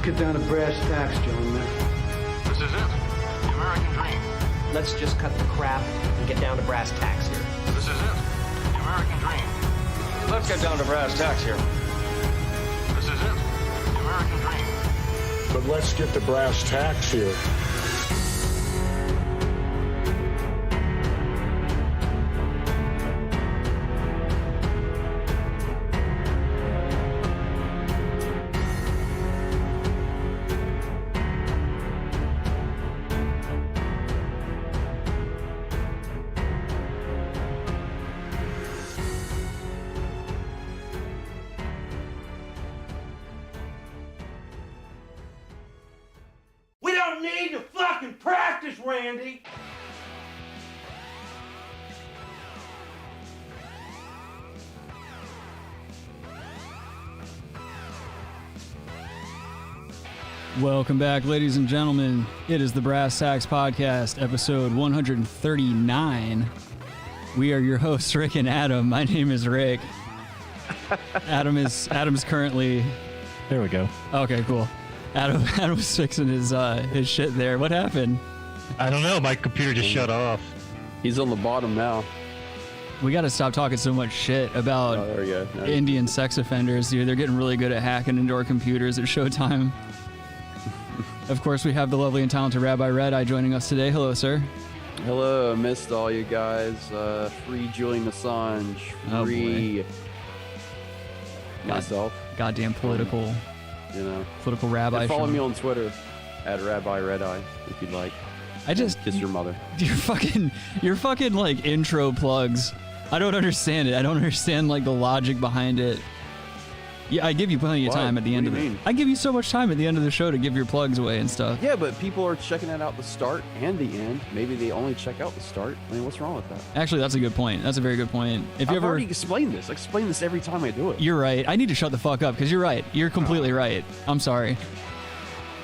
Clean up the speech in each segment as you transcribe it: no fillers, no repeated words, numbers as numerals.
get down to brass tacks, gentlemen. This is it. The American dream. Let's just cut the crap and get down to brass tacks here. This is it. The American dream. Let's get down to brass tacks here. This is it. The American dream. But let's get to brass tacks here. Need to fucking practice, Randy. Welcome back, ladies and gentlemen. It is the Brass Tacks Podcast, episode 139. We are your hosts, Rick and Adam. My name is Rick. Adam's currently... There we go. Okay, cool. Adam was fixing his shit there. What happened? I don't know. My computer just shut off. He's on the bottom now. We got to stop talking so much shit about there we go. Nice. Indian sex offenders. Dude, they're getting really good at hacking into our computers at Showtime. Of course, we have the lovely and talented Rabbi Red Eye joining us today. Hello, sir. Hello, I missed all you guys. Free Julian Assange. Free myself. Goddamn political. Political rabbi. Follow me on Twitter at Rabbi Red Eye if you'd like. I just kiss your mother. Your fucking like intro plugs. I don't understand it. I don't understand like the logic behind it. Yeah, I give you plenty of time at the end of it. I give you so much time at the end of the show to give your plugs away and stuff. Yeah, but people are checking it out the start and the end. Maybe they only check out the start. I mean, what's wrong with that? Actually, that's a good point. That's a very good point. I've already explained this. I explain this every time I do it. You're right. I need to shut the fuck up because you're right. You're completely right. I'm sorry.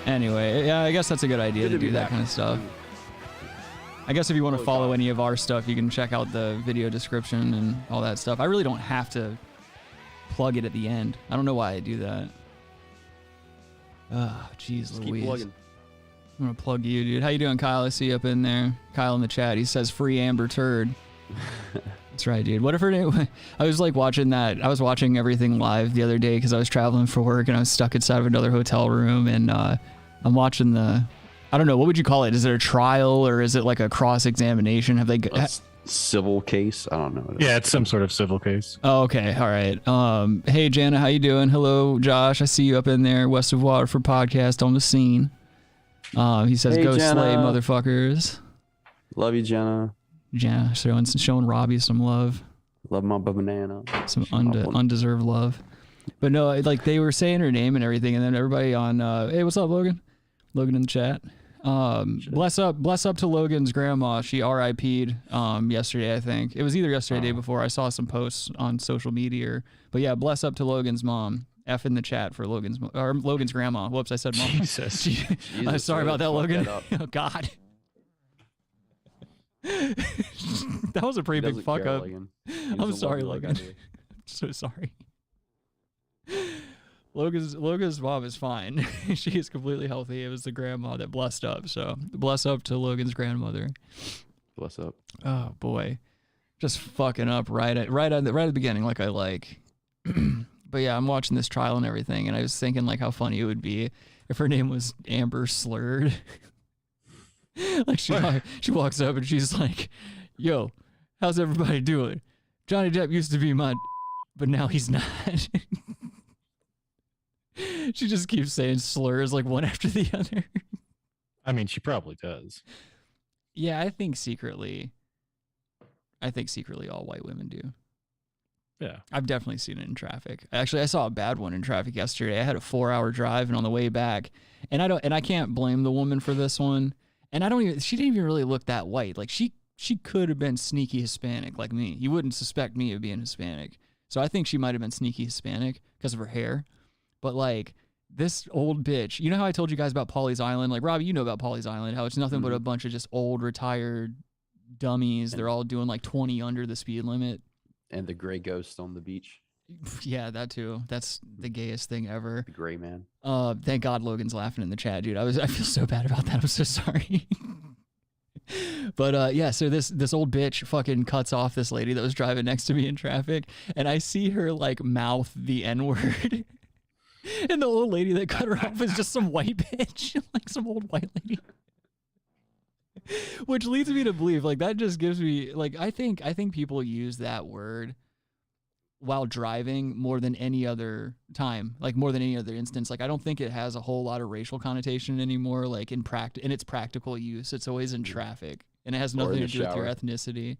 Anyway, yeah, I guess that's a good idea to do that kind of stuff. I guess if you want to follow any of our stuff, you can check out the video description and all that stuff. I really don't have to plug it at the end. I don't know why I do that. Oh, jeez Louise. Keep plugging. I'm going to plug you, dude. How you doing, Kyle? I see you up in there. Kyle in the chat. He says, free Amber Turd. That's right, dude. What if her name... I was like watching that. I was watching everything live the other day because I was traveling for work and I was stuck inside of another hotel room and I'm watching the... I don't know. What would you call it? Is it a trial or is it like a cross-examination? Have they... Civil case? I don't know. Yeah, it's some sort of civil case. Oh, okay. All right. Hey, Jana, how you doing? Hello, Josh. I see you up in there. West of Waterford podcast on the scene. He says, hey, go Jana. Slay, motherfuckers. Love you, Jana. Jana, showing Robbie some love. Love my banana. Some undeserved love. But no, like they were saying her name and everything, and then everybody on, hey, what's up, Logan? Logan in the chat. Bless up to Logan's grandma. She RIP'd yesterday, I think. It was either yesterday or the day before. I saw some posts on social media. But yeah, bless up to Logan's mom. F in the chat for Logan's grandma. Whoops, I said mom. Jesus. I'm sorry about that, Logan. Oh God. That was a pretty big fuck up. I'm sorry, Logan. I'm so sorry. Logan's mom is fine. She is completely healthy. It was the grandma that blessed up. So bless up to Logan's grandmother. Bless up. Oh boy, just fucking up right at the beginning, like I like. But yeah, I'm watching this trial and everything, and I was thinking like how funny it would be if her name was Amber Slurred. Like she walks up and she's like, "Yo, how's everybody doing? Johnny Depp used to be my, but now he's not." She just keeps saying slurs like one after the other. I mean, she probably does. Yeah, I think secretly all white women do. Yeah. I've definitely seen it in traffic. Actually, I saw a bad one in traffic yesterday. I had a 4-hour drive and on the way back, and I can't blame the woman for this one. And she didn't even really look that white. Like she could have been sneaky Hispanic like me. You wouldn't suspect me of being Hispanic. So I think she might have been sneaky Hispanic because of her hair. But like this old bitch, you know how I told you guys about Pawleys Island? Like Robbie, you know about Pawleys Island, how it's nothing but a bunch of just old retired dummies. They're all doing like 20 under the speed limit. And the gray ghost on the beach. Yeah, that too. That's the gayest thing ever. The gray man. Thank God Logan's laughing in the chat, dude. I feel so bad about that. I'm so sorry. But yeah, so this old bitch fucking cuts off this lady that was driving next to me in traffic, and I see her like mouth the N-word. And the old lady that cut her off is just some white bitch, like some old white lady. Which leads me to believe, like, that just gives me, like, I think people use that word while driving more than any other time, like more than any other instance. Like, I don't think it has a whole lot of racial connotation anymore, like in its practical use. It's always in traffic, and it has nothing to do with your ethnicity.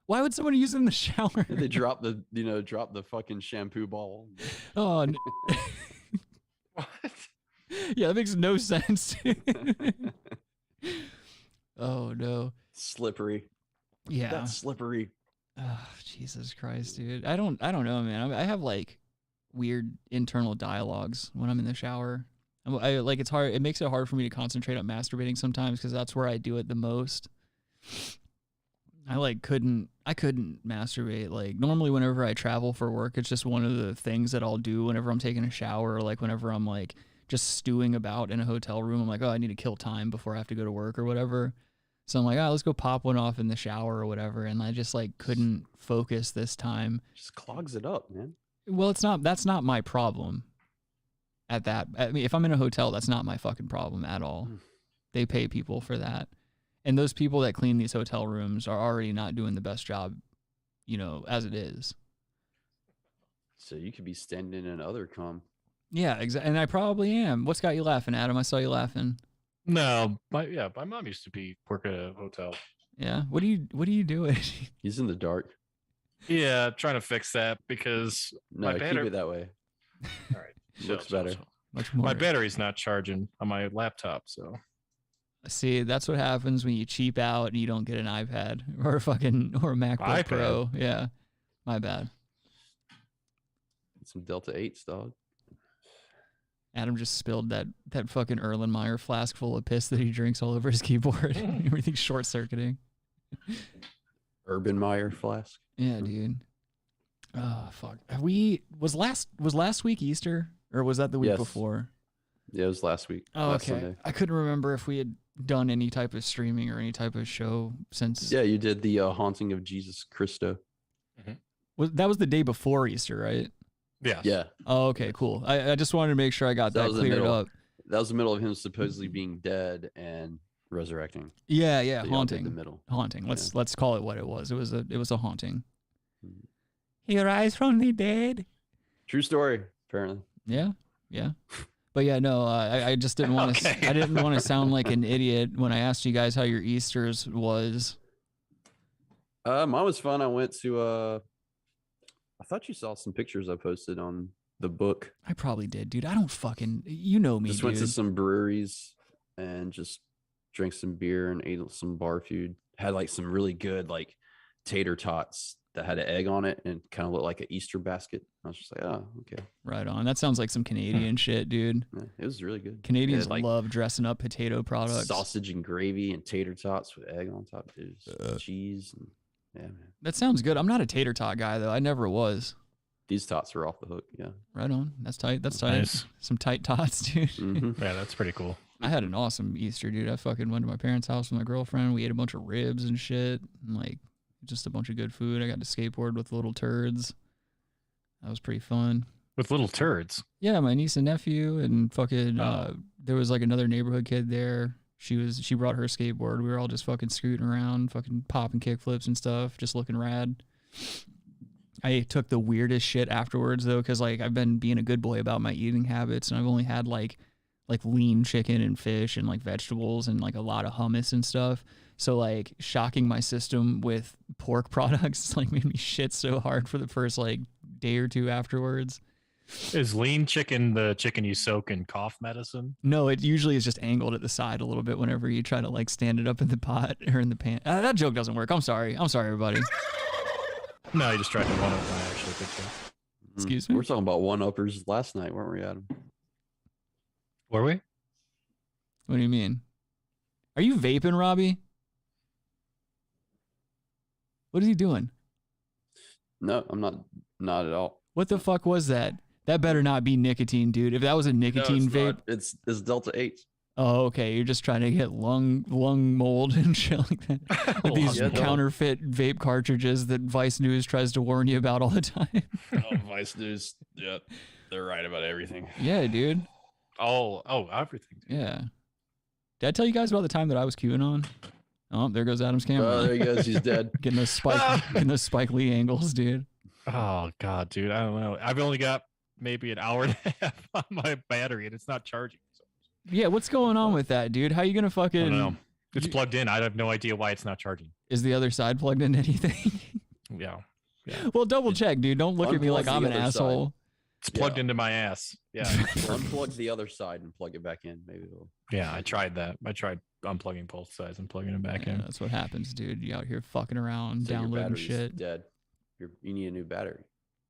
Why would someone use it in the shower? They drop the fucking shampoo ball. Oh, What? yeah, that makes no sense. Oh no. Slippery. Yeah. That's slippery. Oh, Jesus Christ, dude. I don't know, man. I have like weird internal dialogues when I'm in the shower. I like, it's hard. It makes it hard for me to concentrate on masturbating sometimes, because that's where I do it the most. I couldn't masturbate. Like, normally whenever I travel for work, it's just one of the things that I'll do whenever I'm taking a shower, or like whenever I'm like just stewing about in a hotel room. I'm like, oh, I need to kill time before I have to go to work or whatever. So I'm like, let's go pop one off in the shower or whatever. And I just like couldn't focus this time. Just clogs it up, man. Well, that's not my problem. I mean, if I'm in a hotel, that's not my fucking problem at all. They pay people for that. And those people that clean these hotel rooms are already not doing the best job, as it is. So you could be standing in other cum. Yeah, exactly. And I probably am. What's got you laughing, Adam? I saw you laughing. No, my mom used to work at a hotel. Yeah. What are you doing? He's in the dark. Yeah, trying to fix that because No, keep it that way. All right, Looks better. Much more. My battery's not charging on my laptop, so. See, that's what happens when you cheap out and you don't get an iPad or a MacBook iPad. Pro. Yeah, my bad. Some Delta 8s, dog. Adam just spilled that fucking Erlenmeyer flask full of piss that he drinks all over his keyboard. Everything's short circuiting. Urban Meyer flask. Yeah, dude. Oh fuck. Was last week Easter, or was that the week before? Yeah, it was last week. Oh, last okay. Sunday. I couldn't remember if we had done any type of streaming or any type of show since. Yeah, you did the Haunting of Jesus Christo. That was the day before Easter, right? Yeah. Yeah. Oh, okay, cool. I just wanted to make sure I got that cleared up. That was the middle of him supposedly being dead and resurrecting. Yeah, So haunting. the middle. Haunting. Let's call it what it was. It was a haunting. He rise from the dead. True story, apparently. Yeah. But yeah, no, I just didn't want to. Okay. I didn't want to sound like an idiot when I asked you guys how your Easter's was. Mine was fun. I went to I thought you saw some pictures I posted on the book. I probably did, dude. I don't fucking. You know me, Just dude. went to some breweries and just drank some beer and ate some bar food. Had like some really good like tater tots that had an egg on it and kind of looked like an Easter basket. I was just like, oh, okay. Right on. That sounds like some Canadian shit, dude. Yeah, it was really good. Canadians It had, like, love dressing up potato products. sausage and gravy and tater tots with egg on top. Dude, cheese. And, yeah, man. That sounds good. I'm not a tater tot guy though. I never was. These tots are off the hook. Yeah. Right on. That's tight. That's tight. Nice. Some tight tots, dude. Mm-hmm. Yeah, that's pretty cool. I had an awesome Easter, dude. I fucking went to my parents' house with my girlfriend. We ate a bunch of ribs and shit, and like just a bunch of good food. I got to skateboard with little turds. That was pretty fun. With little turds. Yeah, my niece and nephew, and fucking there was like another neighborhood kid there. She brought her skateboard. We were all just fucking scooting around, fucking popping kickflips and stuff, just looking rad. I took the weirdest shit afterwards though, because like I've been being a good boy about my eating habits, and I've only had like lean chicken and fish and like vegetables and like a lot of hummus and stuff. So like shocking my system with pork products like made me shit so hard for the first like day or two afterwards. Is lean chicken the chicken you soak in cough medicine? No, it usually is just angled at the side a little bit whenever you try to like stand it up in the pot or in the pan. That joke doesn't work. I'm sorry, everybody. No, you just tried to one up my actually good joke. Excuse me? We're talking about one-uppers last night, weren't we, Adam? Were we? What do you mean? Are you vaping, Robbie? What is he doing? No, I'm not at all. What the fuck was that? That better not be nicotine, dude. If that was a nicotine vape, It's Delta 8. oh, okay. You're just trying to get lung mold and shit like that. With these counterfeit vape cartridges that Vice News tries to warn you about all the time. Oh, Vice News. Yeah, they're right about everything. Yeah, dude. Oh, everything. Dude. Yeah. Did I tell you guys about the time that I was queuing on? Oh, there goes Adam's camera. Oh, there he goes. He's dead. getting those Spike Lee angles, dude. Oh god, dude. I don't know. I've only got maybe an hour and a half on my battery, and it's not charging. So. Yeah, what's going on with that, dude? How you gonna fucking? I don't know. It's plugged in. I have no idea why it's not charging. Is the other side plugged into anything? Yeah. Well, double check, dude. Don't look at me like I'm an asshole. Side. It's plugged into my ass. Yeah. Unplug the other side and plug it back in. Maybe it'll. Yeah, I tried that. I tried unplugging both sides and plugging it back in. That's what happens, dude. You out here fucking around, So your downloading battery's shit. Dead. You need a new battery.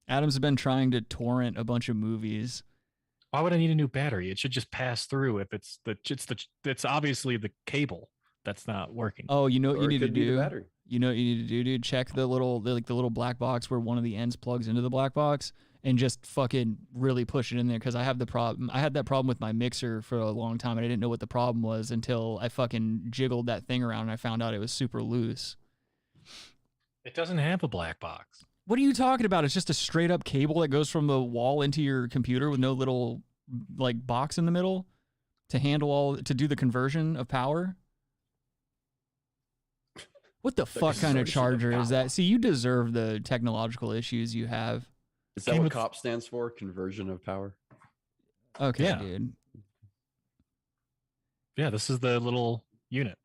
Adam's been trying to torrent a bunch of movies. Why would I need a new battery? It should just pass through. If it's obviously the cable that's not working. Oh, you know what Or you it need to could be the do? battery. You know what you need to do, dude? Check the little black box where one of the ends plugs into the black box and just fucking really push it in there, because I have the problem. I had that problem with my mixer for a long time, and I didn't know what the problem was until I fucking jiggled that thing around and I found out it was super loose. It doesn't have a black box. What are you talking about? It's just a straight up cable that goes from the wall into your computer with no little like box in the middle to do the conversion of power. What the fuck kind of charger is that? See, you deserve the technological issues you have. Is that what COP stands for? Conversion of power? Okay, Yeah. dude. Yeah, this is the little unit.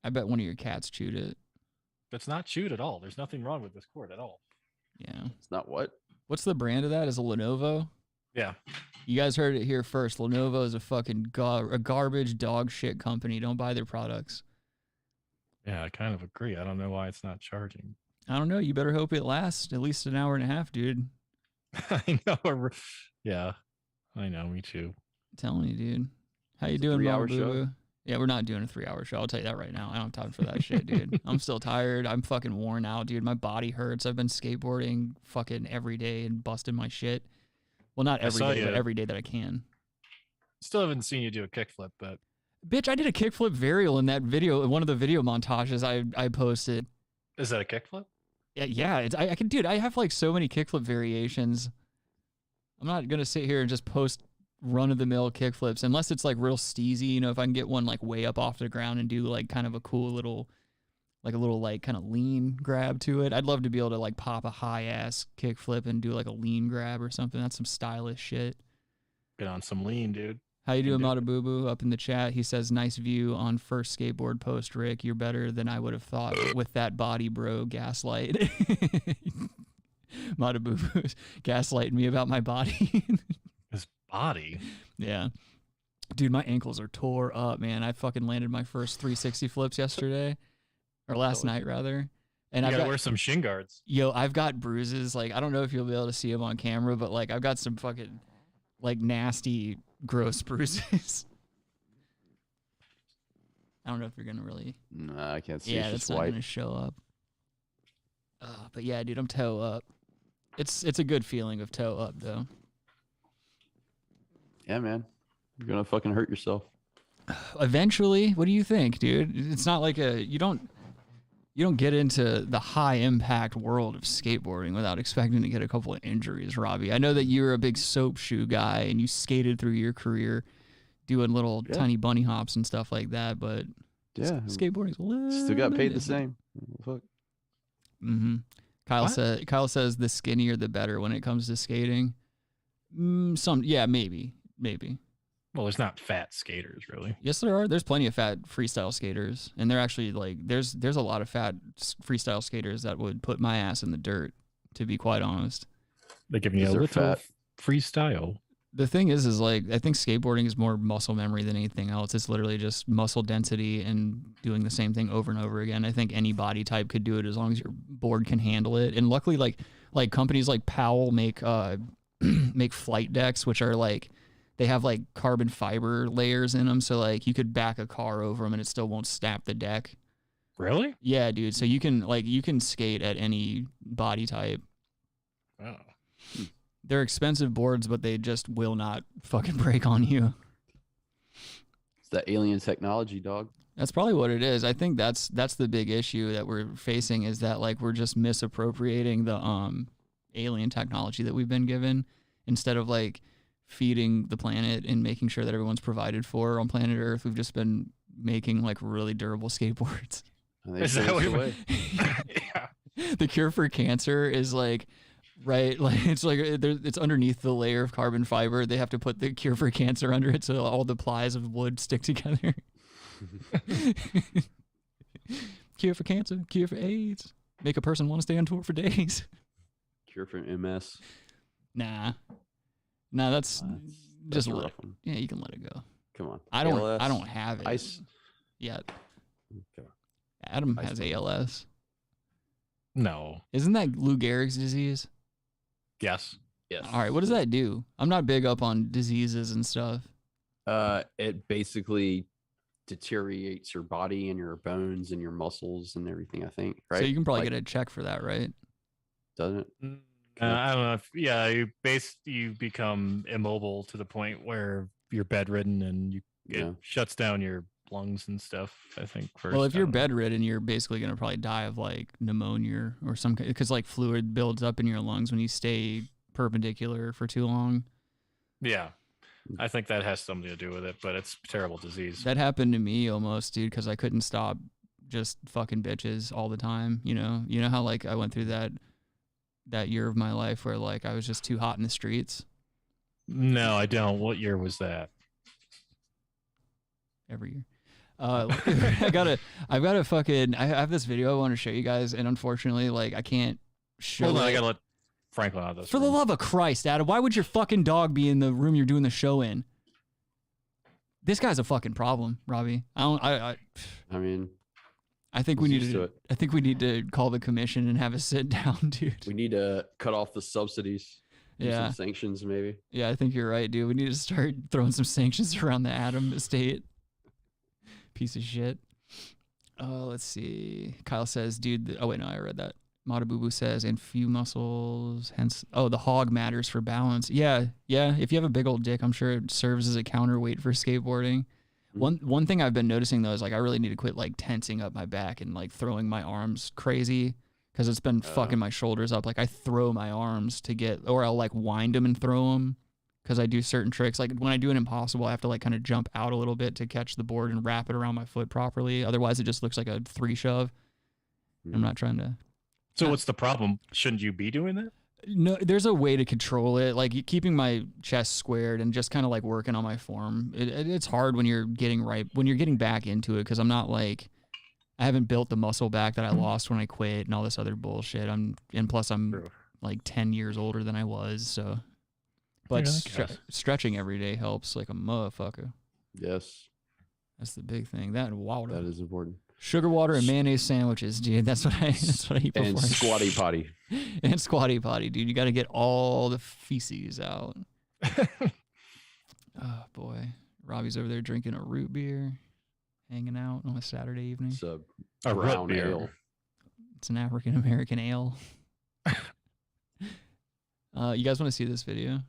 I bet one of your cats chewed it. That's not chewed at all. There's nothing wrong with this cord at all. Yeah. It's not what? What's the brand of that? Is it Lenovo? Yeah. You guys heard it here first. Lenovo is a fucking a garbage dog shit company. Don't buy their products. Yeah, I kind of agree. I don't know why it's not charging. I don't know. You better hope it lasts at least an hour and a half, dude. I know. Yeah, I know. Me too. I'm telling you, dude. How you doing, Mama Boo Boo? Yeah, we're not doing a 3-hour show. I'll tell you that right now. I don't have time for that shit, dude. I'm still tired. I'm fucking worn out, dude. My body hurts. I've been skateboarding fucking every day and busting my shit. Well, not every day, but every day that I can. Still haven't seen you do a kickflip, but Bitch, I did a kickflip varial in that video, in one of the video montages I posted. is that a kickflip? Yeah, it's, I can, dude, I have like so many kickflip variations. I'm not going to sit here and just post run-of-the-mill kickflips unless it's like real steezy. You know, if I can get one like way up off the ground and do like kind of a cool little, like kind of lean grab to it. I'd love to be able to like pop a high-ass kickflip and do like a lean grab or something. That's some stylish shit. Get on some lean, dude. How you doing, Mata Boo Boo? Up in the chat, he says, "Nice view on first skateboard post, Rick. You're better than I would have thought with that body, bro. Gaslight." Mata Boo Boo's gaslighting me about my body. His body? Yeah. Dude, my ankles are tore up, man. I fucking landed my first 360 flips yesterday, or last night, rather. And You I've gotta got, wear some shin guards. yo, I've got bruises. Like, I don't know if you'll be able to see them on camera, but like, I've got some fucking, like, nasty, gross bruises. I don't know if you're gonna really. Nah, I can't see. Yeah, It's that's just not white. gonna show up. But yeah, dude, I'm toe up. It's a good feeling of toe up though. Yeah, man. You're gonna fucking hurt yourself. Eventually, what do you think, dude? It's not like you don't get into the high impact world of skateboarding without expecting to get a couple of injuries, Robbie. I know that you're a big soap shoe guy and you skated through your career doing little tiny bunny hops and stuff like that, but Yeah, skateboarding's a little still got paid the different. same. Fuck. Mm-hmm. Kyle says the skinnier the better when it comes to skating. Maybe. Well, there's not fat skaters, really. Yes, there are. There's plenty of fat freestyle skaters, and they're actually like there's a lot of fat freestyle skaters that would put my ass in the dirt. To be quite honest, They give me a They're little fat. freestyle. the thing is like I think skateboarding is more muscle memory than anything else. It's literally just muscle density and doing the same thing over and over again. I think any body type could do it as long as your board can handle it. And luckily, like companies like Powell make make flight decks, which are like they have like carbon fiber layers in them, so like you could back a car over them and it still won't snap the deck. Really? Yeah, dude. So you can skate at any body type. Oh. They're expensive boards, but they just will not fucking break on you. It's that alien technology, dog. That's probably what it is. I think that's the big issue that we're facing is that like we're just misappropriating the alien technology that we've been given instead of like feeding the planet and making sure that everyone's provided for on planet Earth. We've just been making like really durable skateboards. Is that what you Yeah. The cure for cancer is like right, like it's underneath the layer of carbon fiber. They have to put the cure for cancer under it so all the plies of wood stick together. Cure for cancer, cure for AIDS, make a person want to stay on tour for days. Cure for MS. Nah, that's just a let rough it, one. yeah, you can let it go. Come on. I ALS, don't have it Ice. yet. Okay. Adam Ice has bucket. ALS. No. Isn't that Lou Gehrig's disease? Yes. Yes. All right, what does that do? I'm not big up on diseases and stuff. It basically deteriorates your body and your bones and your muscles and everything, I think, right? So you can probably Like, get a check for that, right? doesn't it? I don't know if you become immobile to the point where you're bedridden and it Yeah. shuts down your lungs and stuff. I think first. Well, if I you're don't know. bedridden, you're basically going to probably die of like pneumonia or some because like fluid builds up in your lungs when you stay perpendicular for too long. Yeah, I think that has something to do with it, but it's a terrible disease. That happened to me almost, dude, because I couldn't stop just fucking bitches all the time. You know how like I went through that year of my life where like I was just too hot in the streets. No, I don't. What year was that? Every year. I have this video I want to show you guys, and unfortunately, like I can't show Hold on, it. I gotta let Franklin out of this. For the room. love of Christ, Adam, why would your fucking dog be in the room you're doing the show in? This guy's a fucking problem, Robbie. I mean, I think we he's need used to to. it. I think we need to call the commission and have a sit down, dude. we need to cut off the subsidies. Do Yeah, some sanctions, maybe. yeah, I think you're right, dude. We need to start throwing some sanctions around the Adam estate. Piece of shit. Let's see. Kyle says, dude. Oh wait, no, I read that. Matabubu says, and few muscles, hence, the hog matters for balance. Yeah. If you have a big old dick, I'm sure it serves as a counterweight for skateboarding. One thing I've been noticing though is like I really need to quit like tensing up my back and like throwing my arms crazy because it's been fucking my shoulders up. Like I throw my arms to get, or I'll like wind them and throw them because I do certain tricks. Like when I do an impossible, I have to like kind of jump out a little bit to catch the board and wrap it around my foot properly. Otherwise, it just looks like a 3 shove. I'm not trying to. So what's the problem? Shouldn't you be doing that? No, there's a way to control it, like keeping my chest squared and just kind of like working on my form. It's hard when you're getting back into it because I'm not like, I haven't built the muscle back that I lost when I quit and all this other bullshit. Plus I'm True. like 10 years older than I was, so. But Yeah, I guess. stretching every day helps like a motherfucker. Yes, That's the big thing. That and water, that is important. sugar water and mayonnaise sandwiches, dude. That's what I eat before. And squatty potty. And squatty potty, dude. You got to get all the feces out. Oh boy, Robbie's over there drinking a root beer, hanging out on a Saturday evening. It's a A root brown beer. ale. It's an African American ale. You guys want to see this video?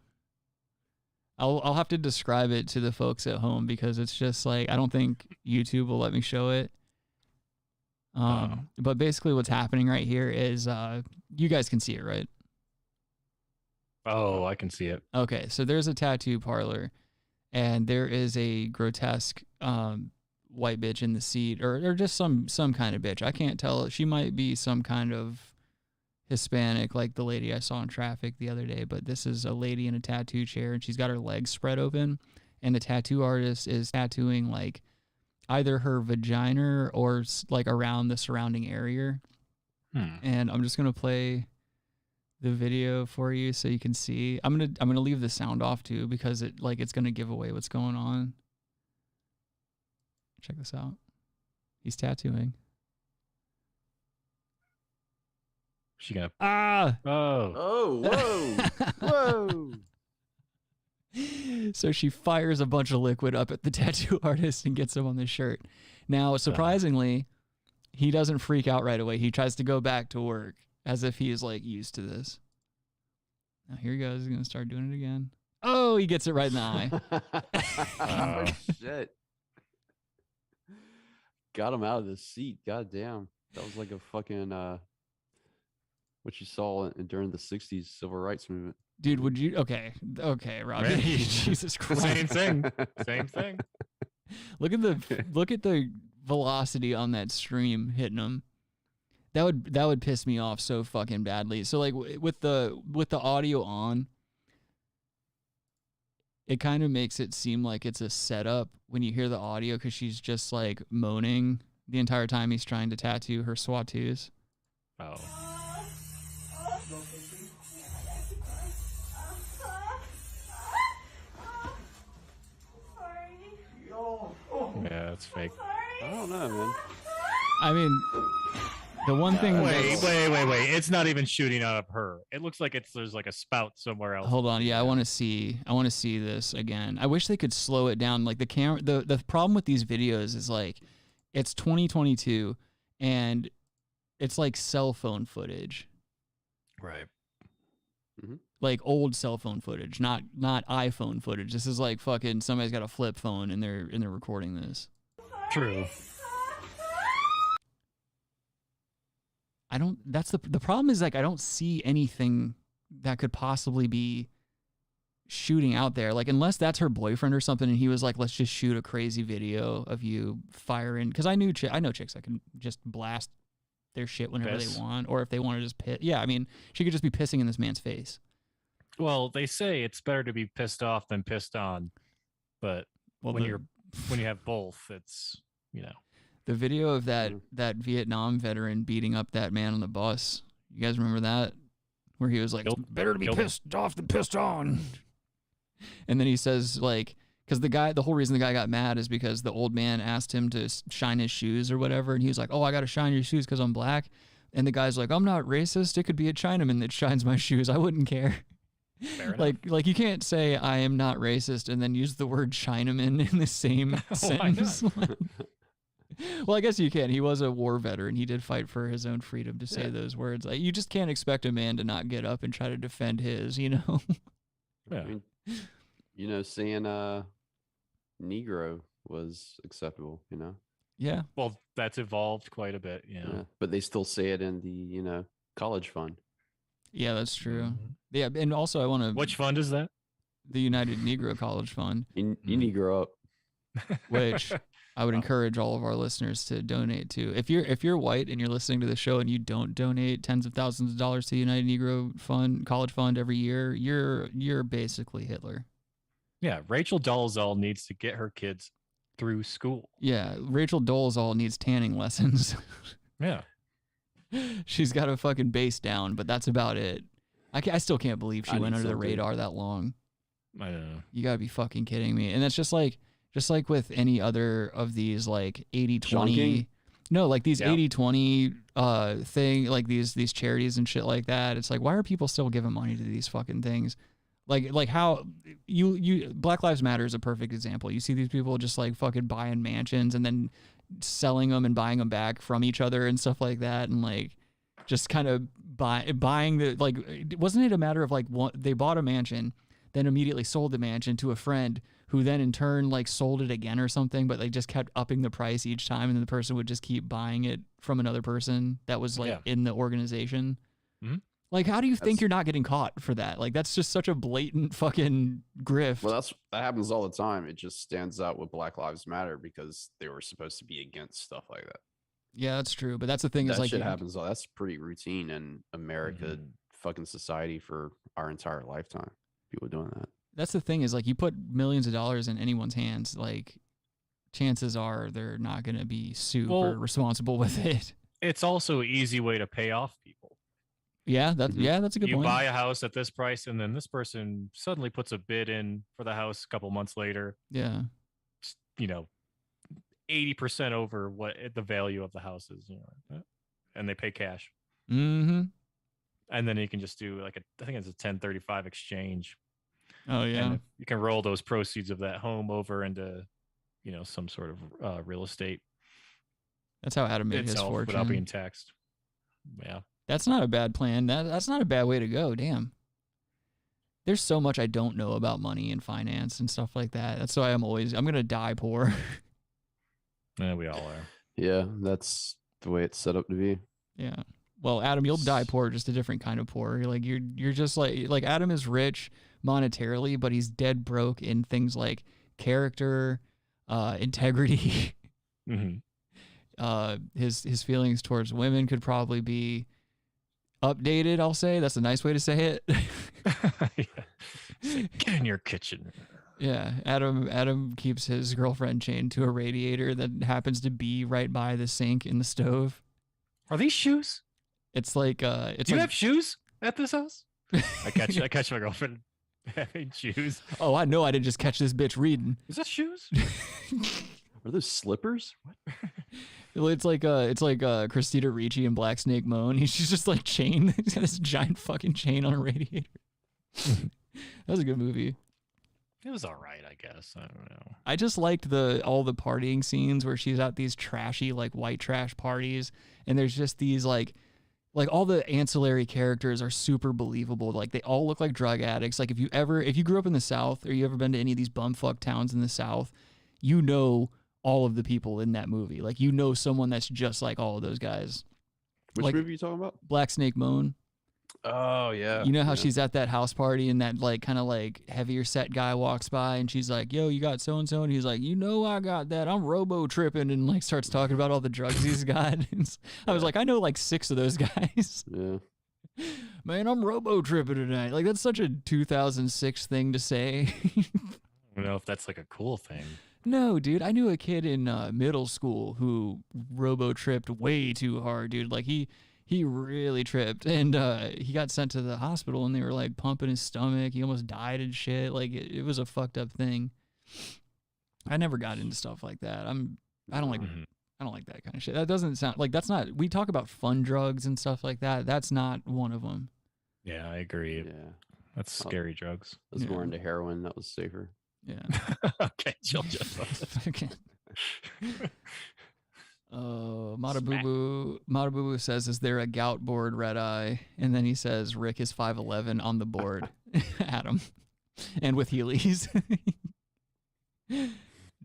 I'll have to describe it to the folks at home because it's just like I don't think YouTube will let me show it. But basically, what's happening right here is you guys can see it, right? Oh, I can see it. Okay, so there's a tattoo parlor, and there is a grotesque white bitch in the seat, or just some kind of bitch. I can't tell. She might be some kind of Hispanic, like the lady I saw in traffic the other day. But this is a lady in a tattoo chair, and she's got her legs spread open, and the tattoo artist is tattooing like either her vagina or like around the surrounding area. And I'm just gonna play the video for you so you can see. I'm gonna leave the sound off too because it's gonna give away what's going on. Check this out. He's tattooing. She gonna? Oh. Oh, whoa, whoa. So she fires a bunch of liquid up at the tattoo artist and gets him on the shirt. Now, surprisingly, he doesn't freak out right away. He tries to go back to work as if he is like used to this. Oh, here he goes. He's gonna start doing it again. Oh, he gets it right in the eye. Oh, shit. Got him out of the seat. God damn. That was like a fucking what you saw during the 60s civil rights movement. Dude, would you? Okay, Rob. Right. Jesus Christ. Same thing. Same thing. Look at the velocity on that stream hitting him. That would piss me off so fucking badly. So like with the audio on, it kind of makes it seem like it's a setup when you hear the audio because she's just like moaning the entire time he's trying to tattoo her swattoos. Oh. Yeah, it's fake. I don't know, man. I mean, the one thing. Wait. It's not even shooting out of her. It looks like there's like a spout somewhere else. Hold on. Yeah, I want to see this again. I wish they could slow it down. Like the camera, the problem with these videos is like, it's 2022 and it's like cell phone footage. Right. Mm-hmm. Like old cell phone footage, not iPhone footage. This is like fucking somebody's got a flip phone and they're recording this. True. That's the problem is like I don't see anything that could possibly be shooting out there. Like unless that's her boyfriend or something and he was like, let's just shoot a crazy video of you firing. Because I know chicks that can just blast their shit whenever they want, or if they want to just piss. Yeah, I mean, she could just be pissing in this man's face. Well, they say it's better to be pissed off than pissed on, but when you have both, it's the video of that Vietnam veteran beating up that man on the bus. You guys remember that? Where he was like, better to be pissed off than pissed on. And then he says like, because the whole reason the guy got mad is because the old man asked him to shine his shoes or whatever, and he was like, oh, I got to shine your shoes because I'm black. And the guy's like, I'm not racist. It could be a Chinaman that shines my shoes. I wouldn't care. Like you can't say I am not racist and then use the word Chinaman in the same sentence. Well, I guess you can. He was a war veteran. He did fight for his own freedom to say those words. Like, you just can't expect a man to not get up and try to defend his, Yeah. I mean, saying Negro was acceptable, Yeah. Well, that's evolved quite a bit, Yeah, but they still say it in the, college fund. Yeah, that's true. Mm-hmm. Yeah, and also I want to... Which fund is that? The United Negro College Fund. You need to grow up. Which I would encourage all of our listeners to donate to. If you're white and you're listening to the show and you don't donate tens of thousands of dollars to the United Negro Fund, College Fund every year, you're basically Hitler. Yeah, Rachel Dolezal needs to get her kids through school. Yeah, Rachel Dolezal needs tanning lessons. Yeah. She's got a fucking base down, but that's about it. I still can't believe she went under the radar that long. I don't know. You gotta be fucking kidding me. And that's just like with any other of these like 80-20. No, like these 80-20 thing, like these charities and shit like that. It's like, why are people still giving money to these fucking things? Like how you Black Lives Matter is a perfect example. You see these people just like fucking buying mansions and then selling them and buying them back from each other and stuff like that, and like just kind of buying the, like, wasn't it a matter of like they bought a mansion, then immediately sold the mansion to a friend who then in turn like sold it again or something, but they just kept upping the price each time, and then the person would just keep buying it from another person that was like in the organization. Mm-hmm. Like, how do you think you're not getting caught for that? Like, that's just such a blatant fucking grift. Well, that happens all the time. It just stands out with Black Lives Matter because they were supposed to be against stuff like that. Yeah, that's true. But that's the thing, that is like shit happens. That's pretty routine in America, fucking society for our entire lifetime. People doing that. That's the thing, is like, you put millions of dollars in anyone's hands, like chances are they're not going to be super responsible with it. It's also an easy way to pay off people. Yeah, that's a good point. You buy a house at this price, and then this person suddenly puts a bid in for the house a couple months later. Yeah, 80% over what the value of the house is, and they pay cash. Mm-hmm. And then you can just do like I think it's a 1035 exchange. Oh yeah, and you can roll those proceeds of that home over into, some sort of real estate. That's how Adam made his fortune without being taxed. Yeah. That's not a bad plan. That's not a bad way to go. Damn. there's so much I don't know about money and finance and stuff like that. That's why I'm gonna die poor. Yeah, we all are. Yeah, that's the way it's set up to be. Yeah. Well, Adam, you'll die poor, just a different kind of poor. You're just like Adam is rich monetarily, but he's dead broke in things like character, integrity. His feelings towards women could probably be updated. I'll say that's a nice way to say it. Get in your kitchen. Yeah, Adam keeps his girlfriend chained to a radiator that happens to be right by the sink in the stove. Are these shoes? It's like Do you have shoes at this house? I catch my girlfriend having shoes. Oh, I know. I didn't just catch this bitch reading. Is that shoes? Are those slippers? What? It's like Christina Ricci and Black Snake Moan. She's just like chained. He's got this giant fucking chain on a radiator. That was a good movie. It was all right, I guess. I don't know. I just liked all the partying scenes where she's at these trashy like white trash parties, and there's just these like all the ancillary characters are super believable. Like they all look like drug addicts. Like if you grew up in the South or you ever been to any of these bumfuck towns in the South, you know all of the people in that movie. Like you know someone that's just like all of those guys. Which movie are you talking about? Black Snake Moan. Oh yeah. You know how she's at that house party and that like kind of like heavier set guy walks by and she's like, "Yo, you got so and so," and he's like, "You know I got that. I'm robo tripping," and like starts talking about all the drugs he's got. I was like, I know like 6 of those guys. Yeah. Man, I'm robo tripping tonight. Like that's such a 2006 thing to say. I don't know if that's like a cool thing. No, dude. I knew a kid in middle school who robo tripped way too hard, dude. Like he really tripped, and he got sent to the hospital, and they were like pumping his stomach. He almost died and shit. Like it was a fucked up thing. I never got into stuff like that. I don't like that kind of shit. That doesn't sound like that's not. We talk about fun drugs and stuff like that. That's not one of them. Yeah, I agree. Yeah. That's scary drugs. I was more into heroin. That was safer. Yeah. Okay, chill just. Okay. Matabubu says, "Is there a gout board, Red Eye?" And then he says, "Rick is 5'11" on the board." Adam. And with Heelys.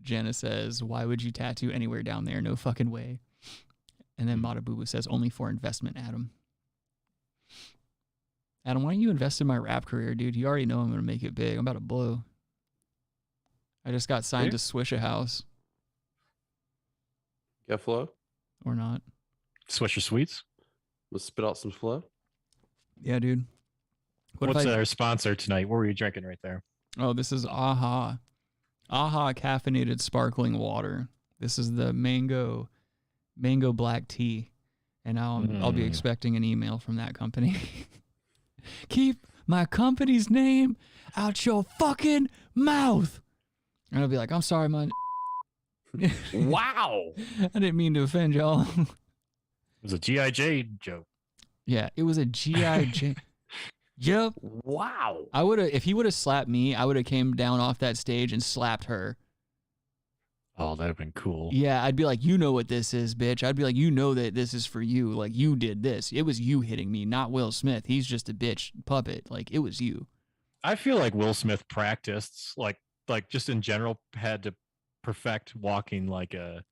Jenna says, "Why would you tattoo anywhere down there? No fucking way." And then Matabubu says, "Only for investment, Adam." Adam, why don't you invest in my rap career, dude? You already know I'm going to make it big. I'm about to blow. I just got signed to Swish a House. Got flow? Or not. Swisher Sweets? Let's spit out some flow. Yeah, dude. What's our sponsor tonight? What were you drinking right there? Oh, this is Aha. Aha caffeinated sparkling water. This is the mango black tea. And now I'll be expecting an email from that company. Keep my company's name out your fucking mouth. And I'll be like, "I'm sorry, man." Wow. I didn't mean to offend y'all. It was a G.I. Jane joke. Yeah, it was a G.I. Jane. Yep. Wow. I would have, if he would have slapped me, I would have came down off that stage and slapped her. Oh, that'd have been cool. Yeah, I'd be like, "You know what this is, bitch." I'd be like, "You know that this is for you. Like, you did this. It was you hitting me, not Will Smith. He's just a bitch puppet. Like, it was you." I feel like Will Smith practiced, like just in general, had to perfect walking like a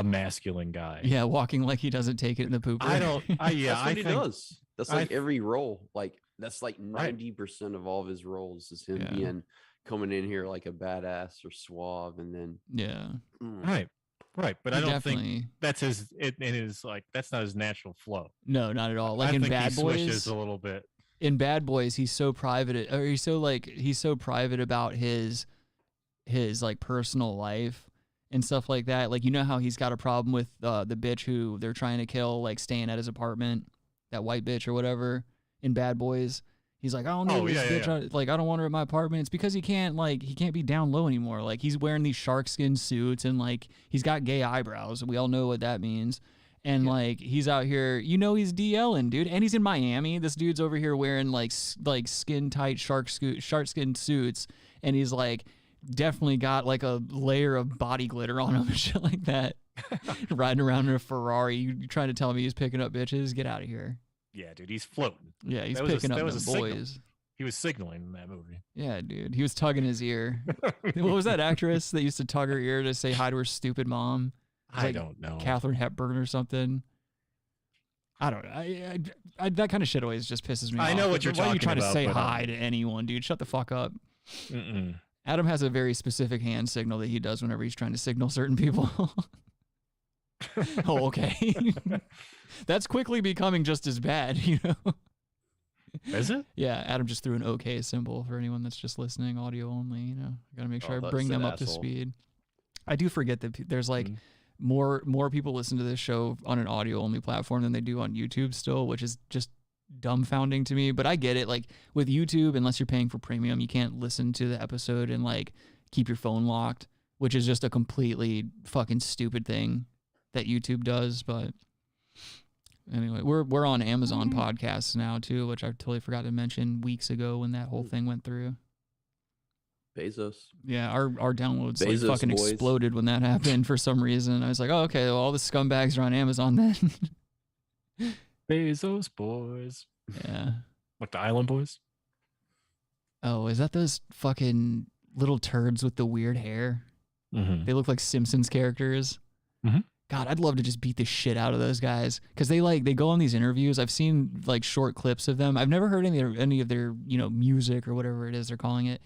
masculine guy. Yeah, walking like he doesn't take it in the pooper. That's what he does. That's like every role. Like that's like 90% of all of his roles is him being coming in here like a badass or suave, and then right. But I don't think that's his. That's not his natural flow. No, not at all. Like in Bad Boys, swishes a little bit. In Bad Boys, he's so private, or he's so private about his like personal life and stuff like that. Like, you know how he's got a problem with the bitch who they're trying to kill, like staying at his apartment, that white bitch or whatever in Bad Boys. He's like, "I don't know this bitch. Yeah. I don't want her at my apartment." It's because he can't be down low anymore. Like, he's wearing these shark skin suits and like he's got gay eyebrows. We all know what that means. And like he's out here, he's DLing, dude. And he's in Miami. This dude's over here wearing like skin tight shark skin suits, and he's like definitely got like a layer of body glitter on him and shit like that. Riding around in a Ferrari. You trying to tell me he's picking up bitches? Get out of here. Yeah, dude, he's floating. Yeah, he's picking up them boys. He was signaling in that movie. Yeah, dude. He was tugging his ear. What was that actress that used to tug her ear to say hi to her stupid mom? I don't know. Katharine Hepburn or something. I don't know. I that kind of shit always just pisses me off. I know what you're Why are you talking trying to about, say but, hi to anyone, dude? Shut the fuck up. Mm-mm. Adam has a very specific hand signal that he does whenever he's trying to signal certain people. Oh, okay. That's quickly becoming just as bad, you know? Is it? Yeah, Adam just threw an okay symbol for anyone that's just listening, audio only, you know? I gotta make sure I bring them up to speed. I do forget that there's like more people listen to this show on an audio only platform than they do on YouTube still, which is just dumbfounding to me. But I get it. Like with YouTube, unless you're paying for premium, you can't listen to the episode and like keep your phone locked, which is just a completely fucking stupid thing that YouTube does. But anyway, we're on Amazon Podcasts now too, which I totally forgot to mention weeks ago when that whole thing went through. Bezos. Yeah, our downloads like Bezos fucking boys. exploded when that happened for some reason. I was like, oh, okay, well, all the scumbags are on Amazon then. Bezos boys. Yeah. Like the Island Boys? Oh, is that those fucking little turds with the weird hair? Mm-hmm. They look like Simpsons characters. Mm-hmm. God, I'd love to just beat the shit out of those guys because they go on these interviews. I've seen like short clips of them. I've never heard any of their music or whatever it is they're calling it.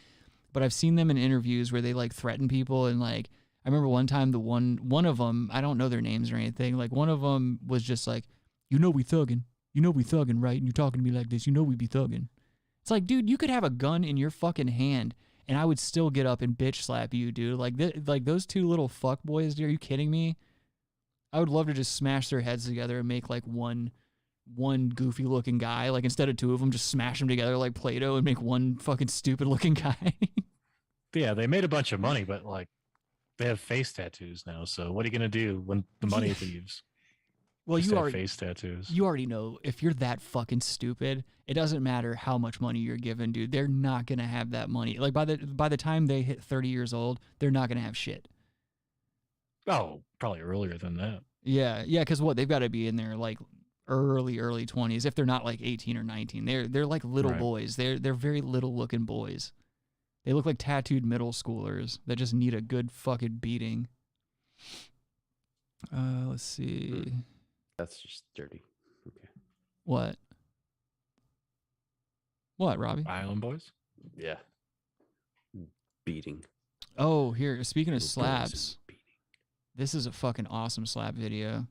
But I've seen them in interviews where they like threaten people, and like I remember one time one of them, I don't know their names or anything, like one of them was just like, we thugging, right? And you're talking to me like this, we be thugging. It's like, dude, you could have a gun in your fucking hand and I would still get up and bitch slap you, dude. Like those two little fuck boys, dude, are you kidding me? I would love to just smash their heads together and make like one goofy looking guy, like instead of two of them, just smash them together like Play-Doh and make one fucking stupid looking guy. Yeah, they made a bunch of money, but like they have face tattoos now. So what are you gonna do when the money leaves? Well, Just you have already face tattoos. You already know if you're that fucking stupid, it doesn't matter how much money you're given, dude. They're not gonna have that money. Like by the time they hit 30 years old, they're not gonna have shit. Oh, probably earlier than that. Yeah, because they've got to be in their like early 20s if they're not like 18 or 19. They're like little boys. They're very little looking boys. They look like tattooed middle schoolers that just need a good fucking beating. Let's see. That's just dirty. Okay. What, Robbie? Island Boys? Yeah. Beating. Oh, here, speaking of Little boys slaps, beating. this is a fucking awesome slap video.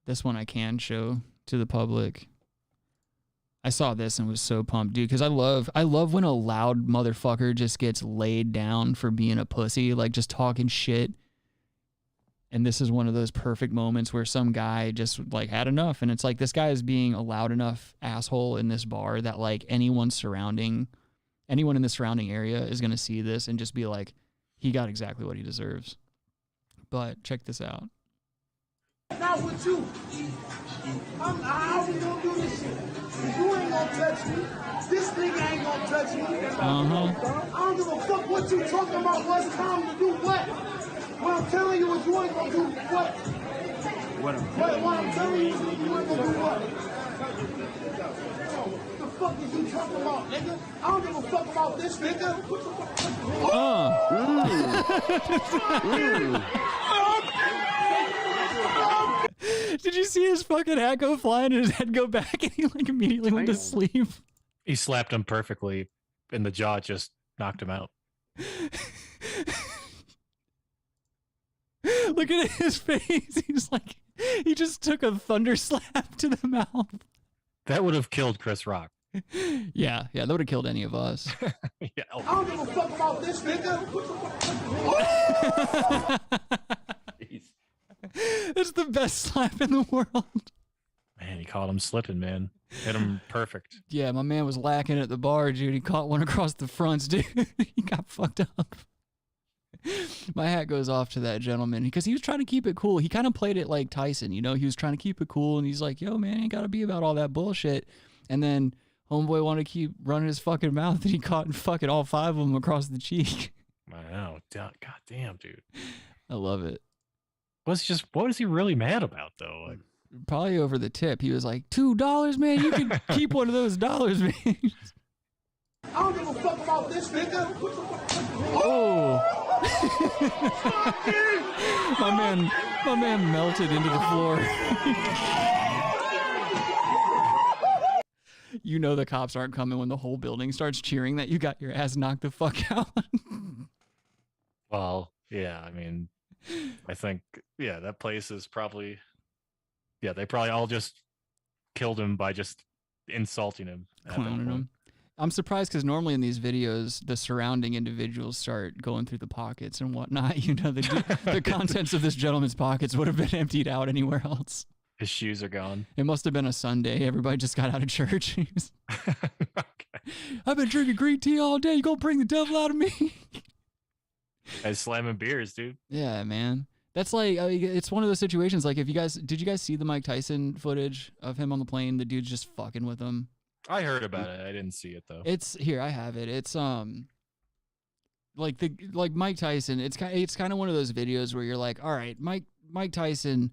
This one I can show to the public. I saw this and was so pumped, dude, because I love when a loud motherfucker just gets laid down for being a pussy, like just talking shit. And this is one of those perfect moments where some guy just like had enough, and it's like this guy is being a loud enough asshole in this bar that like anyone in the surrounding area is gonna see this and just be like, he got exactly what he deserves. But check this out. Not with you. How we gonna do this shit? You ain't gonna touch me. This nigga ain't gonna touch me. I don't give a fuck what you talking about. What's time to do what? What I'm telling you is you ain't gonna do what? What I'm telling you is you ain't gonna do what? What the fuck is you talking about, nigga? I don't give a fuck about this, nigga. Did you see his fucking hat go flying and his head go back and he like immediately went to sleep? He slapped him perfectly and the jaw just knocked him out. Look at his face. He's like, he just took a thunder slap to the mouth. That would have killed Chris Rock. Yeah, that would have killed any of us. Yeah. I don't give a fuck about this, nigga. It's the best slap in the world. Man, he caught him slipping, man. Hit him perfect. Yeah, my man was lacking at the bar, dude. He caught one across the fronts, dude. He got fucked up. My hat goes off to that gentleman because he was trying to keep it cool. He kind of played it like Tyson, you know? He was trying to keep it cool, and he's like, yo, man, ain't got to be about all that bullshit. And then homeboy wanted to keep running his fucking mouth, and he caught fucking all five of them across the cheek. Wow. God damn, dude. I love it. What was he really mad about, though? Like, probably over the tip. He was like, $2, man? You can keep one of those dollars, man. I don't give a fuck about this nigga. Oh. my man melted into the floor. You know the cops aren't coming when the whole building starts cheering that you got your ass knocked the fuck out. Well, yeah, I mean, I think, yeah, that place is probably, yeah, they probably all just killed him by just insulting him. Clowning him. I'm surprised because normally in these videos, the surrounding individuals start going through the pockets and whatnot. You know, the contents of this gentleman's pockets would have been emptied out anywhere else. His shoes are gone. It must have been a Sunday. Everybody just got out of church. Okay. I've been drinking green tea all day. You gonna bring the devil out of me? I slamming beers, dude. Yeah, man. That's like, it's one of those situations. Like, did you guys see the Mike Tyson footage of him on the plane? The dude's just fucking with him. I heard about it. I didn't see it though. It's here. I have it. It's like Mike Tyson. It's kind of one of those videos where you're like, all right, Mike Tyson's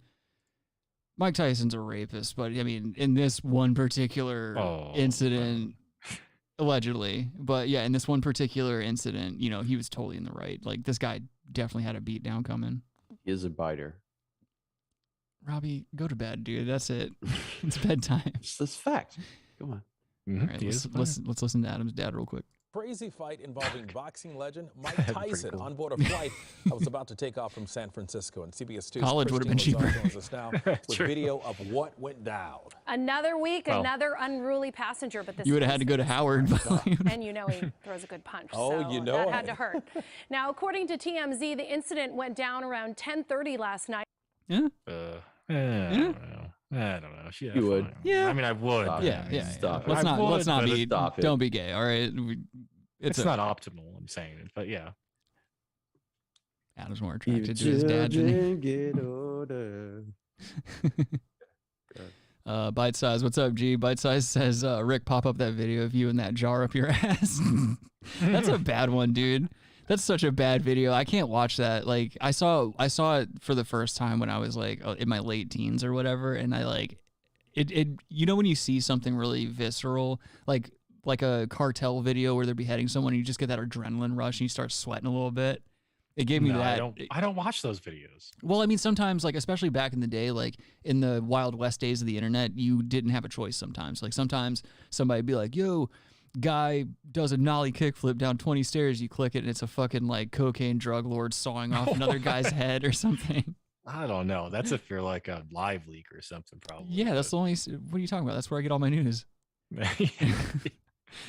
a rapist, but I mean, in this one particular incident, allegedly, but yeah, in this one particular incident, you know, he was totally in the right. Like, this guy definitely had a beat down coming. He is a biter. Robbie, go to bed, dude. That's it. It's bedtime. It's this fact. Come on. Mm-hmm. All right, let's listen to Adam's dad real quick. Crazy fight involving boxing legend Mike Tyson on board a flight that was about to take off from San Francisco. And CBS 2's College would have been cheaper. joins us now with video of what went down. Another week, another unruly passenger, but this you would have had to go to Howard. And you know he throws a good punch. Oh, so you know that it. had to hurt. Now, according to TMZ, the incident went down around 10:30 last night. Yeah. I don't know. Yeah, You would. fine. Yeah. I mean, I would. Stop. Yeah. Stop. Let's not be. Stop it. Don't be gay. All right. It's not optimal. I'm saying it, but yeah. Adam's more attracted to his dad than get older. Bite Size, what's up, G? Bite Size says, Rick, pop up that video of you and that jar up your ass. That's a bad one, dude. That's such a bad video. I can't watch that. Like, I saw it for the first time when I was like in my late teens or whatever, and I like it. You know when you see something really visceral, like a cartel video where they're beheading someone, and you just get that adrenaline rush and you start sweating a little bit. It gave me that. I don't watch those videos. Well, I mean, sometimes, like, especially back in the day, like in the Wild West days of the internet, you didn't have a choice sometimes. Like, sometimes somebody would be like, yo, guy does a nollie kickflip down 20 stairs. You click it, and it's a fucking, like, cocaine drug lord sawing off another guy's head or something. I don't know. That's if you're like a live leak or something, probably. Yeah, that's the only. What are you talking about? That's where I get all my news.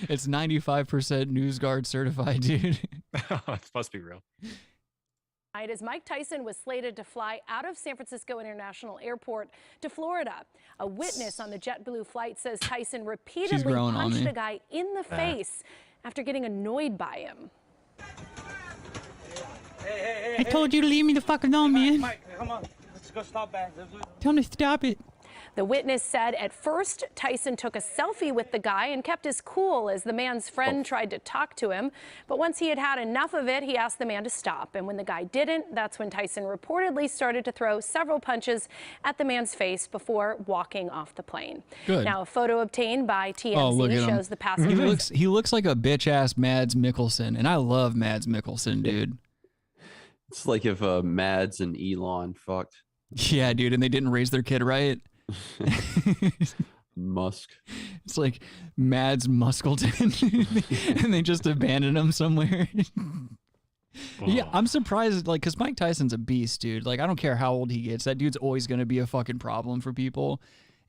It's 95% NewsGuard certified, dude. It must be real. As Mike Tyson was slated to fly out of San Francisco International Airport to Florida. A witness on the JetBlue flight says Tyson repeatedly punched a guy in the face after getting annoyed by him. I told you to leave me the fuck alone, man. Mike, come on. Let's go stop back. Tell him to stop it. The witness said at first Tyson took a selfie with the guy and kept his cool as the man's friend tried to talk to him. But once he had had enough of it, he asked the man to stop. And when the guy didn't, that's when Tyson reportedly started to throw several punches at the man's face before walking off the plane. Good. Now, a photo obtained by TMZ shows the passenger. He looks like a bitch ass Mads Mikkelsen, and I love Mads Mikkelsen, dude. It's like if Mads and Elon fucked. Yeah, dude, and they didn't raise their kid right. Musk. It's like Mads Muskleton, and they just abandoned him somewhere. Yeah, I'm surprised, like, because Mike Tyson's a beast, dude. Like, I don't care how old he gets. That dude's always going to be a fucking problem for people.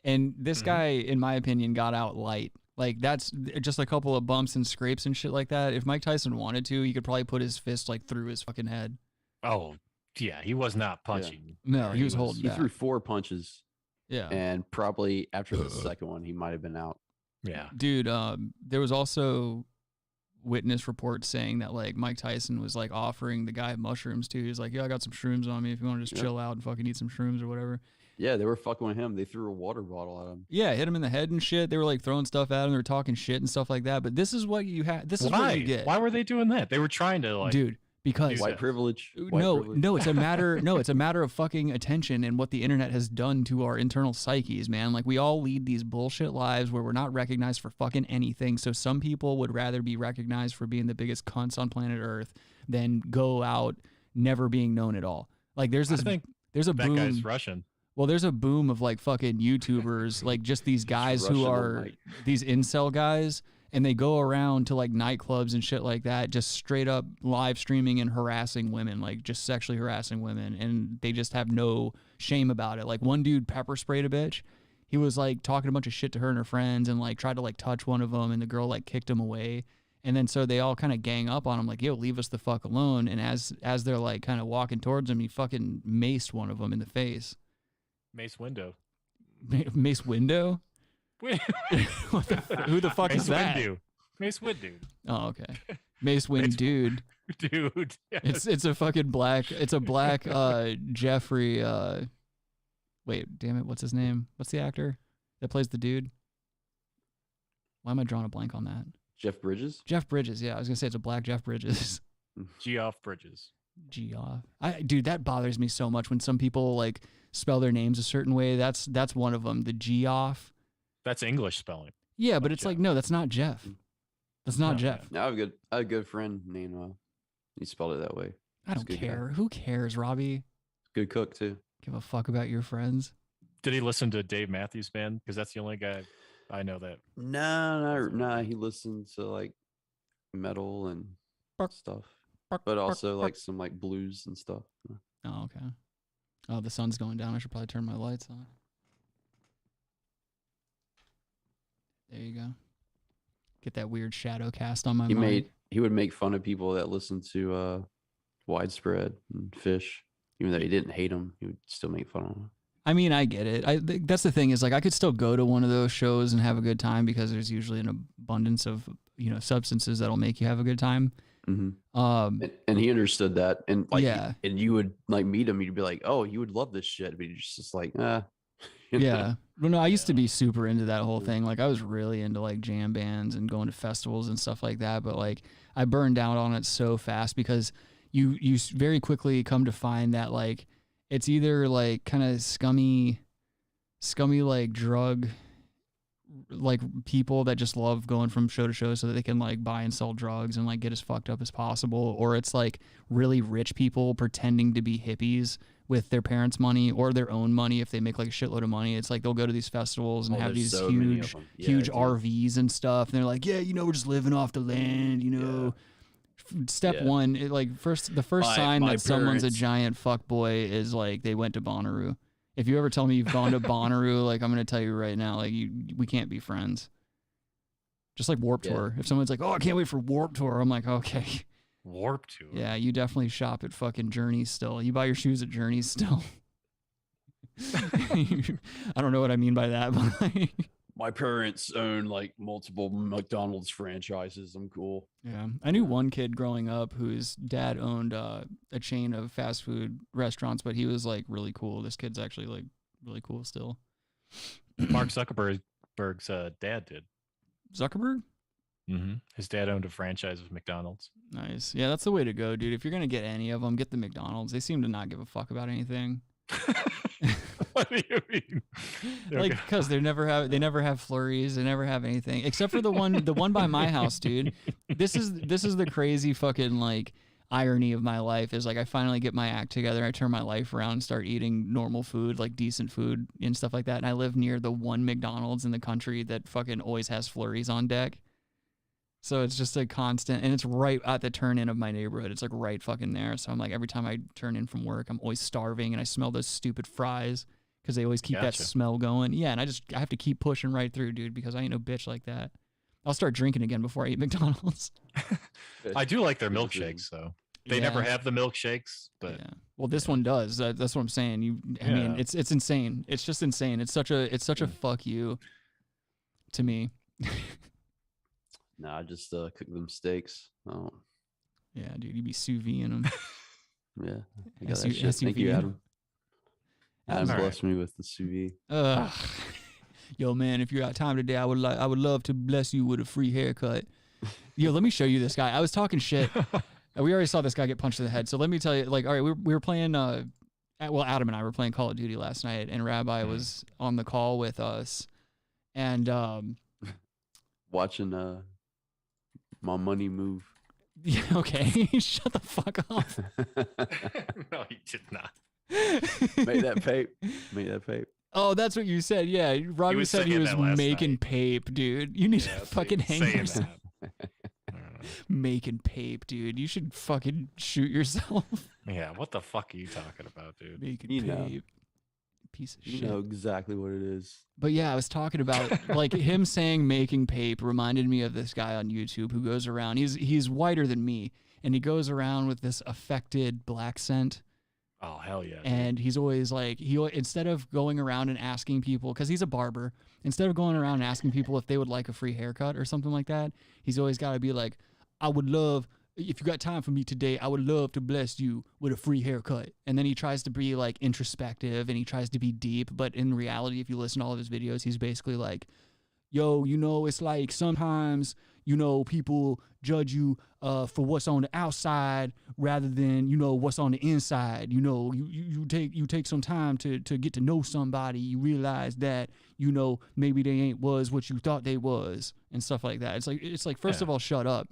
And this guy, in my opinion, got out light. Like, that's just a couple of bumps and scrapes and shit like that. If Mike Tyson wanted to, he could probably put his fist, like, through his fucking head. Oh, yeah, he was not punching. Yeah. No, he was holding back. He threw 4 punches. Yeah. And probably after the second one, he might have been out. Yeah. Dude, there was also witness reports saying that, like, Mike Tyson was, like, offering the guy mushrooms, too. He's like, yeah, I got some shrooms on me if you want to just chill out and fucking eat some shrooms or whatever. Yeah, they were fucking with him. They threw a water bottle at him. Yeah, hit him in the head and shit. They were, like, throwing stuff at him. They were talking shit and stuff like that. But this is what you have. This is what you get. Why were they doing that? They were trying to, like... Dude, because white privilege. No, it's a matter. No, it's a matter of fucking attention and what the internet has done to our internal psyches, man. Like we all lead these bullshit lives where we're not recognized for fucking anything. So some people would rather be recognized for being the biggest cunts on planet Earth than go out never being known at all. Like there's this. There's a that boom. guy's Russian. Well, there's a boom of like fucking YouTubers, like just these guys who are these incel guys, and they go around to like nightclubs and shit like that, just straight up live streaming and harassing women, like just sexually harassing women, and they just have no shame about it. Like one dude pepper sprayed a bitch. He was like talking a bunch of shit to her and her friends, and like tried to like touch one of them, and the girl like kicked him away. And then so they all kind of gang up on him, like, yo, leave us the fuck alone. And as they're like kind of walking towards him, he fucking maced one of them in the face. Mace Window. Mace Window? Who the fuck Mace is that? Windu. Mace Windu. Oh, okay. Mace Wind dude. Dude. Yes. It's a fucking black. It's a black Jeffrey. Wait, damn it. What's his name? What's the actor that plays the dude? Why am I drawing a blank on that? Jeff Bridges? Jeff Bridges, yeah. I was going to say it's a black Jeff Bridges. Geoff Bridges. Geoff. Dude, that bothers me so much when some people like spell their names a certain way. That's one of them, the Geoff. That's English spelling. Yeah, but it's Jeff. Like, no, that's not Jeff. That's not Jeff. No, I have a good friend named, he spelled it that way. I don't care. Guy. Who cares, Robbie? Good cook, too. Give a fuck about your friends. Did he listen to Dave Matthews Band? Because that's the only guy I know that. No. He listened to like metal and stuff, but also like some like blues and stuff. Oh, okay. Oh, the sun's going down. I should probably turn my lights on. There you go. Get that weird shadow cast on my mind. He would make fun of people that listen to Widespread and Fish, even though he didn't hate them. He would still make fun of them. I mean, I get it. That's the thing is like I could still go to one of those shows and have a good time because there's usually an abundance of substances that'll make you have a good time. Mm-hmm. And he understood that, and like, and you would like meet him, you'd be like, oh, you would love this shit, but you're just like, yeah. Well, no, I used to be super into that whole thing. Like I was really into like jam bands and going to festivals and stuff like that. But like I burned out on it so fast because you very quickly come to find that like it's either like kind of scummy like drug like people that just love going from show to show so that they can like buy and sell drugs and like get as fucked up as possible, or it's like really rich people pretending to be hippies with their parents' money or their own money if they make like a shitload of money. It's like they'll go to these festivals and have these huge RVs and stuff, and they're like, yeah, we're just living off the land, Step one, the first sign that someone's a giant fuckboy is like they went to Bonnaroo. If you ever tell me you've gone to Bonnaroo, like I'm gonna tell you right now, like we can't be friends. Just like Warped Tour. If someone's like, oh, I can't wait for Warped Tour, I'm like, okay. Warped Tour. Yeah, you definitely shop at fucking Journeys still. You buy your shoes at Journeys still. I don't know what I mean by that, but like, my parents own like multiple McDonald's franchises. I'm cool. Yeah. I knew one kid growing up whose dad owned a chain of fast food restaurants, but he was like really cool. This kid's actually like really cool still. Mark Zuckerberg's dad did. Zuckerberg? Mm-hmm. His dad owned a franchise of McDonald's. Nice. Yeah, that's the way to go, dude. If you're going to get any of them, get the McDonald's. They seem to not give a fuck about anything. What do you mean? Like, because they never have flurries, they never have anything except for the one by my house, dude. This is the crazy fucking like irony of my life is like I finally get my act together, I turn my life around and start eating normal food, like decent food and stuff like that. And I live near the one McDonald's in the country that fucking always has flurries on deck. So it's just a constant, and it's right at the turn in of my neighborhood. It's like right fucking there. So I'm like, every time I turn in from work, I'm always starving, and I smell those stupid fries because they always keep that smell going. Yeah, and I have to keep pushing right through, dude, because I ain't no bitch like that. I'll start drinking again before I eat McDonald's. I do like their milkshakes, though. They never have the milkshakes, but well, this one does. That's what I'm saying. I mean, it's insane. It's just insane. It's such a fuck you to me. No, I just cook them steaks. Oh. Yeah, dude, you be sous vide them. Yeah, I got that shit. Thank you, Adam. Adam blessed me with the sous vide. Yo, man, if you got time today, I would love to bless you with a free haircut. Yo, let me show you this guy. I was talking shit. We already saw this guy get punched in the head. So let me tell you, like, all right, we were playing, Adam and I were playing Call of Duty last night, and Rabbi was on the call with us. And watching my money move. Yeah, okay, shut the fuck up. No, he did not. Make that pape. Oh, that's what you said. Yeah, Robbie said he was making pape, dude. You need to fucking hang yourself. Making pape, dude. You should fucking shoot yourself. Yeah, what the fuck are you talking about, dude? Making pape. Piece of shit. You know exactly what it is. But yeah, I was talking about like him saying making pape reminded me of this guy on YouTube who goes around. He's whiter than me, and he goes around with this affected black scent. Oh hell yeah! And he's always like instead of going around and asking people, because he's a barber, instead of going around and asking people if they would like a free haircut or something like that, he's always got to be like, I would love, if you got time for me today, I would love to bless you with a free haircut. And then he tries to be like introspective and he tries to be deep. But in reality, if you listen to all of his videos, he's basically like, yo, it's like sometimes, people judge you for what's on the outside rather than, what's on the inside. You take some time to get to know somebody. You realize that, maybe they ain't was what you thought they was and stuff like that. It's like first of all, shut up.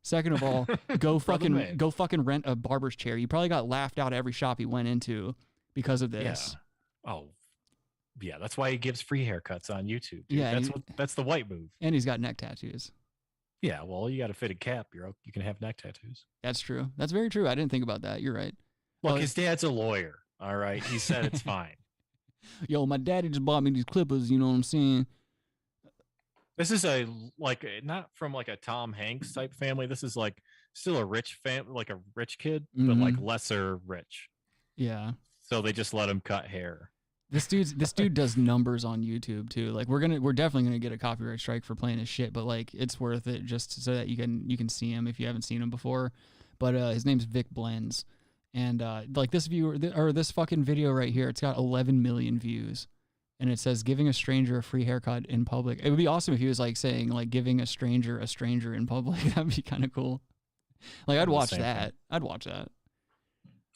Second of all, go fucking rent a barber's chair. You probably got laughed out at every shop he went into because of this. Yeah. Oh, yeah. That's why he gives free haircuts on YouTube. Dude. Yeah, that's the white move. And he's got neck tattoos. Yeah, well, you got a fitted cap. You can have neck tattoos. That's true. That's very true. I didn't think about that. You're right. Look, his dad's a lawyer. All right, he said it's fine. Yo, my daddy just bought me these clippers. You know what I'm saying? This is not from like a Tom Hanks type family. This is like still a rich family, like a rich kid, but like lesser rich. Yeah. So they just let him cut hair. This dude does numbers on YouTube too. Like we're definitely gonna get a copyright strike for playing his shit, but like it's worth it just so that you can see him if you haven't seen him before. But his name's Vic Blends, and like this this fucking video right here, it's got 11 million views. And it says giving a stranger a free haircut in public. It would be awesome if he was like saying like giving a stranger in public. That'd be kind of cool. Like I'd watch that. I'd watch that.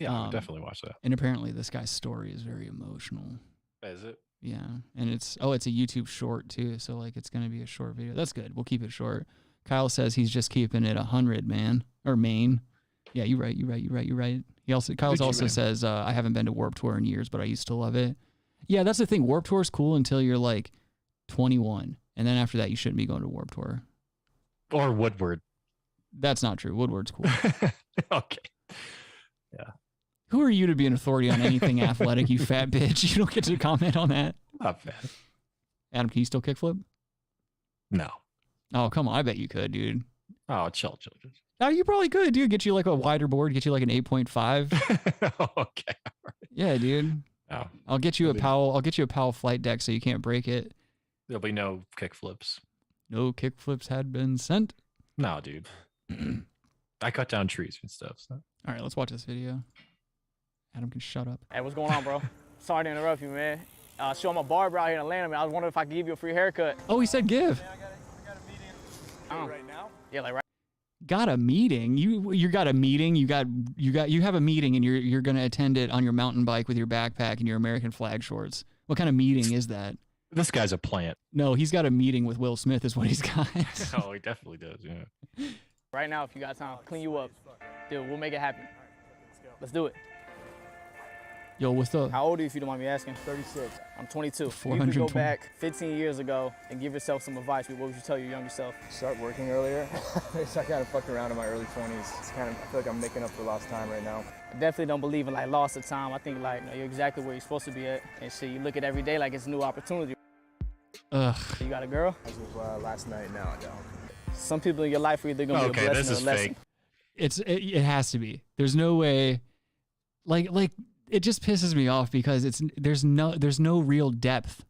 Yeah, I would definitely watch that. And apparently this guy's story is very emotional. Is it? Yeah. And it's a YouTube short too. So like it's going to be a short video. That's good. We'll keep it short. Kyle says he's just keeping it 100, man. Or Maine. Yeah, you're right. Kyle also says I haven't been to Warped Tour in years, but I used to love it. Yeah, that's the thing. Warped Tour is cool until you're like 21. And then after that, you shouldn't be going to Warped Tour. Or Woodward. That's not true. Woodward's cool. Okay. Yeah. Who are you to be an authority on anything athletic, you fat bitch? You don't get to comment on that. Not bad. Adam, can you still kickflip? No. Oh, come on. I bet you could, dude. Oh, chill. Oh, you probably could, dude. Get you like a wider board. Get you like an 8.5. Okay. Yeah, dude. Oh, I'll get you a Powell. I'll get you a Powell flight deck so you can't break it. There'll be no kickflips. No kickflips had been sent. No, dude. I cut down trees and stuff. So. All right, let's watch this video. Adam can shut up. Hey, what's going on, bro? Sorry to interrupt you, man. So I'm a barber out here in Atlanta, man. I was wondering if I could give you a free haircut. Oh, he said give. Yeah, I got a meeting. Right now? Yeah, like right. Got a meeting? You got a meeting? You have a meeting and you're gonna attend it on your mountain bike with your backpack and your American flag shorts. What kind of meeting is that? This guy's a plant. No, he's got a meeting with Will Smith is what he's got. Oh, he definitely does, yeah. Right now, if you got time, clean you up. Dude, we'll make it happen. Let's do it. Yo, what's up? How old are you, if you don't mind me asking? 36. I'm 22. If you could go back 15 years ago and give yourself some advice, what would you tell your younger self? Start working earlier. I kind of fucked around in my early 20s. It's kind of, I feel like I'm making up for lost time right now. I definitely don't believe in like loss of time. I think like you're exactly where you're supposed to be at. And shit, you look at every day like it's a new opportunity. Ugh. You got a girl? As of last night, no, I don't. Some people in your life are either going to be a blessing or a lesson. It has to be. There's no way. Like it just pisses me off because there's no real depth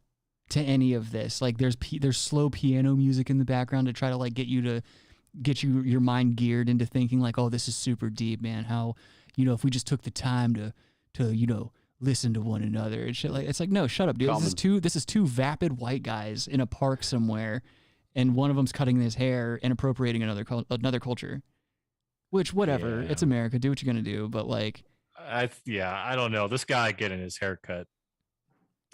to any of this. Like there's slow piano music in the background to try to like get your mind geared into thinking like, oh, this is super deep, man. How, if we just took the time to listen to one another and shit. Like it's like, no, shut up, dude. This is two vapid white guys in a park somewhere, and one of them's cutting his hair and appropriating another culture. Which, whatever, it's America. Do what you're gonna do. But like, I don't know. This guy getting his hair cut.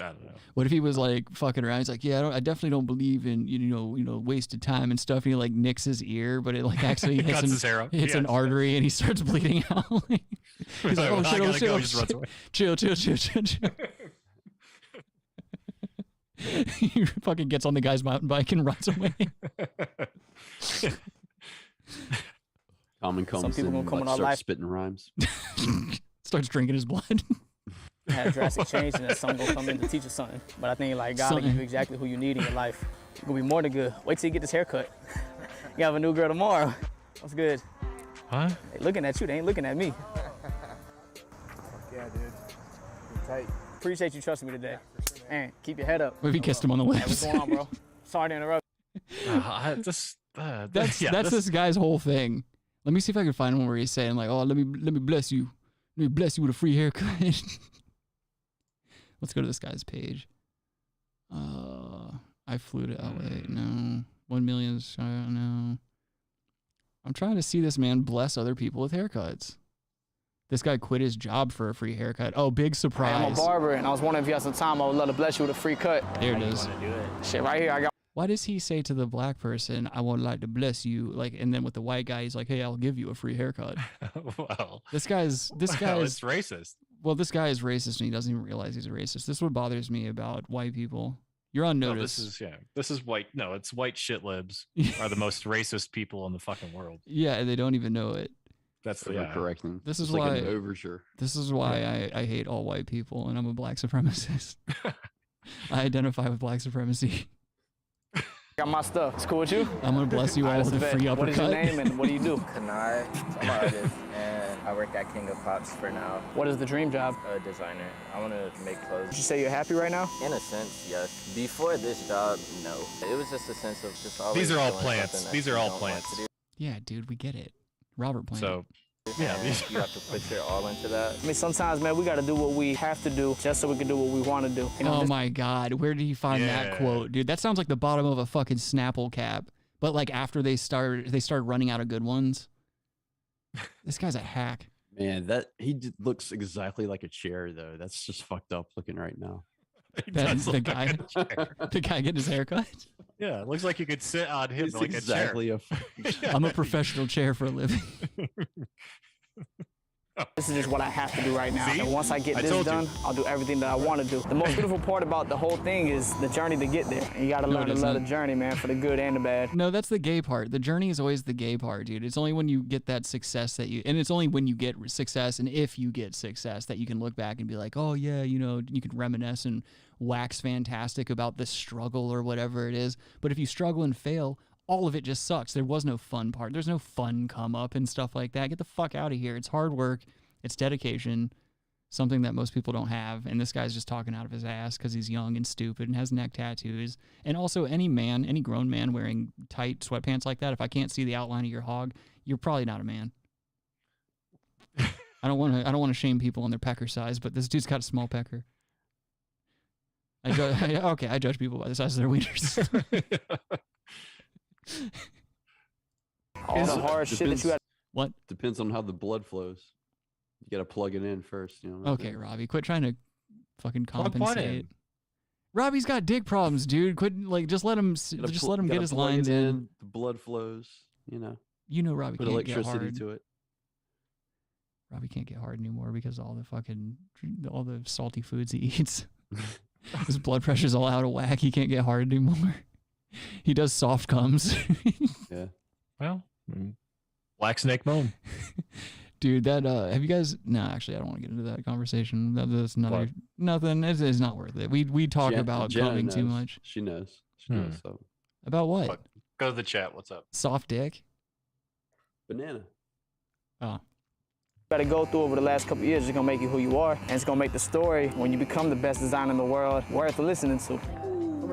I don't know. What if he was like fucking around? He's like, yeah, I definitely don't believe in wasted time and stuff. And he like nicks his ear, but it like actually hits an artery, and he starts bleeding out. He's like, oh shit, oh shit, chill. He fucking gets on the guy's mountain bike and runs away. Common comes Some people in, gonna come in our starts life. spitting rhymes. Starts drinking his blood. Had a drastic change, and then someone gonna come in to teach you something. But I think like God will give you exactly who you need in your life. You're gonna be more than good. Wait till you get this haircut. You have a new girl tomorrow. What's good? Huh? They looking at you. They ain't looking at me. Yeah, dude. You're tight. Appreciate you trusting me today. And keep your head up. What if he kissed him on the lips? Hey, what's going on, bro? Sorry to interrupt. That's this guy's whole thing. Let me see if I can find one where he's saying like, "Oh, let me bless you. Let me bless you with a free haircut." Let's go to this guy's page. I flew to LA. No. 1 million. No. I'm trying to see this man bless other people with haircuts. This guy quit his job for a free haircut. Oh, big surprise. I'm a barber, and I was wondering if you had some time. I would love to bless you with a free cut. There it is. Shit, right here. I got. Why does he say to the black person, "I would like to bless you," like, and then with the white guy, he's like, "Hey, I'll give you a free haircut." Well, this guy's it's racist. Well, this guy is racist, and he doesn't even realize he's a racist. This is what bothers me about white people. You're on notice. No, this is white. No, it's white shit libs are the most racist people in the fucking world. Yeah, they don't even know it. That's correcting. This is like why an overture. This is why I hate all white people, and I'm a black supremacist. I identify with black supremacy. Got my stuff. It's cool with you? I'm gonna bless you all with a free uppercut. What is your name and what do you do? Kanai. I'm an artist and I work at King of Pops for now. What is the dream job? A designer. I want to make clothes. Would you say you're happy right now? In a sense, yes. Before this job, no. It was just a sense of just always. These are all doing plants. something that These are you all don't want plants. to do. Yeah, dude, we get it. Robert Plant. So, yeah, you have to put your all into that. I mean, sometimes, man, we got to do what we have to do just so we can do what we want to do. You know, Oh my God, where did he find that quote, dude? That sounds like the bottom of a fucking Snapple cap. But like after they started running out of good ones. This guy's a hack. Man, looks exactly like a chair though. That's just fucked up looking right now. That's the guy. The guy getting his haircut. Yeah, it looks like you could sit on him It's like exactly a chair. I'm a professional chair for a living. This is just what I have to do right now. See? And once I get I this told you. done, I'll do everything that I want to do. The most beautiful part about the whole thing is the journey to get there. And you got to learn to love the journey, man, for the good and the bad. No, that's the gay part. The journey is always the gay part, dude. It's only when you get that success and it's only when you get success and if you get success that you can look back and be like, oh yeah, you can reminisce and wax fantastic about the struggle or whatever it is. But if you struggle and fail, all of it just sucks. There was no fun part. There's no fun come up and stuff like that. Get the fuck out of here. It's hard work. It's dedication, something that most people don't have. And this guy's just talking out of his ass because he's young and stupid and has neck tattoos. And also any grown man wearing tight sweatpants like that, if I can't see the outline of your hog, you're probably not a man. I don't want to shame people on their pecker size, but this dude's got a small pecker. I judge people by the size of their wieners. All the hard shit that you had. What? Depends on how the blood flows. You got to plug it in first. You know. Okay, Robbie, quit trying to fucking Plug compensate. in. Robbie's got dick problems, dude. Quit just let him get his lines in. The blood flows. You know. You know Robbie Put can't get electricity hard. to it. Robbie can't get hard anymore because of all the salty foods he eats. His blood pressure's all out of whack. He can't get hard anymore. He does soft comes. Yeah. Well, Black Snake Moan. Dude, that have you guys? No, actually, I don't want to get into that conversation. That's nothing. It's not worth it. We talk about Jenna coming too knows. much. She knows. She knows. So. About what? Go to the chat. What's up? Soft dick. Banana. Oh. Got to go through over the last couple of years. It's gonna make you who you are, and it's gonna make the story when you become the best designer in the world worth listening to.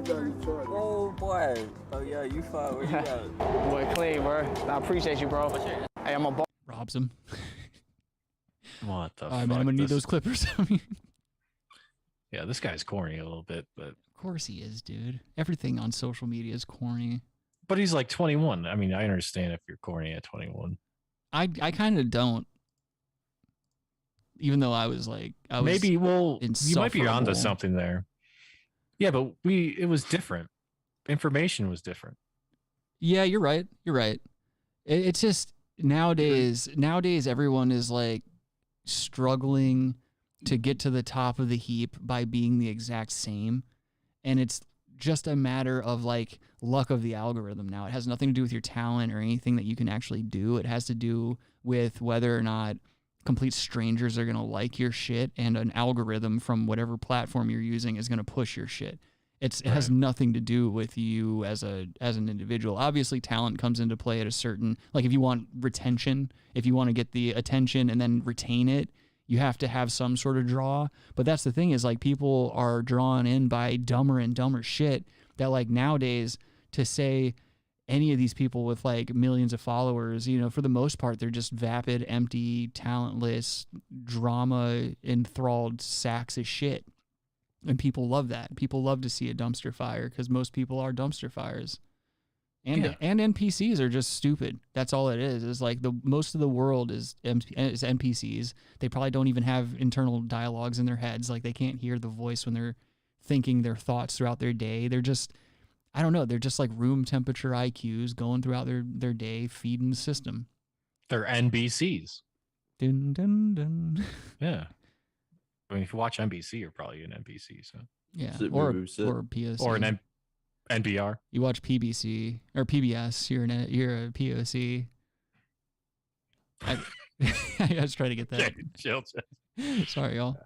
Oh boy. Oh yeah, you fine. Where you at? Boy, clean, bro. I appreciate you, bro. Hey, I'm a Robs him. What the All fuck? right, man, I'm gonna need those clippers. Yeah, this guy's corny a little bit, but Of course he is, dude. Everything on social media is corny. he's like 21. I mean, I understand if you're corny at 21. I kind of don't. Even though I was maybe you might be onto insufferable. something there. Yeah, but it was different. Information was different. Yeah, you're right. You're right. It's just nowadays everyone is like struggling to get to the top of the heap by being the exact same. And it's just a matter of like luck of the algorithm now. It has nothing to do with your talent or anything that you can actually do. It has to do with whether or not complete strangers are going to like your shit, and an algorithm from whatever platform you're using is going to push your shit. It has nothing to do with you as an individual. Obviously, talent comes into play at a certain, like if you want retention, if you want to get the attention and then retain it, you have to have some sort of draw. But that's the thing is like people are drawn in by dumber and dumber shit that like nowadays to say any of these people with like millions of followers, you know, for the most part, they're just vapid, empty, talentless, drama enthralled sacks of shit. And people love that. People love to see a dumpster fire because most people are dumpster fires. And NPCs are just stupid. That's all it is. It's like most of the world is NPCs. They probably don't even have internal dialogues in their heads. Like they can't hear the voice when they're thinking their thoughts throughout their day. They're just, I don't know. They're just like room temperature IQs going throughout their day, feeding the system. They're NBCs. Dun, dun, dun. Yeah. I mean, if you watch NBC, you're probably an NBC. So yeah, or POC, or an NBR. You watch PBC or PBS. You're a POC. I was trying to get that. Chill. Sorry, y'all.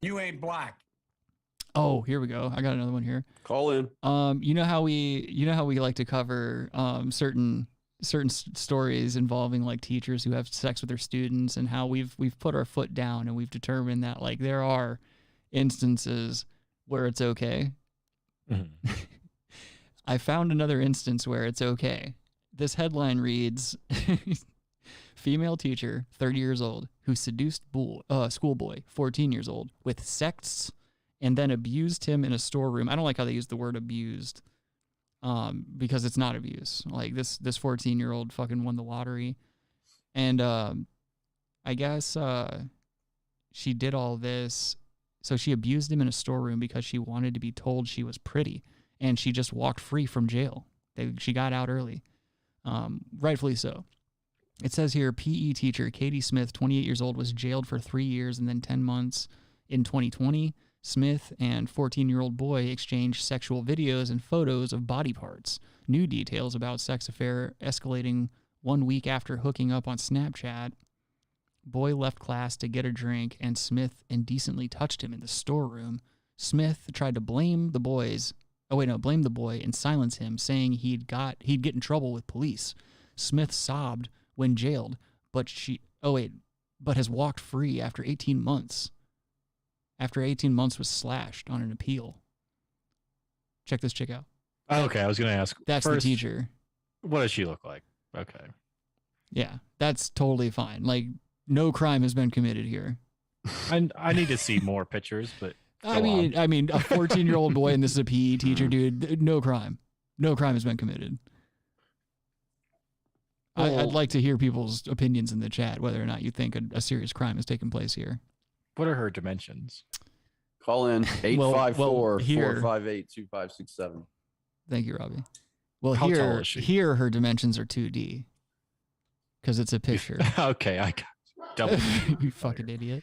You ain't black. Oh, here we go. I got another one here. Call in. You know how we like to cover certain stories involving like teachers who have sex with their students, and how we've put our foot down and we've determined that like there are instances where it's okay. Mm-hmm. I found another instance where it's okay. This headline reads, female teacher, 30 years old, who seduced schoolboy, 14 years old, with sex and then abused him in a storeroom. I don't like how they use the word abused. Because it's not abuse. Like this 14-year-old fucking won the lottery. And I guess she did all this. So she abused him in a storeroom because she wanted to be told she was pretty. And she just walked free from jail. She got out early. Rightfully so. It says here, PE teacher Katie Smith, 28 years old, was jailed for 3 years and then 10 months in 2020. Smith and 14-year-old boy exchanged sexual videos and photos of body parts. New details about sex affair escalating 1 week after hooking up on Snapchat. Boy left class to get a drink, and Smith indecently touched him in the storeroom. Smith tried to blame the boy and silence him, saying he'd get in trouble with police. Smith sobbed when jailed, but has walked free after 18 months. After 18 months was slashed on an appeal. Check this chick out. Okay, I was going to ask. That's first, the teacher. What does she look like? Okay. Yeah, that's totally fine. Like, no crime has been committed here. I need to see more pictures, but I mean, a 14-year-old boy and this is a PE teacher, dude. No crime. No crime has been committed. I'd like to hear people's opinions in the chat, whether or not you think a serious crime has taken place here. What are her dimensions? Call in 854-458-2567. Thank you, Robbie. Well, how tall is she? Here her dimensions are 2D because it's a picture. Okay, I got double. You fucking idiot.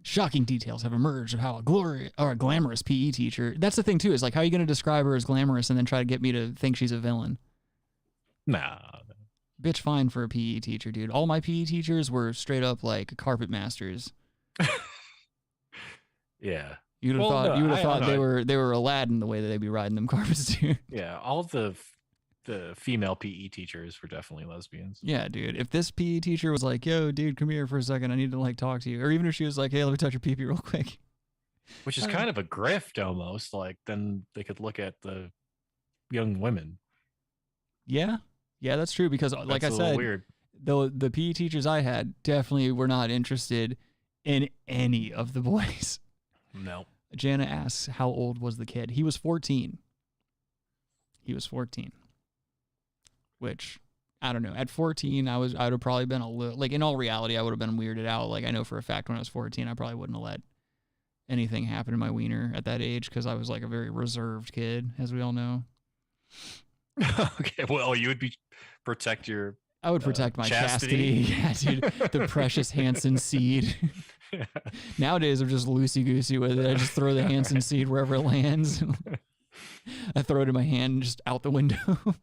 Shocking details have emerged of how a glamorous PE teacher. That's the thing too. Is like, how are you going to describe her as glamorous and then try to get me to think she's a villain? Nah. Bitch, fine for a PE teacher, dude. All my PE teachers were straight up like carpet masters. Yeah. You would have thought they were Aladdin the way that they'd be riding them carpets too. Yeah, all of the female PE teachers were definitely lesbians. Yeah, dude. If this PE teacher was like, "Yo, dude, come here for a second. I need to like talk to you," or even if she was like, "Hey, let me touch your pee-pee real quick," which is kind of a grift almost. Like then they could look at the young women. Yeah. Yeah, that's true because like I said, weird. Though the PE teachers I had definitely were not interested in any of the boys. No. Jana asks, how old was the kid? He was 14. Which I don't know. At 14, I would have probably been a little, like, in all reality, I would have been weirded out. Like, I know for a fact when I was 14, I probably wouldn't have let anything happen to my wiener at that age because I was like a very reserved kid, as we all know. Okay, well, you would protect your. I would protect my chastity. Yeah, dude, the precious Hansen seed. Nowadays, I'm just loosey-goosey with it. I just throw the Hansen seed wherever it lands. I throw it in my hand and just out the window.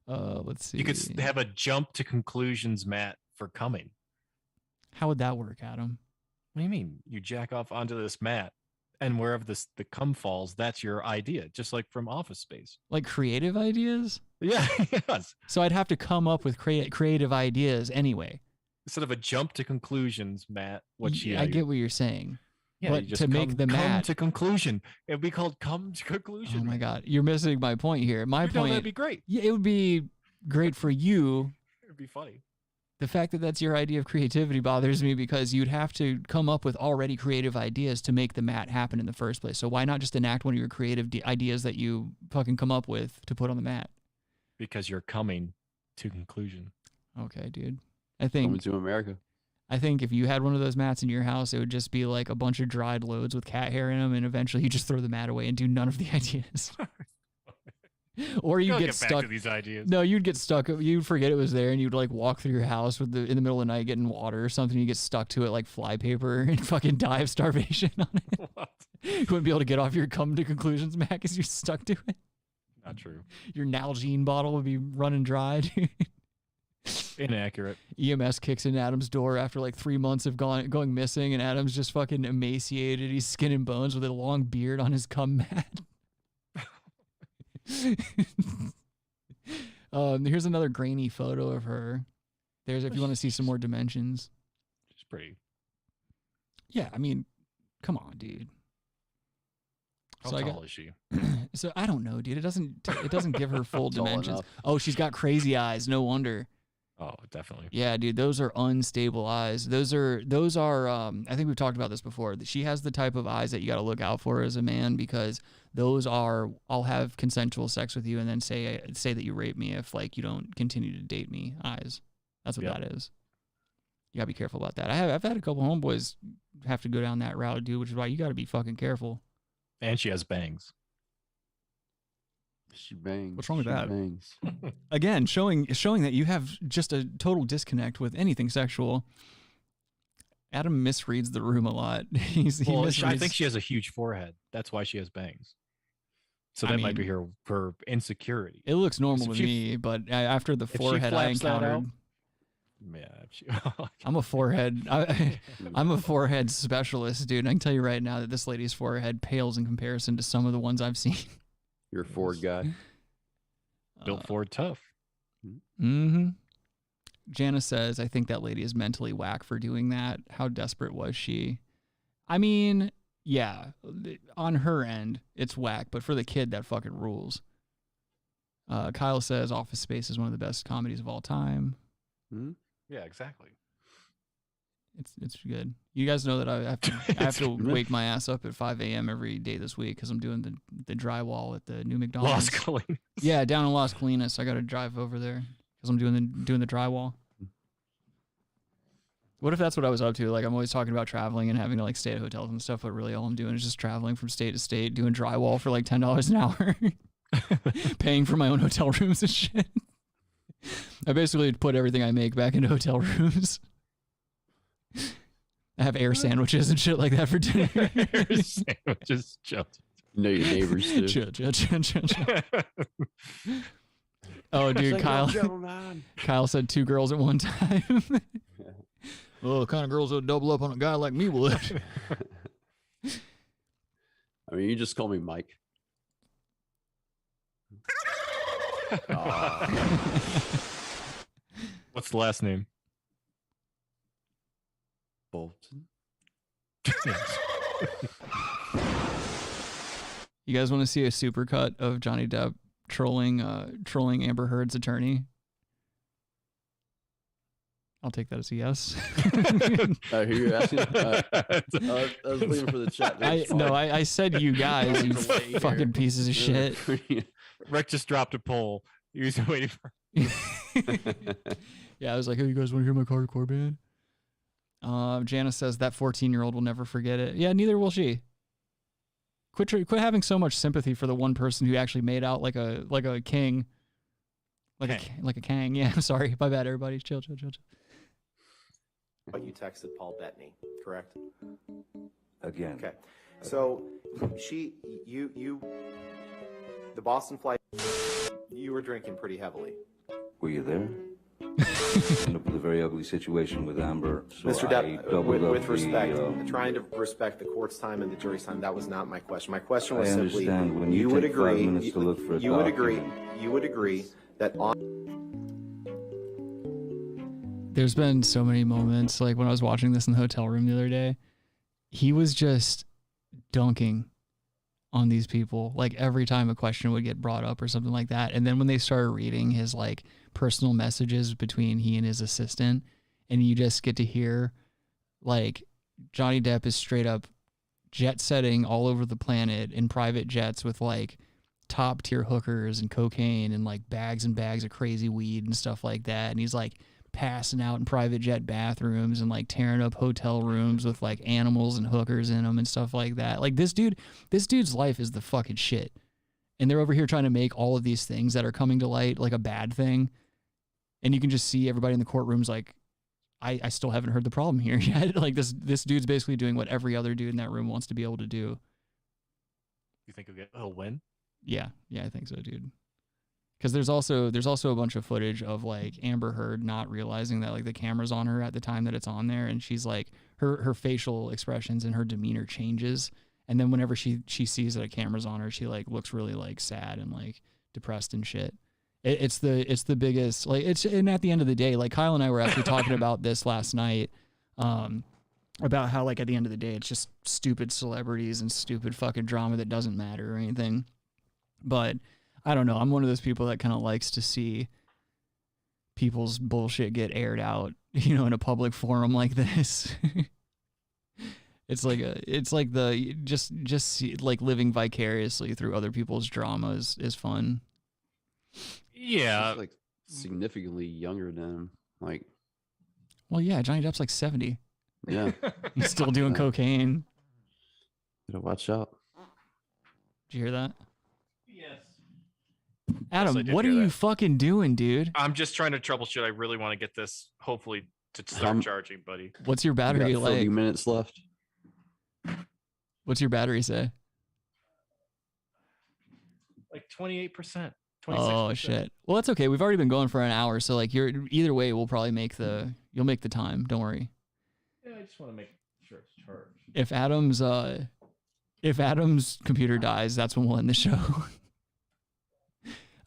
Let's see. You could have a jump to conclusions mat for coming. How would that work, Adam? What do you mean? You jack off onto this mat, and wherever the cum falls, that's your idea, just like from Office Space. Like creative ideas? Yeah, yes. So I'd have to come up with creative ideas anyway. Instead of a jump to conclusions, Matt. I get what you're saying. Yeah, but to make the come mat to conclusion, it would be called come to conclusion. Oh my God, you're missing my point here. My point. That'd be great. Yeah, it would be great for you. It'd be funny. The fact that that's your idea of creativity bothers me because you'd have to come up with already creative ideas to make the mat happen in the first place. So why not just enact one of your creative ideas that you fucking come up with to put on the mat? Because you're coming to conclusion. Okay, dude. I think Coming to America. I think if you had one of those mats in your house, it would just be like a bunch of dried loads with cat hair in them, and eventually you just throw the mat away and do none of the ideas. Or you get stuck. Back to these ideas. No, you'd get stuck. You'd forget it was there, and you'd like walk through your house in the middle of the night getting water or something. You get stuck to it like flypaper and fucking die of starvation on it. What? You wouldn't be able to get off your come to conclusions, Matt, because you're stuck to it. Not true. Your Nalgene bottle would be running dry, dude. Inaccurate. EMS kicks in Adam's door after like 3 months of going missing, and Adam's just fucking emaciated. He's skin and bones with a long beard on his cum mat. Here's another grainy photo of her. There's if you want to see some more dimensions. She's pretty. Yeah, I mean, come on, dude. How tall is she? So I don't know, dude. It doesn't give her full Tall dimensions. enough. Oh, she's got crazy eyes. No wonder. Oh, definitely. Yeah, dude, those are unstable eyes. Those are I think we've talked about this before. She has the type of eyes that you got to look out for as a man, because those are, I'll have consensual sex with you and then say that you rape me if like you don't continue to date me eyes. That's what that is. You got to be careful about that. I've had a couple homeboys have to go down that route, dude, which is why you got to be fucking careful. And she has bangs. She bangs. What's wrong with that? Bangs. Again, showing that you have just a total disconnect with anything sexual. Adam misreads the room a lot. He misreads. I think she has a huge forehead. That's why she has bangs. So that might be her insecurity. It looks normal to me, but after the forehead I encountered, I'm a forehead. I'm a forehead specialist, dude. And I can tell you right now that this lady's forehead pales in comparison to some of the ones I've seen. You're a Ford guy. Built Ford tough. Mm-hmm. Jana says, I think that lady is mentally whack for doing that. How desperate was she? I mean, yeah, on her end, it's whack, but for the kid, that fucking rules. Kyle says, Office Space is one of the best comedies of all time. Mm-hmm. Yeah, exactly. It's good. You guys know that I have to wake my ass up at 5 a.m. every day this week because I'm doing the drywall at the new McDonald's. Las Colinas. Yeah, down in Las Colinas. I got to drive over there because I'm doing the drywall. What if that's what I was up to? Like, I'm always talking about traveling and having to like stay at hotels and stuff, but really all I'm doing is just traveling from state to state, doing drywall for like $10 an hour, paying for my own hotel rooms and shit. I basically put everything I make back into hotel rooms. I have air sandwiches and shit like that for dinner. Air sandwiches. You know your neighbors too. Chill. Oh, dude, Kyle said 2 girls at one time. Oh, the kind of girls that would double up on a guy like me would. I mean, you just call me Mike. What's the last name? Bolton. You guys want to see a supercut of Johnny Depp trolling Amber Heard's attorney? I'll take that as a yes. Who you're asking? I was waiting for the chat. I said you guys, you fucking pieces of shit. Rick just dropped a poll. He was waiting for. Yeah, I was like, "Hey, you guys want to hear my hardcore band?" Janice says that 14-year-old will never forget it. Yeah, neither will she. Quit having so much sympathy for the one person who actually made out like a king, like a king. Yeah, I'm sorry, my bad, everybody. Chill. But you texted Paul Bettany, correct? Again. Okay. So the Boston flight, you were drinking pretty heavily. Were you there? Ended up with a very ugly situation with Amber. So Mr. I Depp, doubled up with respect, the, trying to respect the court's time and the jury's time, that was not my question. My question was I simply, understand. When you would take agree, 5 minutes to look for a you would agree, document. you would agree that on. There's been so many moments, like when I was watching this in the hotel room the other day, he was just dunking on these people, like every time a question would get brought up or something like that. And then when they started reading his like personal messages between he and his assistant, and you just get to hear like Johnny Depp is straight up jet setting all over the planet in private jets with like top tier hookers and cocaine and like bags and bags of crazy weed and stuff like that. And he's like passing out in private jet bathrooms and like tearing up hotel rooms with like animals and hookers in them and stuff like that. Like this dude's life is the fucking shit. And they're over here trying to make all of these things that are coming to light like a bad thing. And you can just see everybody in the courtrooms like, I still haven't heard the problem here yet. Like this dude's basically doing what every other dude in that room wants to be able to do. You think he'll win? Yeah, I think so, dude. Because there's also a bunch of footage of like Amber Heard not realizing that like the camera's on her at the time that it's on there, and she's like her facial expressions and her demeanor changes, and then whenever she sees that a camera's on her, she like looks really like sad and like depressed and shit. It's the biggest like and at the end of the day, like Kyle and I were actually talking about this last night, about how like at the end of the day it's just stupid celebrities and stupid fucking drama that doesn't matter or anything. But I don't know. I'm one of those people that kind of likes to see people's bullshit get aired out, you know, in a public forum like this. It's like the like living vicariously through other people's drama is fun. Yeah, she's like significantly younger than him. Like, well, yeah, Johnny Depp's like 70. Yeah, he's still doing cocaine. Gotta watch out. Did you hear that? Yes. Adam, Yes, I did what are hear you that. fucking doing, dude? I'm just trying to troubleshoot. I really want to get this, hopefully, to start charging, buddy. What's your battery got 30 like? minutes left. What's your battery say? Like 28%. Oh shit. Well, that's okay. We've already been going for an hour, so like either way, we'll probably you'll make the time. Don't worry. Yeah, I just want to make sure it's charged. If Adam's computer dies, that's when we'll end the show.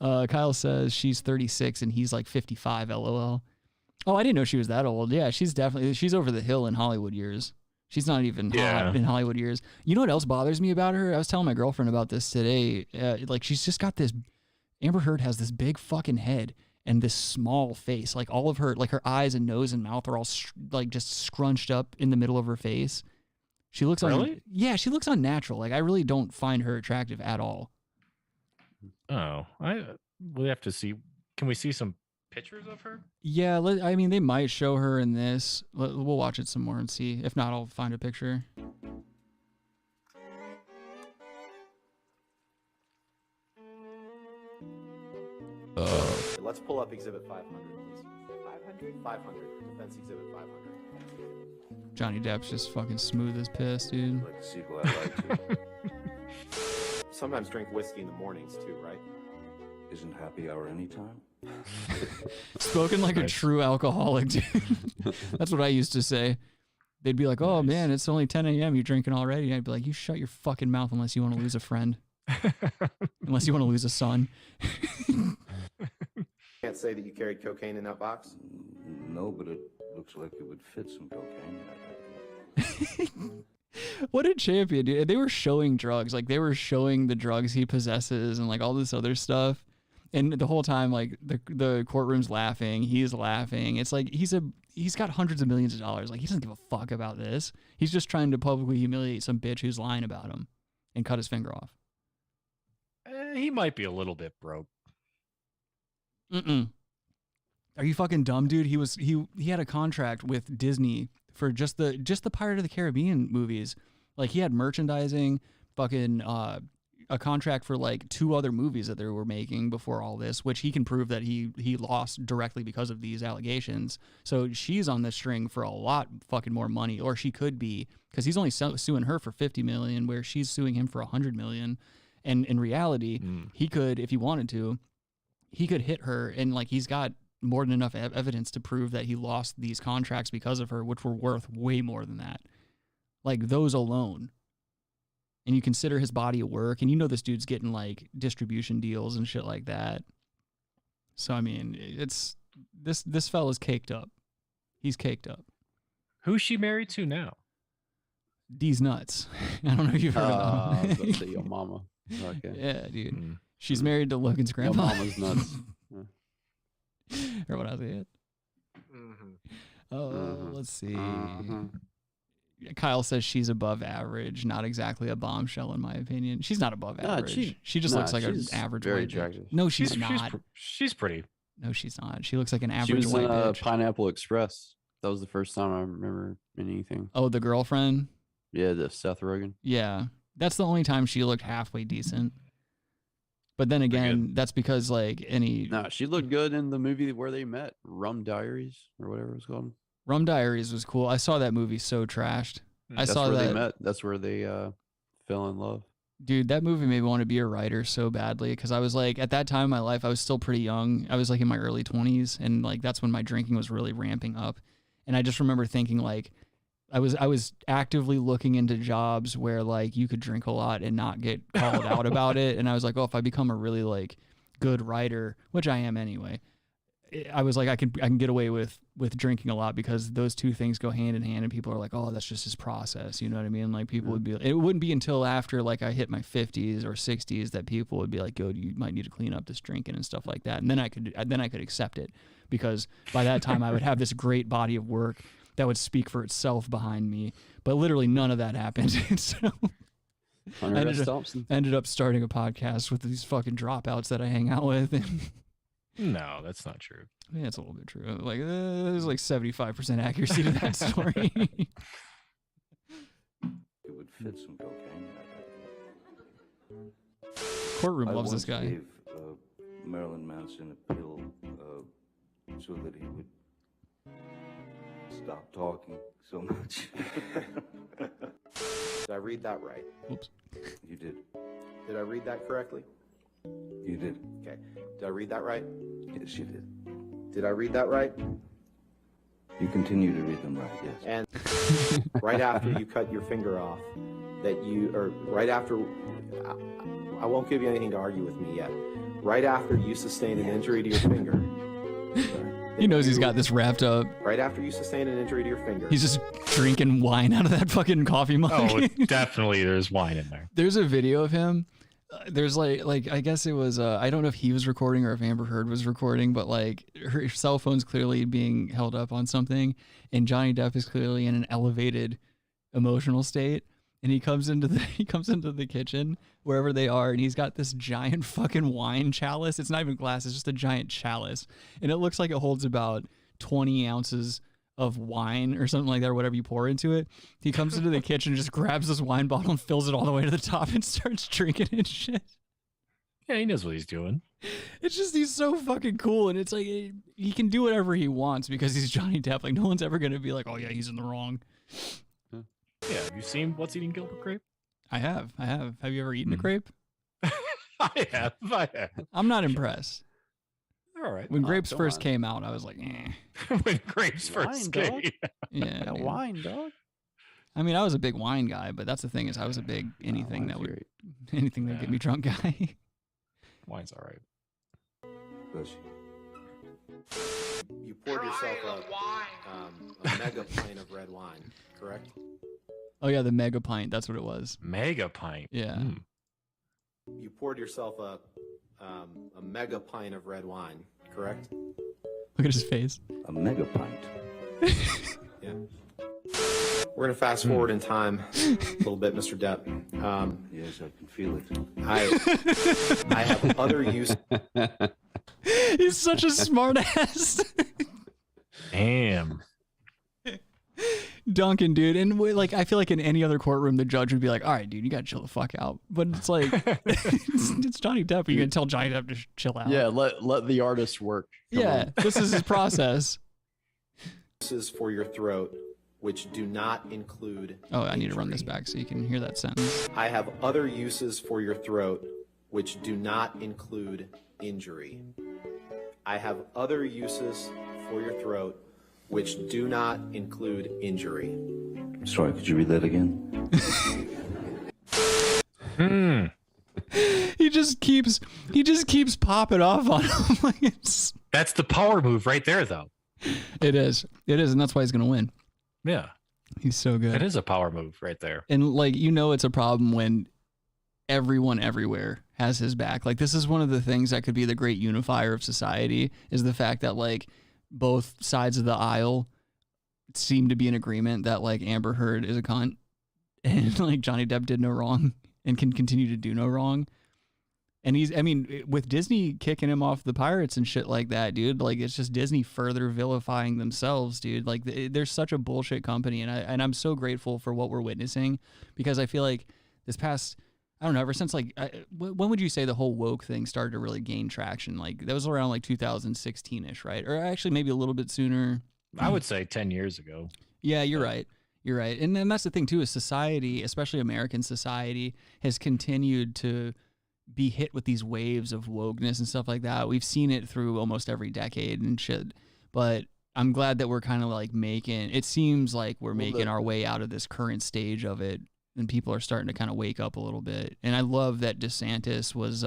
Kyle says she's 36 and he's like 55. LOL. Oh, I didn't know she was that old. Yeah, she's over the hill in Hollywood years. She's not even hot in Hollywood years. You know what else bothers me about her? I was telling my girlfriend about this today. Like she's just got this. Amber Heard has this big fucking head and this small face. Like all of her, like her eyes and nose and mouth are all like just scrunched up in the middle of her face. She looks she looks unnatural. Like I really don't find her attractive at all. Oh, we have to see. Can we see some pictures of her? Yeah, I mean, they might show her in this. We'll watch it some more and see. If not, I'll find a picture. Let's pull up Exhibit 500, please. 500? 500. Defense Exhibit 500. Johnny Depp's just fucking smooth as piss, dude. Like to see who I like to. Sometimes drink whiskey in the mornings too, right? Isn't happy hour anytime? Spoken like a true alcoholic, dude. That's what I used to say. They'd be like, "Oh man, it's only 10 a.m. You're drinking already." And I'd be like, "You shut your fucking mouth unless you want to lose a friend, unless you want to lose a son." Can't say that you carried cocaine in that box? No, but it looks like it would fit some cocaine. What a champion, dude. They were showing drugs. Like, they were showing the drugs he possesses and, like, all this other stuff. And the whole time, like, the courtroom's laughing. He's laughing. It's like he's got hundreds of millions of dollars. Like, he doesn't give a fuck about this. He's just trying to publicly humiliate some bitch who's lying about him and cut his finger off. He might be a little bit broke. Mm-mm. Are you fucking dumb, dude? He had a contract with Disney for just the Pirate of the Caribbean movies. Like he had merchandising, fucking a contract for like 2 other movies that they were making before all this, which he can prove that he lost directly because of these allegations. So she's on this string for a lot fucking more money, or she could be, because he's only suing her for $50 million, where she's suing him for $100 million. And in reality, he could, if he wanted to, he could hit her, and like he's got more than enough evidence to prove that he lost these contracts because of her, which were worth way more than that. Like those alone. And you consider his body of work, and you know this dude's getting like distribution deals and shit like that. So I mean, it's this fella's caked up. He's caked up. Who's she married to now? D's nuts. I don't know if you've heard of I was them. about to say your mama. Okay. Yeah, dude. She's married to Logan's Your grandma. mama's nuts. Or what I said. Oh, let's see. Kyle says she's above average, not exactly a bombshell in my opinion. She's not above average. She just looks like an average very white bitch. attractive. No, she's not. She's pretty. No, she's not. She looks like an average She was white in bitch. Pineapple Express. That was the first time I remember in anything. Oh, the girlfriend? Yeah, the Seth Rogen. Yeah. That's the only time she looked halfway decent. But then again, that's because like any... No, she looked good in the movie where they met. Rum Diaries or whatever it was called. Rum Diaries was cool. I saw that movie so trashed. That's where they met. That's where they fell in love. Dude, that movie made me want to be a writer so badly, because I was like, at that time in my life, I was still pretty young. I was like in my early 20s, and like that's when my drinking was really ramping up. And I just remember thinking like, I was actively looking into jobs where like you could drink a lot and not get called out about it. And I was like, oh, if I become a really like good writer, which I am anyway, I was like, I can get away with drinking a lot, because those two things go hand in hand, and people are like, oh, that's just his process. You know what I mean? Like people would be, it wouldn't be until after like I hit my 50s or 60s that people would be like, yo, you might need to clean up this drinking and stuff like that. And then I could accept it, because by that time I would have this great body of work that would speak for itself behind me. But literally none of that happened. So I ended up starting a podcast with these fucking dropouts that I hang out with. No, that's not true. Yeah, it's a little bit true. Like there's like 75% accuracy to that story. It would fit some cocaine. Courtroom I loves once this guy. Gave, Marilyn Manson a pill so that he would stop talking so much. Did I read that right? Oops. You did. Did I read that correctly? You did. Okay. Did I read that right? Yes, you did. Did I read that right? You continue to read them right, yes. And right after you cut your finger off, right after, I won't give you anything to argue with me yet. Right after you sustained an injury to your finger. He knows he's got this wrapped up. Right after you sustained an injury to your finger. He's just drinking wine out of that fucking coffee mug. Oh, definitely there's wine in there. There's a video of him. There's like I guess it was I don't know if he was recording or if Amber Heard was recording, but like her cell phone's clearly being held up on something, and Johnny Depp is clearly in an elevated emotional state, and he comes into the kitchen wherever they are, and he's got this giant fucking wine chalice. It's not even glass, it's just a giant chalice, and it looks like it holds about 20 ounces of wine or something like that, or whatever you pour into it. He comes into the kitchen, just grabs this wine bottle and fills it all the way to the top and starts drinking and shit. Yeah, he knows what he's doing. It's just, he's so fucking cool, and it's like he can do whatever he wants because he's Johnny Depp. Like no one's ever gonna be like, oh yeah, he's in the wrong. Yeah, have you seen What's Eating Gilbert Grape? I have. Have you ever eaten a grape? I have. I'm not impressed. All right. When grapes first came out, I was like, eh. When grapes first came. Yeah, That dude. wine, dog. I mean, I was a big wine guy, but that's the thing, is I was a big anything that would get me drunk guy. Wine's all right. Bless you. You poured yourself a mega pint of red wine, correct? Oh yeah, the mega pint. That's what it was. Mega pint. Yeah. You poured yourself a mega pint of red wine, correct? Look at his face. A mega pint. Yeah. We're gonna fast forward in time a little bit, Mr. Depp. Yes, I can feel it. I have other use. He's such a smart ass. Damn. Duncan, dude. And like, I feel like in any other courtroom, the judge would be like, all right, dude, you got to chill the fuck out. But it's like, it's Johnny Depp. You're going to tell Johnny Depp to chill out. Yeah, let the artist work. Yeah, this is his process. Uses for your throat, which do not include. Oh, I need to run this back so you can hear that sentence. I have other uses for your throat, which do not include injury. I have other uses for your throat, which do not include injury. Sorry, could you read that again? He just keeps popping off on him. Like that's the power move right there, though. It is, and that's why he's gonna win. Yeah, he's so good. It is a power move right there. And like, it's a problem when everyone everywhere has his back. Like, this is one of the things that could be the great unifier of society, is the fact that like both sides of the aisle seem to be in agreement that like Amber Heard is a cunt and like Johnny Depp did no wrong and can continue to do no wrong. And with Disney kicking him off the pirates and shit like that, dude, like it's just Disney further vilifying themselves, dude. Like they're such a bullshit company. And I'm so grateful for what we're witnessing, because I feel like this past, I don't know, ever since like, when would you say the whole woke thing started to really gain traction? Like that was around like 2016-ish, right? Or actually maybe a little bit sooner. I would say 10 years ago. Yeah, you're right. You're right. And then that's the thing too, is society, especially American society, has continued to be hit with these waves of wokeness and stuff like that. We've seen it through almost every decade and shit. But I'm glad that we're kind of like it seems like we're making our way out of this current stage of it, and people are starting to kind of wake up a little bit. And I love that DeSantis was,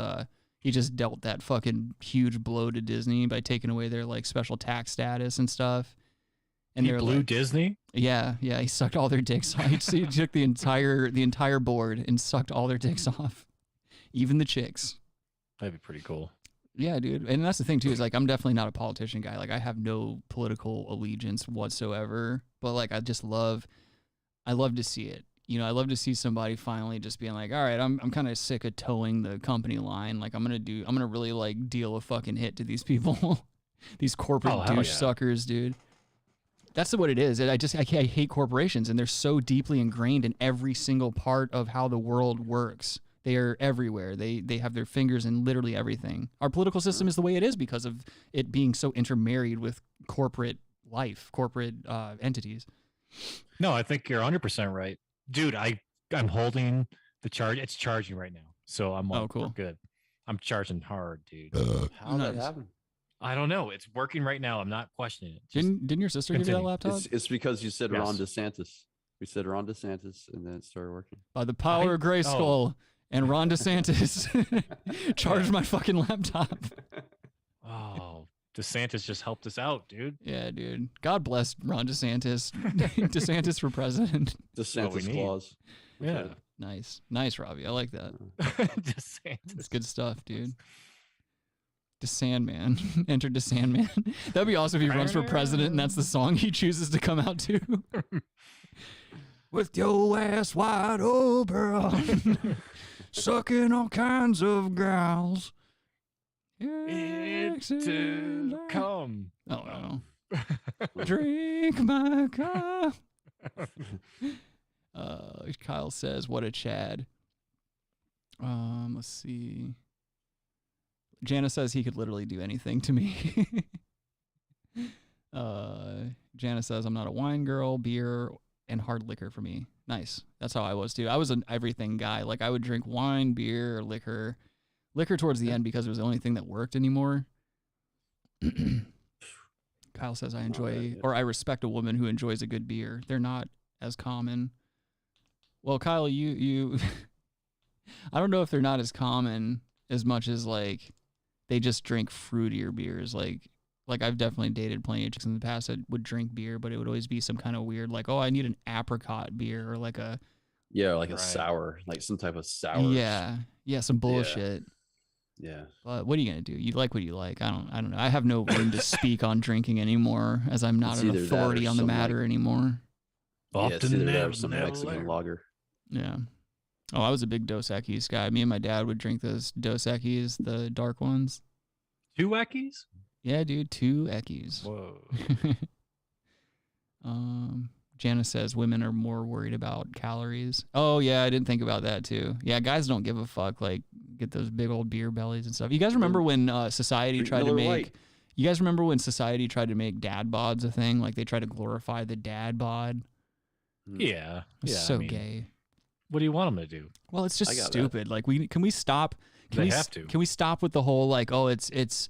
he just dealt that fucking huge blow to Disney by taking away their like special tax status and stuff. And he blew like, Disney? Yeah, he sucked all their dicks off. He took the entire board and sucked all their dicks off. Even the chicks. That'd be pretty cool. Yeah, dude. And that's the thing too, is like, I'm definitely not a politician guy. Like I have no political allegiance whatsoever, but like, I love to see it. I love to see somebody finally just being like, all right, I'm kind of sick of towing the company line. Like I'm going to really like deal a fucking hit to these people, these corporate douche suckers, dude. That's what it is. I hate corporations, and they're so deeply ingrained in every single part of how the world works. They are everywhere. They have their fingers in literally everything. Our political system is the way it is because of it being so intermarried with corporate life, corporate entities. No, I think you're 100% right. Dude, I'm holding the charge. It's charging right now. So I'm like, cool. Good. I'm charging hard, dude. How did that happen? I don't know. It's working right now. I'm not questioning it. Didn't your sister give you that laptop? It's because you said Ron DeSantis. We said Ron DeSantis, and then it started working. By the power of Grayskull and Ron DeSantis, charged my fucking laptop. Oh, DeSantis just helped us out, dude. Yeah, dude. God bless Ron DeSantis. DeSantis for president. DeSantis clause. Yeah. Nice, Robbie. I like that. DeSantis. It's good stuff, dude. DeSandman. Enter DeSandman. That'd be awesome if he runs for president and that's the song he chooses to come out to. With your ass wide open, sucking all kinds of gals. It's to come. Oh, no. Drink my cup. Kyle says, what a Chad. Let's see. Jana says he could literally do anything to me. Jana says, I'm not a wine girl, beer and hard liquor for me. Nice. That's how I was too. I was an everything guy. Like I would drink wine, beer, liquor towards the end because it was the only thing that worked anymore. Kyle says, I enjoy or I respect a woman who enjoys a good beer. They're not as common. Well, Kyle, you I don't know if they're not as common as much as like they just drink fruitier beers. Like I've definitely dated plenty of chicks in the past that would drink beer, but it would always be some kind of weird, like, oh, I need an apricot beer or like a a sour, like some type of sour. Yeah, some bullshit. Yeah. But what are you gonna do? You like what you like. I don't know. I have no room to speak on drinking anymore, as I'm not an authority on the matter anymore. It's either that or some Mexican lager. Yeah. Oh, I was a big Dos Equis guy. Me and my dad would drink those Dos Equis, the dark ones. 2 eckies? Yeah, dude, 2 eckies. Whoa. Jana says women are more worried about calories. Oh yeah, I didn't think about that too. Yeah, guys don't give a fuck. Like, get those big old beer bellies and stuff. You guys remember when society tried to make? You guys remember when society tried to make dad bods a thing? Like they tried to glorify the dad bod. Yeah, It's so gay. What do you want them to do? Well, it's just stupid. Like can we stop? They have to. Can we stop with the whole like, oh, it's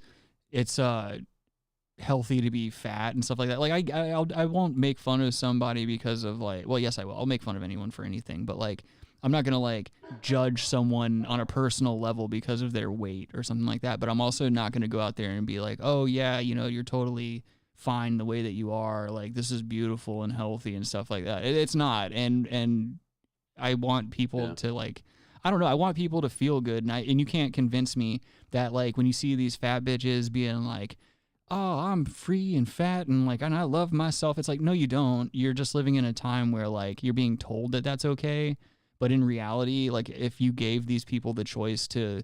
healthy to be fat and stuff like that. Like I won't make fun of somebody because of like, well, yes I will. I'll make fun of anyone for anything, but like I'm not gonna like judge someone on a personal level because of their weight or something like that. But I'm also not gonna go out there and be like, oh yeah, you know, you're totally fine the way that you are. Like this is beautiful and healthy and stuff like that. It's not. And I want people to like, I don't know. I want people to feel good, and you can't convince me that like when you see these fat bitches being like, oh, I'm free and fat and like, and I love myself. It's like, no, you don't. You're just living in a time where like you're being told that that's okay. But in reality, like if you gave these people the choice to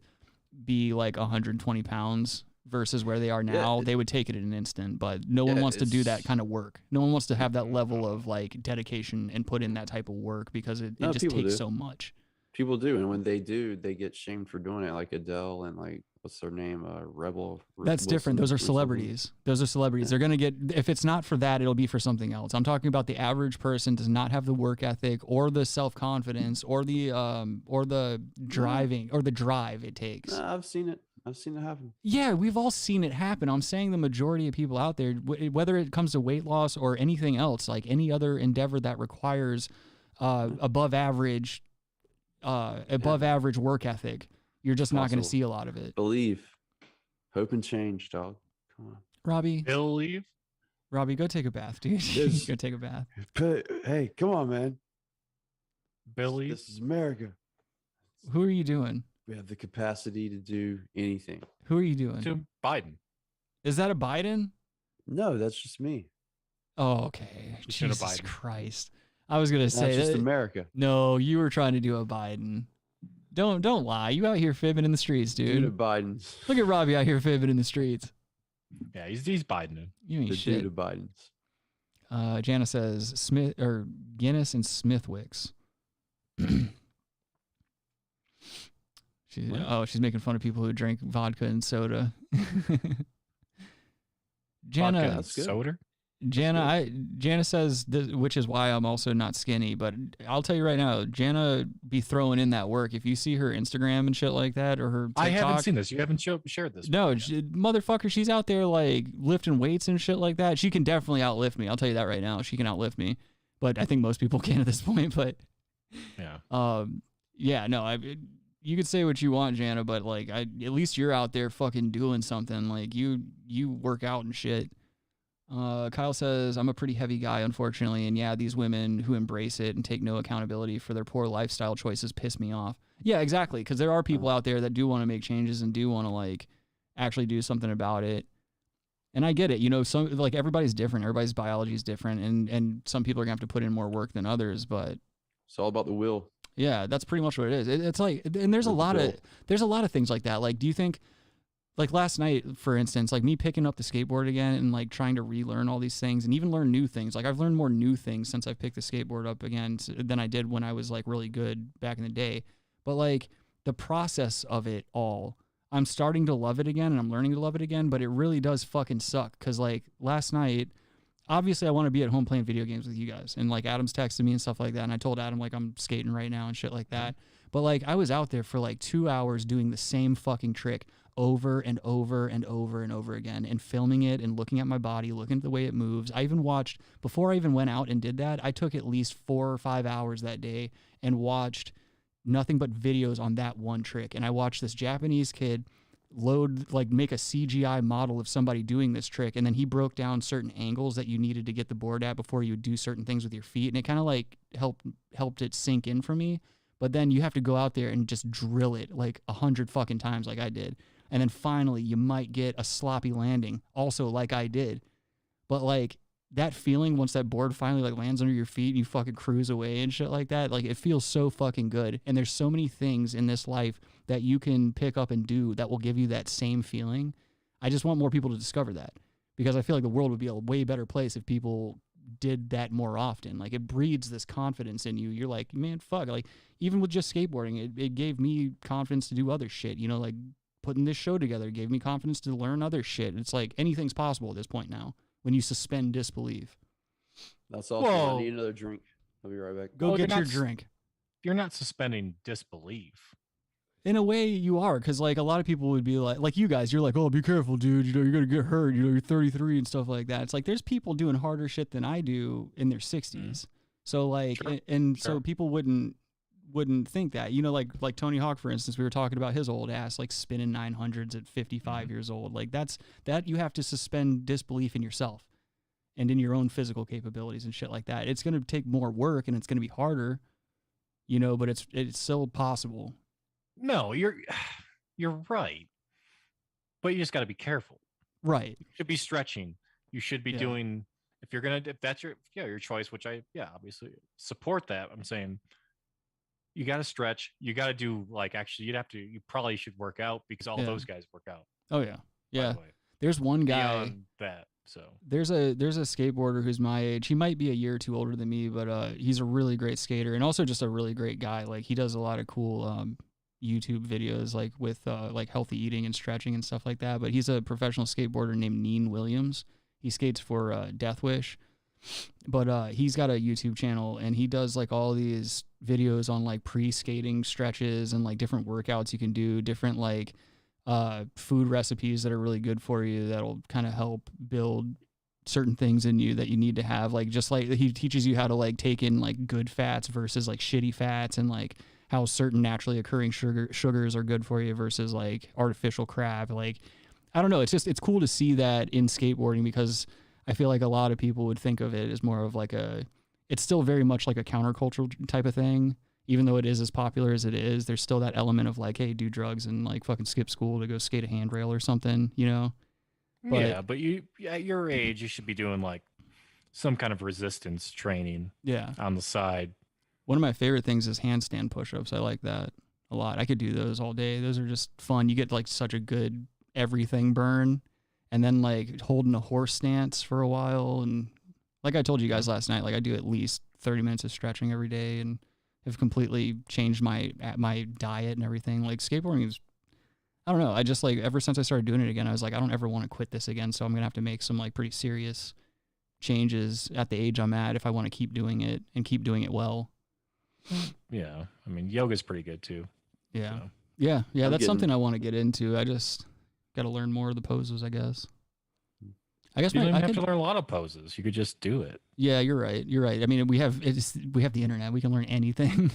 be like 120 pounds versus where they are now, they would take it in an instant. But no one wants to do that kind of work. No one wants to have that level of like dedication and put in that type of work because it just takes so much. People do, and when they do, they get shamed for doing it. Like Adele and like what's their name, Rebel. That's different. Those are celebrities. Those are celebrities. They're gonna get. If it's not for that, it'll be for something else. I'm talking about the average person does not have the work ethic or the self confidence or the driving or the drive it takes. I've seen it. I've seen it happen. Yeah, we've all seen it happen. I'm saying the majority of people out there, whether it comes to weight loss or anything else, like any other endeavor that requires above average work ethic, you're just not going to see a lot of it. Believe, hope, and change, dog. Come on, Robbie. Believe. Robbie, go take a bath, dude. Go take a bath. Hey, come on, man. Billy. This is America. Who are you doing? We have the capacity to do anything. Who are you doing? To Biden. Is that a Biden? No, that's just me. Oh, okay. Just a Jesus Biden. Christ. I was going to say That's just that- America. No, you were trying to do a Biden. Don't lie. You out here fibbing in the streets, dude. Dude of Biden's. Look at Robbie out here fibbing in the streets. Yeah, he's Biden. You ain't The shit. dude of Biden's. Jana says Smith or Guinness and Smithwick's. She's making fun of people who drink vodka and soda. Jana, Vodka and soda? Jana says this, which is why I'm also not skinny, but I'll tell you right now, Jana be throwing in that work. If you see her Instagram and shit like that, or her TikTok, I haven't seen this. You haven't shared this. No, motherfucker, she's out there like lifting weights and shit like that. She can definitely outlift me. I'll tell you that right now. She can outlift me, but I think most people can at this point. But you could say what you want, Jana, but like at least you're out there fucking doing something. Like you work out and shit. Kyle says, I'm a pretty heavy guy, unfortunately, and yeah, these women who embrace it and take no accountability for their poor lifestyle choices piss me off. Yeah, exactly, because there are people out there that do want to make changes and do want to like actually do something about it. And I get it, you know, some like everybody's different, everybody's biology is different, and some people are gonna have to put in more work than others, but it's all about the will. Yeah, that's pretty much what it is. It's like, and there's a lot of things like that. Like, do you think? Like last night, for instance, like me picking up the skateboard again and like trying to relearn all these things and even learn new things. Like I've learned more new things since I've picked the skateboard up again than I did when I was like really good back in the day. But like the process of it all, I'm starting to love it again and I'm learning to love it again, but it really does fucking suck. Cause like last night, obviously I want to be at home playing video games with you guys. And like Adam's texted me and stuff like that. And I told Adam like I'm skating right now and shit like that. But like I was out there for like 2 hours doing the same fucking trick over and over and over and over again and filming it and looking at my body, looking at the way it moves. I even watched, before I even went out and did that, I took at least 4 or 5 hours that day and watched nothing but videos on that one trick. And I watched this Japanese kid make a CGI model of somebody doing this trick. And then he broke down certain angles that you needed to get the board at before you would do certain things with your feet. And it kind of like helped it sink in for me. But then you have to go out there and just drill it like 100 fucking times like I did. And then finally you might get a sloppy landing also like I did. But like that feeling once that board finally like lands under your feet and you fucking cruise away and shit like that, like it feels so fucking good. And there's so many things in this life that you can pick up and do that will give you that same feeling. I just want more people to discover that, because I feel like the world would be a way better place if people did that more often. Like, it breeds this confidence in you. You're like, man, fuck. Like, even with just skateboarding, it gave me confidence to do other shit. You know, like putting this show together gave me confidence to learn other shit. It's like anything's possible at this point now when you suspend disbelief. That's all. I need another drink. I'll be right back. Go get your drink. You're not suspending disbelief. In a way, you are, because like a lot of people would be like you guys, you're like, oh, be careful, dude. You know, you're gonna get hurt. You know, you're 33 and stuff like that. It's like there's people doing harder shit than I do in their 60s. So like, so people wouldn't think that. You know, like Tony Hawk, for instance, we were talking about his old ass like spinning 900s at 55 years old. Like that you have to suspend disbelief in yourself and in your own physical capabilities and shit like that. It's gonna take more work and it's gonna be harder, you know, but it's still possible. No, you're right, but you just got to be careful. Right. You should be stretching. You should be doing, if that's your choice, which I obviously support that. I'm saying you got to stretch. You got to do you probably should work out, because all those guys work out. Oh yeah, yeah. There's one guy. Beyond that, so there's a skateboarder who's my age. He might be a year or two older than me, but he's a really great skater and also just a really great guy. Like, he does a lot of cool YouTube videos, like with like healthy eating and stretching and stuff like that. But he's a professional skateboarder named Neen Williams. He skates for Death Wish, but he's got a YouTube channel and he does like all these videos on like pre-skating stretches and like different workouts you can do, different like food recipes that are really good for you that'll kind of help build certain things in you that you need to have. Like, just like he teaches you how to like take in like good fats versus like shitty fats, and like how certain naturally occurring sugars are good for you versus like artificial crap. Like, I don't know. It's cool to see that in skateboarding, because I feel like a lot of people would think of it as more of like it's still very much like a countercultural type of thing. Even though it is as popular as it is, there's still that element of like, hey, do drugs and like fucking skip school to go skate a handrail or something, you know? But you at your age, you should be doing like some kind of resistance training on the side. One of my favorite things is handstand push-ups. I like that a lot. I could do those all day. Those are just fun. You get like such a good everything burn, and then like holding a horse stance for a while. And like I told you guys last night, like I do at least 30 minutes of stretching every day and have completely changed my diet and everything. Like, skateboarding is, I don't know. I just like, ever since I started doing it again, I was like, I don't ever want to quit this again. So I'm going to have to make some like pretty serious changes at the age I'm at if I want to keep doing it and keep doing it well. Yeah. I mean, yoga's pretty good too. Yeah. So. Yeah. That's something I want to get into. I just got to learn more of the poses, I guess. I guess you don't have to learn a lot of poses. You could just do it. Yeah, you're right. I mean, we have the internet. We can learn anything.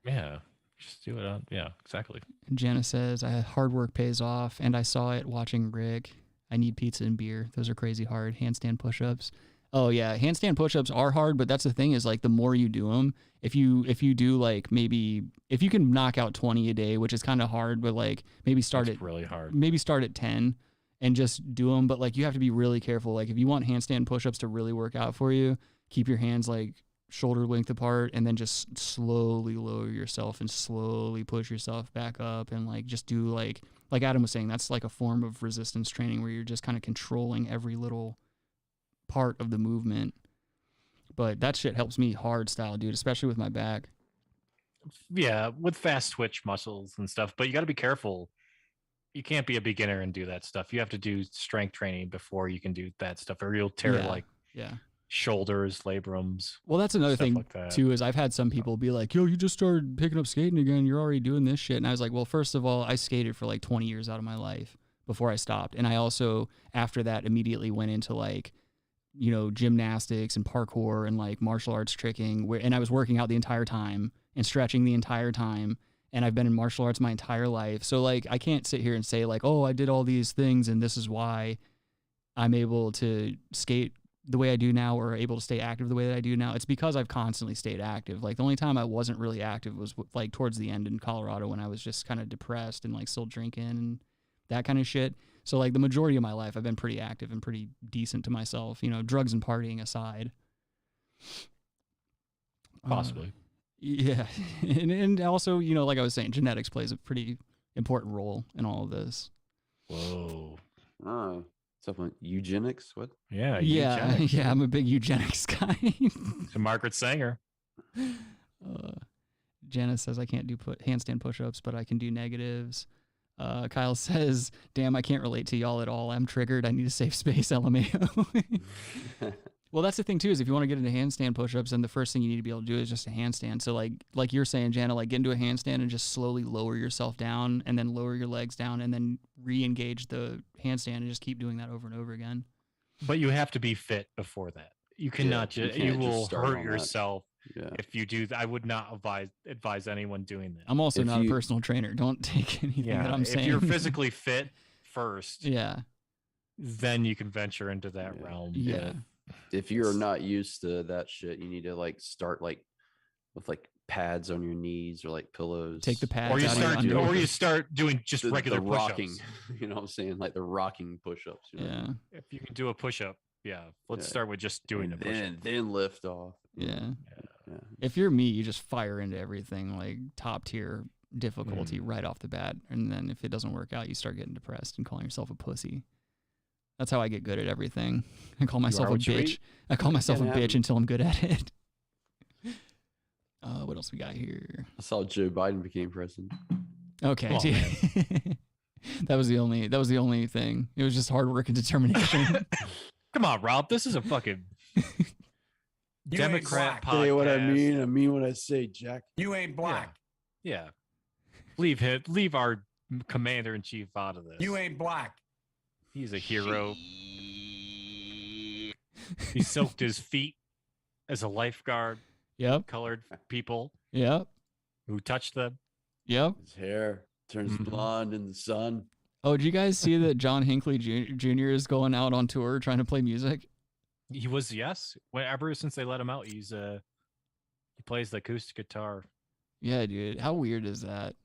Yeah. Just do it. Yeah, exactly. Jana says, hard work pays off, and I saw it watching Rick. I need pizza and beer. Those are crazy hard. Handstand push-ups. Oh, yeah. Handstand push-ups are hard, but that's the thing is, like, the more you do them, if you do, like, maybe, if you can knock out 20 a day, which is kind of hard, but, like, maybe start really hard. Maybe start at 10 and just do them. But, like, you have to be really careful. Like, if you want handstand push-ups to really work out for you, keep your hands, like, shoulder length apart, and then just slowly lower yourself and slowly push yourself back up, and like just do like Adam was saying, that's like a form of resistance training where you're just kind of controlling every little part of the movement. But that shit helps me hard style, dude, especially with my back. Yeah, with fast twitch muscles and stuff, but you got to be careful. You can't be a beginner and do that stuff. You have to do strength training before you can do that stuff, or you'll tear shoulders, labrums. Well, that's another thing like too, is I've had some people be like, yo, you just started picking up skating again, you're already doing this shit. And I was like, well, first of all, I skated for like 20 years out of my life before I stopped. And I also, after that, immediately went into like, you know, gymnastics and parkour and like martial arts tricking, and I was working out the entire time and stretching the entire time. And I've been in martial arts my entire life. So like, I can't sit here and say like, oh, I did all these things and this is why I'm able to skate the way I do now, or able to stay active the way that I do now. It's because I've constantly stayed active. Like, the only time I wasn't really active was like towards the end in Colorado, when I was just kind of depressed and like still drinking and that kind of shit. So like the majority of my life, I've been pretty active and pretty decent to myself, you know, drugs and partying aside. Possibly. Yeah. and also, you know, like I was saying, genetics plays a pretty important role in all of this. Whoa. Oh, something eugenics? What? Yeah, Yeah, eugenics. yeah, I'm a big eugenics guy. To Margaret Sanger. Janice says I can't do handstand push-ups, but I can do negatives. Kyle says, damn, I can't relate to y'all at all. I'm triggered. I need a safe space, LMAO. Well, that's the thing too, is if you want to get into handstand push-ups, then the first thing you need to be able to do is just a handstand. So like you're saying, Jana, like get into a handstand and just slowly lower yourself down and then lower your legs down and then re-engage the handstand and just keep doing that over and over again. But you have to be fit before that. You cannot you will hurt yourself if you do that. I would not advise anyone doing that. I'm also not a personal trainer. Don't take anything that I'm saying. If you're physically fit first, yeah, then you can venture into that realm. Yeah. If you're not used to that shit, you need to like start like with like pads on your knees or like pillows. Take the pads or you out start of your or you start doing just regular the push-ups. rocking. You know what I'm saying? Like the rocking push-ups. You know? Yeah. If you can do a push-up, let's start with just doing and the push-up. then lift off. Yeah. If you're me, you just fire into everything like top tier difficulty right off the bat. And then if it doesn't work out, you start getting depressed and calling yourself a pussy. That's how I get good at everything. I call myself a bitch. I call myself a bitch until I'm good at it. What else we got here? I saw Joe Biden became president. Okay. That was the only thing. It was just hard work and determination. Come on, Rob. This is a fucking Democrat podcast. Say what I mean. I mean what I say, Jack. You ain't black. Yeah. Leave our commander in chief out of this. You ain't black. He's a hero. He soaked his feet as a lifeguard. Yep. Colored people. Yep. Who touched them. Yep. His hair turns blonde in the sun. Oh, did you guys see that John Hinckley Jr. is going out on tour trying to play music? He was, yes. Ever since they let him out, he plays the acoustic guitar. Yeah, dude. How weird is that?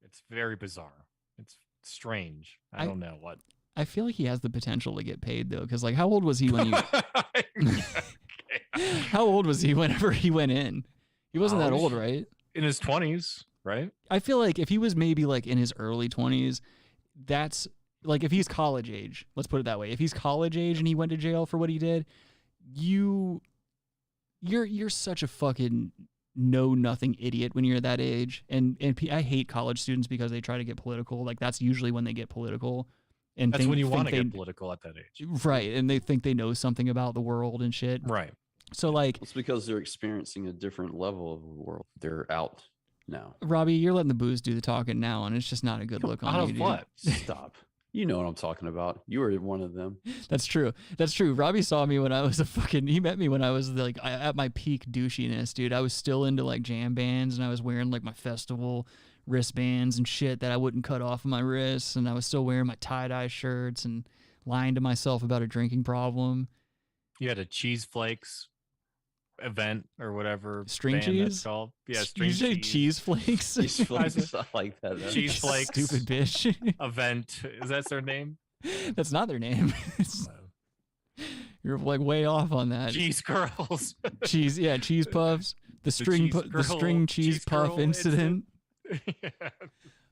It's very bizarre. It's strange. I don't know what. I feel like he has the potential to get paid though, because like, how old was he when he? How old was he whenever he went in? He wasn't that old, right? In his 20s, right? I feel like if he was maybe like in his early 20s, that's like if he's college age. Let's put it that way. If he's college age and he went to jail for what he did, you're such a fucking know nothing idiot when you're that age. And I hate college students because they try to get political. Like that's usually when they get political. And that's when you want to get political at that age. Right. And they think they know something about the world and shit. Right. So like it's because they're experiencing a different level of the world. They're out now. Robbie, you're letting the booze do the talking now, and it's just not a good look on you. Dude. What? Stop. You know what I'm talking about. You were one of them. That's true. That's true. Robbie saw me when I was he met me when I was like at my peak douchiness, dude. I was still into like jam bands and I was wearing like my festival wristbands and shit that I wouldn't cut off of my wrists. And I was still wearing my tie-dye shirts and lying to myself about a drinking problem. You had a cheese flakes event or whatever. String cheese? That's called. Yeah, string you say cheese flakes? Cheese flakes. I like that. Cheese flakes. Stupid bitch. Event. Is that their name? That's not their name. You're like way off on that. Cheese curls. Cheese, yeah, cheese puffs. The string cheese puff incident. Yeah.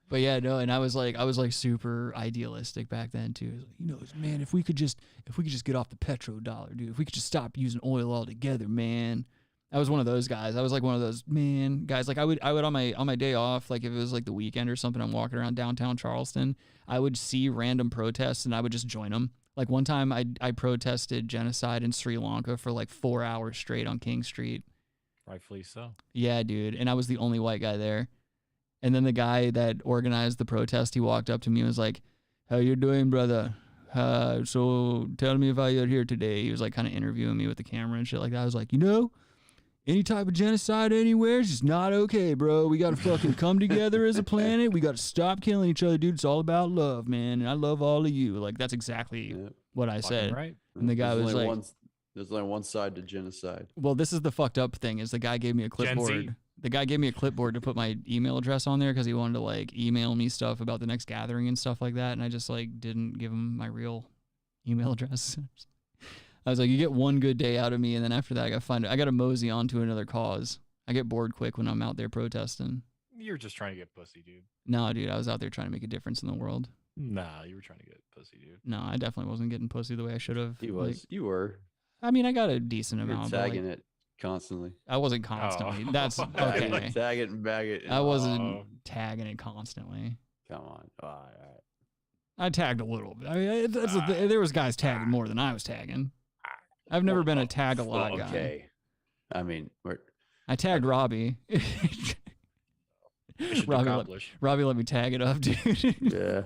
But yeah, no, and I was like super idealistic back then too. You know, man, if we could just get off the petrodollar, dude. If we could just stop using oil altogether, man. I was one of those guys. I was like one of those guys. Like I would on my day off, like if it was like the weekend or something, I'm walking around downtown Charleston. I would see random protests and I would just join them. Like one time I protested genocide in Sri Lanka for like 4 hours straight on King Street. Rightfully so. Yeah, dude. And I was the only white guy there. And then the guy that organized the protest, he walked up to me and was like, "How you doing, brother? So tell me why you're here today." He was like kind of interviewing me with the camera and shit like that. I was like, any type of genocide anywhere is just not okay, bro. We got to fucking come together as a planet. We got to stop killing each other, dude. It's all about love, man. And I love all of you. Like, that's exactly what I said. Right. And the guy was like, there's only one side to genocide. Well, this is the fucked up thing is the guy gave me a clipboard. The guy gave me a clipboard to put my email address on there because he wanted to like email me stuff about the next gathering and stuff like that. And I just like didn't give him my real email address. I was like, you get one good day out of me, and then after that, I got to mosey on to another cause. I get bored quick when I'm out there protesting. You're just trying to get pussy, dude. No, dude, I was out there trying to make a difference in the world. Nah, you were trying to get pussy, dude. No, I definitely wasn't getting pussy the way I should have. He was. You were. I mean, I got a decent You were amount. tagging it constantly. I wasn't constantly. That's okay. Tag it and bag it. I wasn't tagging it constantly. Come on. All right. I tagged a little bit. I mean, there was guys tagging more than I was tagging. I've never been a tag a lot guy. Okay. I mean, I tagged Robbie. Robbie let me tag it up, dude. Yeah.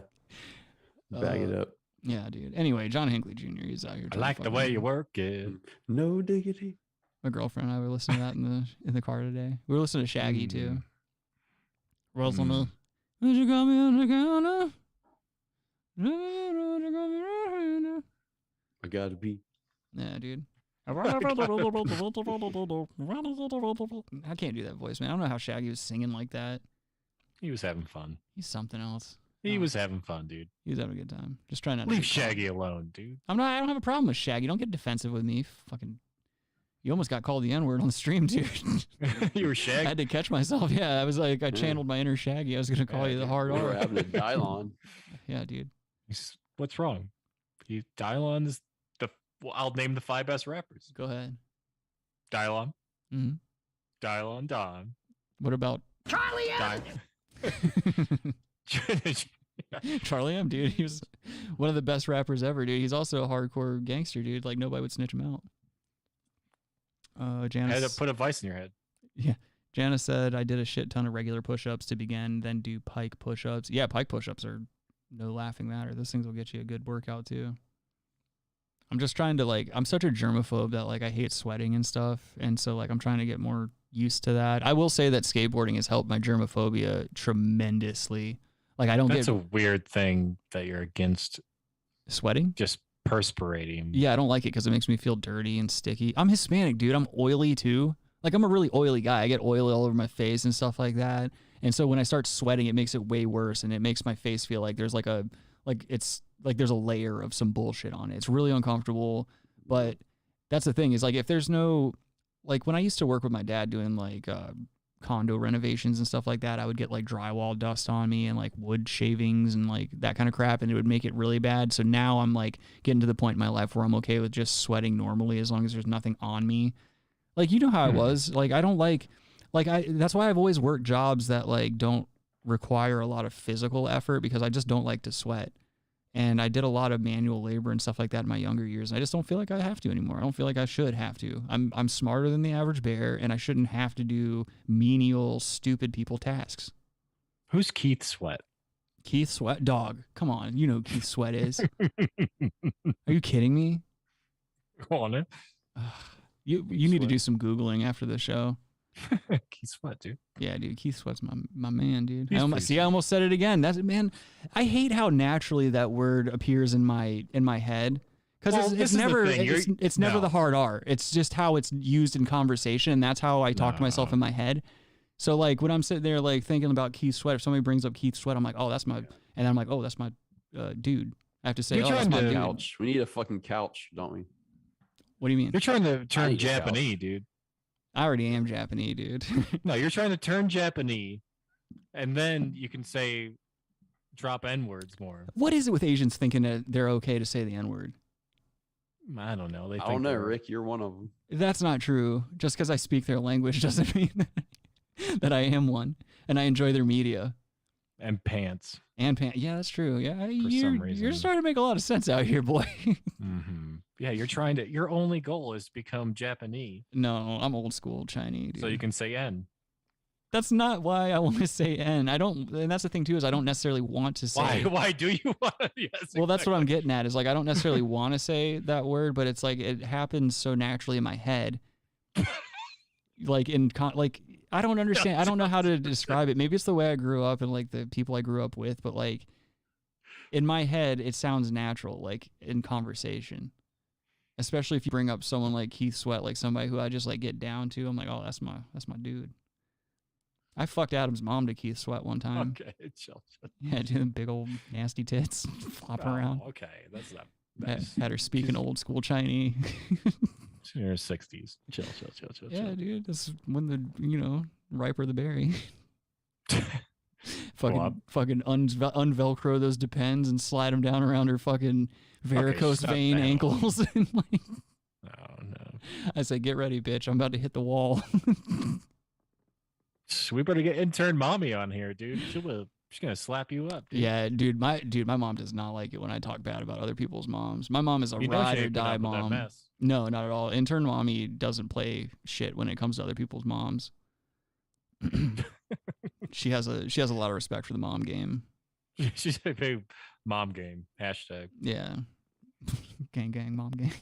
Bag it up. Yeah, dude. Anyway, John Hinckley Jr. He's out here. I like the way you work it. No diggity. My girlfriend and I were listening to that in the car today. We were listening to Shaggy too. Would you call me on the counter? I gotta be. Yeah, dude. I can't do that voice, man. I don't know how Shaggy was singing like that. He was having fun. He's something else. He was having fun, dude. He was having a good time. Just trying not to leave Shaggy alone, dude. I don't have a problem with Shaggy. Don't get defensive with me. Fucking. You almost got called the N-word on the stream, dude. You were Shaggy? I had to catch myself. Yeah, I was like, I channeled my inner Shaggy. I was going to call you the hard R. We were having a dial-on. Yeah, dude. What's wrong? Dial-on is I'll name the 5 best rappers. Go ahead. Dial-on. Mm-hmm. Dial-on Don. What about Charlie M? Charlie M, dude. He was one of the best rappers ever, dude. He's also a hardcore gangster, dude. Like, nobody would snitch him out. Janice I had to put a vice in your head. Yeah. Janice said, I did a shit ton of regular push-ups to begin, then do pike push-ups. Yeah, pike push-ups are no laughing matter. Those things will get you a good workout, too. I'm just trying to, I'm such a germaphobe that, I hate sweating and stuff. And so, I'm trying to get more used to that. I will say that skateboarding has helped my germophobia tremendously. That's a weird thing that you're against sweating? Just perspirating. Yeah, I don't like it because it makes me feel dirty and sticky. I'm Hispanic, dude. I'm oily too. I'm a really oily guy. I get oil all over my face and stuff like that. And so when I start sweating, it makes it way worse, and it makes my face feel like there's there's a layer of some bullshit on it. It's really uncomfortable. But that's the thing is if there's no when I used to work with my dad doing condo renovations and stuff like that, I would get drywall dust on me and wood shavings and that kind of crap, and it would make it really bad. So now I'm getting to the point in my life where I'm okay with just sweating normally as long as there's nothing on me. You know how I was. I don't that's why I've always worked jobs that don't require a lot of physical effort, because I just don't like to sweat. And I did a lot of manual labor and stuff like that in my younger years. And I just don't feel like I have to anymore. I don't feel like I should have to. I'm smarter than the average bear, and I shouldn't have to do menial, stupid people tasks. Who's Keith Sweat? Keith Sweat? Dog. Come on. You know who Keith Sweat is. Are you kidding me? Go on, man. You need to do some Googling after the show. Keith Sweat, dude. Yeah, dude. Keith Sweat's my man, dude. I almost said it again. I hate how naturally that word appears in my head, because it's never the hard R. It's just how it's used in conversation, and that's how I talk to myself in my head. So when I'm sitting there thinking about Keith Sweat, if somebody brings up Keith Sweat, I'm like, oh, that's my, and then I'm like, oh, that's my dude. I have to say, that's my couch. We need a fucking couch, don't we? What do you mean? You're trying to turn Japanese, dude. I already am Japanese, dude. No, you're trying to turn Japanese, and then you can say, drop N-words more. What is it with Asians thinking that they're okay to say the N-word? I don't know. I don't know, Rick. You're one of them. That's not true. Just because I speak their language doesn't mean that I am one, and I enjoy their media. And pants. Yeah, that's true. Yeah, For some reason. You're starting to make a lot of sense out here, boy. Mm-hmm. Yeah, your only goal is to become Japanese. No, I'm old school Chinese, dude. So you can say N. That's not why I want to say N. And that's the thing too, is I don't necessarily want to say. Why do you want to? Yes, well, that's what I'm getting at, is I don't necessarily want to say that word, but it's it happens so naturally in my head. I don't understand. I don't know how to describe it. Maybe it's the way I grew up and the people I grew up with, but in my head, it sounds natural, in conversation. Especially if you bring up someone like Keith Sweat, somebody who I just get down to. I'm like, oh, that's my dude. I fucked Adam's mom to Keith Sweat one time. Okay, chill. Yeah, dude, big old nasty tits flopping around. Okay, that's not nice. Had her speaking old school Chinese. She's in her 60s. Chill. Yeah, dude, this is when the riper the berry. fucking unvelcro those Depends and slide them down around her fucking varicose vein ankles. And like, oh no! I say, get ready, bitch. I'm about to hit the wall. We better get intern mommy on here, dude. She's gonna slap you up. Dude. Yeah, dude. My mom does not like it when I talk bad about other people's moms. My mom is a ride or die mom. No, not at all. Intern mommy doesn't play shit when it comes to other people's moms. she has a lot of respect for the mom game. She's a big mom game. Hashtag. Yeah. gang mom game.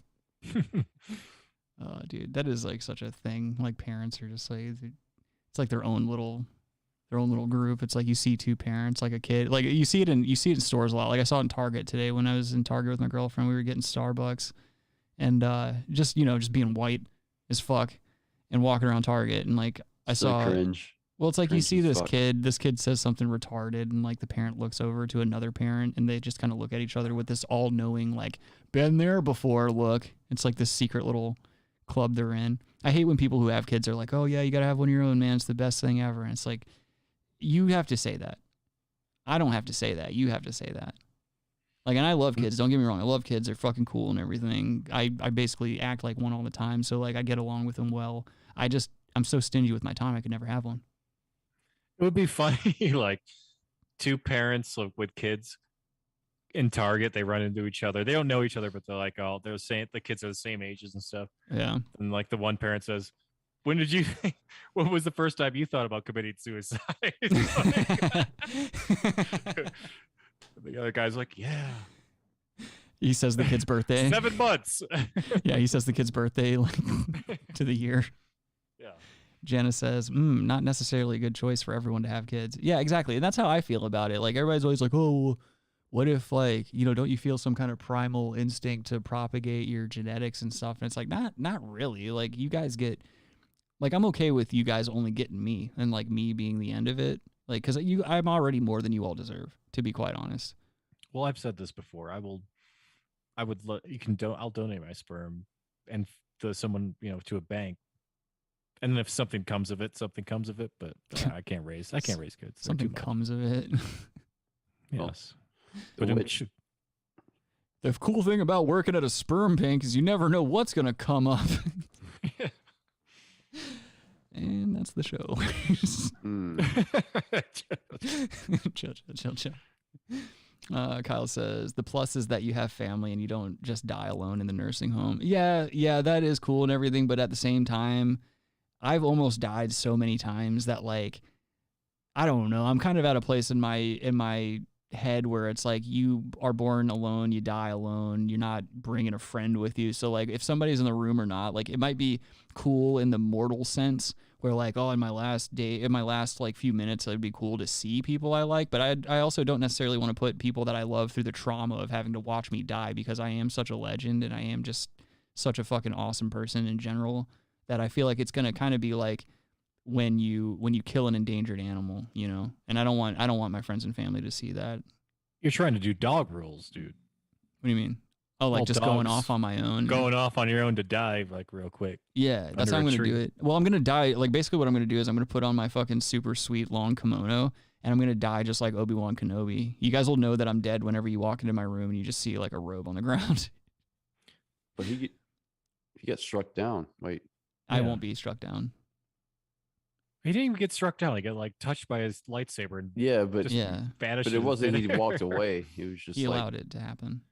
Dude, that is like such a thing. Like parents are just like, it's like their own little group. It's like you see two parents, like a kid. Like you see it in stores a lot. Like I saw it in Target today when I was in Target with my girlfriend. We were getting Starbucks, and just being white as fuck and walking around Target, and like I saw cringe. Well, it's like you see this fuck. kid. This kid says something retarded, and like the parent looks over to another parent, and they just kind of look at each other with this all-knowing, like, been there before look. It's like this secret little club they're in. I hate when people who have kids are like, oh yeah, you gotta have one of your own, man. It's the best thing ever. And it's like, you have to say that. I don't have to say that. You have to say that. Like, and I love kids. Don't get me wrong. I love kids. They're fucking cool and everything. I basically act like one all the time, so like I get along with them well. I'm so stingy with my time. I could never have one. It would be funny, like two parents with kids in Target. They run into each other. They don't know each other, but they're like, oh, they're saying the kids are the same ages and stuff. Yeah. And like the one parent says, when was the first time you thought about committing suicide? The other guy's like, yeah. He says the kid's birthday. 7 months. Yeah, he says the kid's birthday like, to the year. Yeah. Jenna says, not necessarily a good choice for everyone to have kids. Yeah, exactly. And that's how I feel about it. Like, everybody's always like, oh, well, what if, like, don't you feel some kind of primal instinct to propagate your genetics and stuff? And it's like, not really. Like, you guys get, like, I'm okay with you guys only getting me and, like, me being the end of it. Like, because I'm already more than you all deserve, to be quite honest. Well, I've said this before. I'll donate my sperm and to someone, to a bank. And then if something comes of it, something comes of it. But I can't raise kids. Something comes of it. Yes. But the cool thing about working at a sperm bank is you never know what's going to come up. And that's the show. Chill. Kyle says, the plus is that you have family and you don't just die alone in the nursing home. Yeah, that is cool and everything. But at the same time, I've almost died so many times that, like, I don't know. I'm kind of at a place in my head where it's like you are born alone, you die alone, you're not bringing a friend with you. So, like, if somebody's in the room or not, like, it might be cool in the mortal sense where, like, oh, in my last like few minutes, it'd be cool to see people I like. But I also don't necessarily want to put people that I love through the trauma of having to watch me die, because I am such a legend and I am just such a fucking awesome person in general, that I feel like it's gonna kind of be like when you kill an endangered animal, And I don't want my friends and family to see that. You're trying to do dog rules, dude. What do you mean? Oh, like just going off on my own. Going off on your own to die, like, real quick. Yeah, that's how I'm gonna do it. Well, I'm gonna die. Like, basically what I'm gonna do is I'm gonna put on my fucking super sweet long kimono, and I'm gonna die just like Obi-Wan Kenobi. You guys will know that I'm dead whenever you walk into my room and you just see like a robe on the ground. But he gets struck down. Wait. I won't be struck down. He didn't even get struck down. He got, like, touched by his lightsaber. And but vanished. But it wasn't he walked away. He was just he allowed it to happen.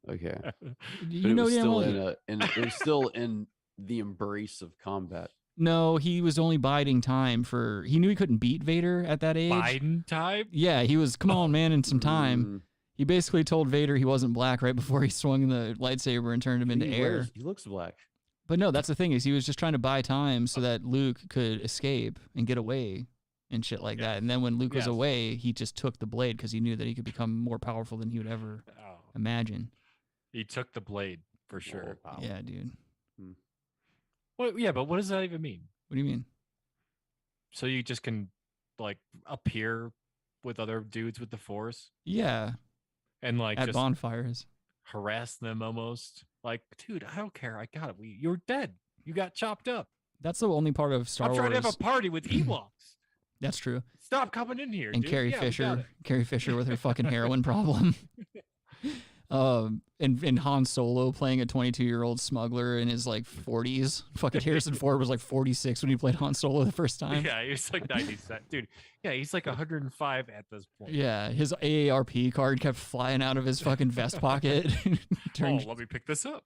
Okay. You know, it was still in the embrace of combat. No, he was only biding time for. He knew he couldn't beat Vader at that age. Biding time? Yeah, he was. Come on, man, in some time. He basically told Vader he wasn't black right before he swung the lightsaber and turned him into air. He looks black. But no, that's the thing, is he was just trying to buy time so that Luke could escape and get away and shit like that. And then when Luke was away, he just took the blade because he knew that he could become more powerful than he would ever imagine. He took the blade for sure. Yeah, dude. Well, yeah, but what does that even mean? What do you mean? So you just can, like, appear with other dudes with the Force? Yeah. And, like, at just bonfires. Harass them almost. Like, dude, I don't care. I got it. You're dead. You got chopped up. That's the only part of Star Wars. I'm trying to have a party with Ewoks. That's true. Stop coming in here. And dude. Carrie Yeah, we got Fisher, it. Carrie Fisher with her fucking heroin problem. And Han Solo playing a 22-year-old smuggler in his like 40s. Fucking Harrison Ford was like 46 when he played Han Solo the first time. Yeah, he was like 97. Dude, yeah, he's like 105 at this point. Yeah, his AARP card kept flying out of his fucking vest pocket. Oh, let me pick this up.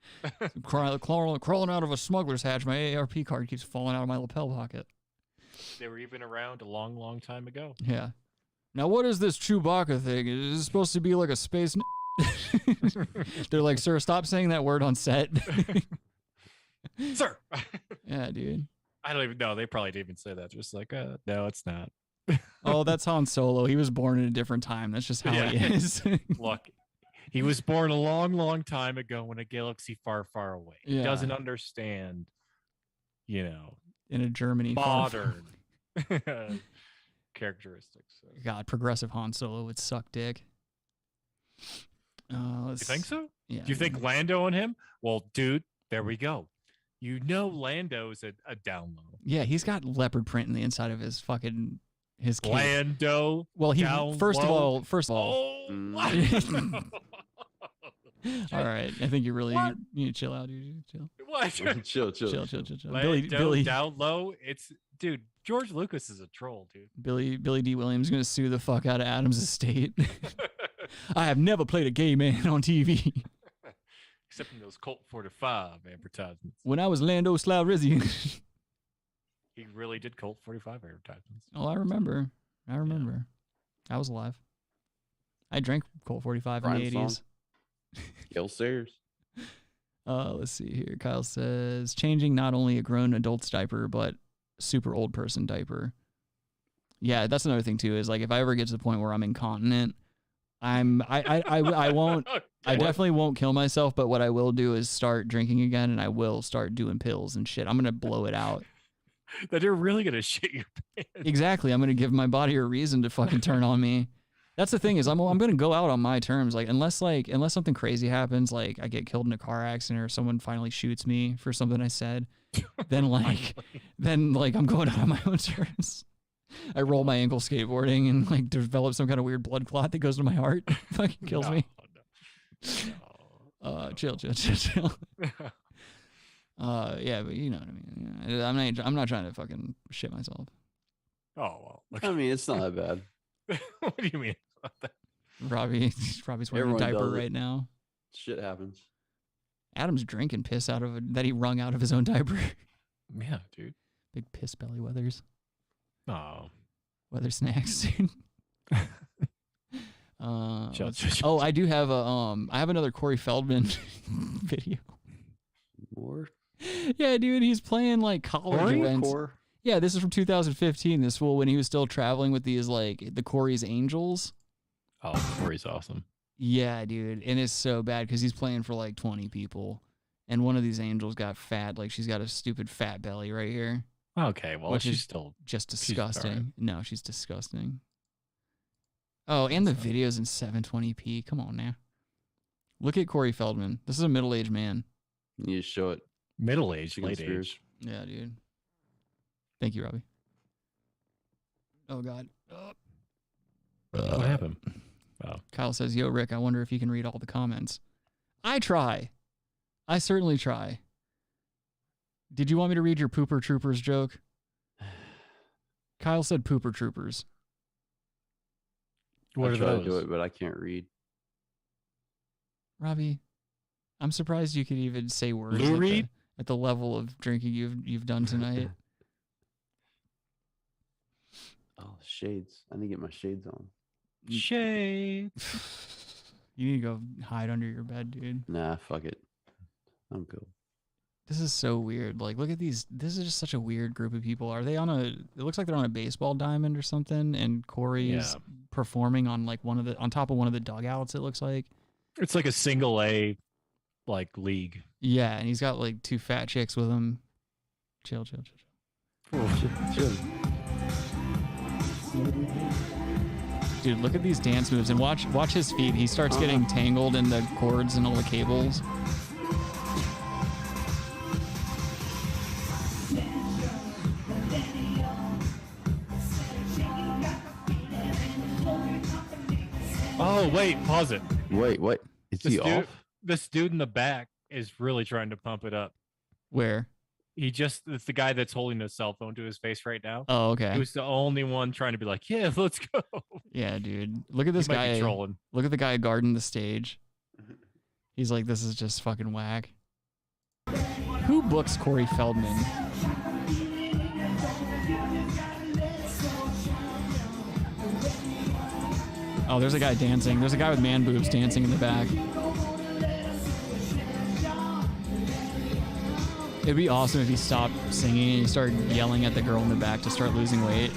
Crawling out of a smuggler's hatch. My AARP card keeps falling out of my lapel pocket. They were even around a long, long time ago. Yeah. Now, what is this Chewbacca thing? Is this supposed to be like a space... They're like, sir, stop saying that word on set. Sir. Yeah, dude. I don't even know. They probably didn't even say that. Just like, no, it's not. Oh, that's Han Solo. He was born in a different time. That's just how he is. Look, he was born a long, long time ago in a galaxy far, far away. He Yeah. doesn't understand, In a Germany. modern characteristics. So. God, progressive Han Solo would suck dick. You think so? Yeah. Do you think Lando and him? Well, dude, there we go. You know Lando's a down low. Yeah, he's got leopard print in the inside of his fucking his cape. Lando. Well, he down first of low. all. Oh, All right, I think you really need to chill out, dude. Chill. What? Chill. Lando down low. It's dude. George Lucas is a troll, dude. Billy D. Williams is gonna sue the fuck out of Adam's estate. I have never played a gay man on TV. Except in those Colt 45 advertisements. When I was Lando Calrissian. He really did Colt 45 advertisements. Oh, I remember. I was alive. I drank Colt 45 in the 80s. Gil Sayers. Let's see here. Kyle says, changing not only a grown adult's diaper, but super old person diaper. Yeah, that's another thing too, is like if I ever get to the point where I'm incontinent, I won't I definitely won't kill myself, but what I will do is start drinking again, and I will start doing pills and shit. I'm gonna blow it out. That you're really gonna shit your pants. Exactly. I'm gonna give my body a reason to fucking turn on me. That's the thing, is I'm gonna go out on my terms. Like unless something crazy happens, like I get killed in a car accident or someone finally shoots me for something I said, then I'm going out on my own terms. I roll my ankle skateboarding and like develop some kind of weird blood clot that goes to my heart. Fucking kills me. Chill. Yeah, but you know what I mean. I'm not trying to fucking shit myself. Oh well. I mean, it's not that bad. What do you mean? Robbie's wearing Everyone a diaper does it. right now. Shit happens. Adam's drinking piss that he wrung out of his own diaper. Yeah, dude. Big piss belly weathers. Oh. Weather snacks, dude. Chill. I do have I have another Corey Feldman video. More? Yeah, dude, he's playing like college events. Yeah, this is from 2015. This fool, when he was still traveling with these like the Corey's Angels. Oh, Corey's awesome. Yeah, dude, and it's so bad because he's playing for like 20 people, and one of these angels got fat. Like she's got a stupid fat belly right here. Okay, well, which she's is still just she's disgusting. all right. No, she's disgusting. Oh, and the video's in 720p. Come on now. Look at Corey Feldman. This is a middle-aged man. You just show it. Middle-aged, Chicken late spears. age. Yeah, dude. Thank you, Robbie. Oh, God. What happened? Oh. Kyle says, yo, Rick, I wonder if you can read all the comments. I try. I certainly try. Did you want me to read your Pooper Troopers joke? Kyle said Pooper Troopers. I What are try to those? do it, but I can't read. Robbie, I'm surprised you could even say words Lou Reed? at the level of drinking you've done tonight. Oh, shades. I need to get my shades on. Shades. You need to go hide under your bed, dude. Nah, fuck it. I'm cool. This is so weird. Like, look at these. This is just such a weird group of people. Are they on a? It looks like they're on a baseball diamond or something. And Corey's performing on like on top of one of the dugouts. It looks like. It's like a single A, like league. Yeah, and he's got like two fat chicks with him. Chill. Chill. Dude, look at these dance moves and watch his feet. He starts getting tangled in the cords and all the cables. Oh wait, pause it. Wait, what? Is he off? This dude in the back is really trying to pump it up. Where? It's the guy that's holding his cell phone to his face right now. Oh, okay. He was the only one trying to be like, yeah, let's go. Yeah, dude. Look at this He might be guy. trolling. Look at the guy guarding the stage. He's like, this is just fucking whack. Who books Corey Feldman? Oh, there's a guy dancing. There's a guy with man boobs dancing in the back. It'd be awesome if he stopped singing and he started yelling at the girl in the back to start losing weight.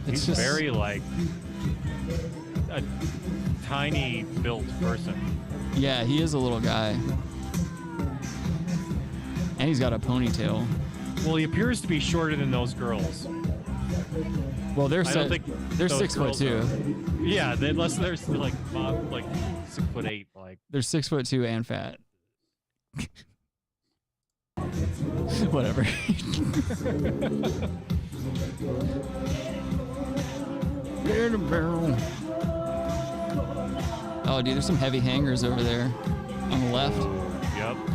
He's just very like a tiny built person. Yeah, he is a little guy. And he's got a ponytail. Well, he appears to be shorter than those girls. Well, they're I don't think they're those 6'2". girls are. Yeah, unless they're like 6'8". Like They're 6'2" and fat. Whatever. Oh, dude, there's some heavy hangers over there on the left.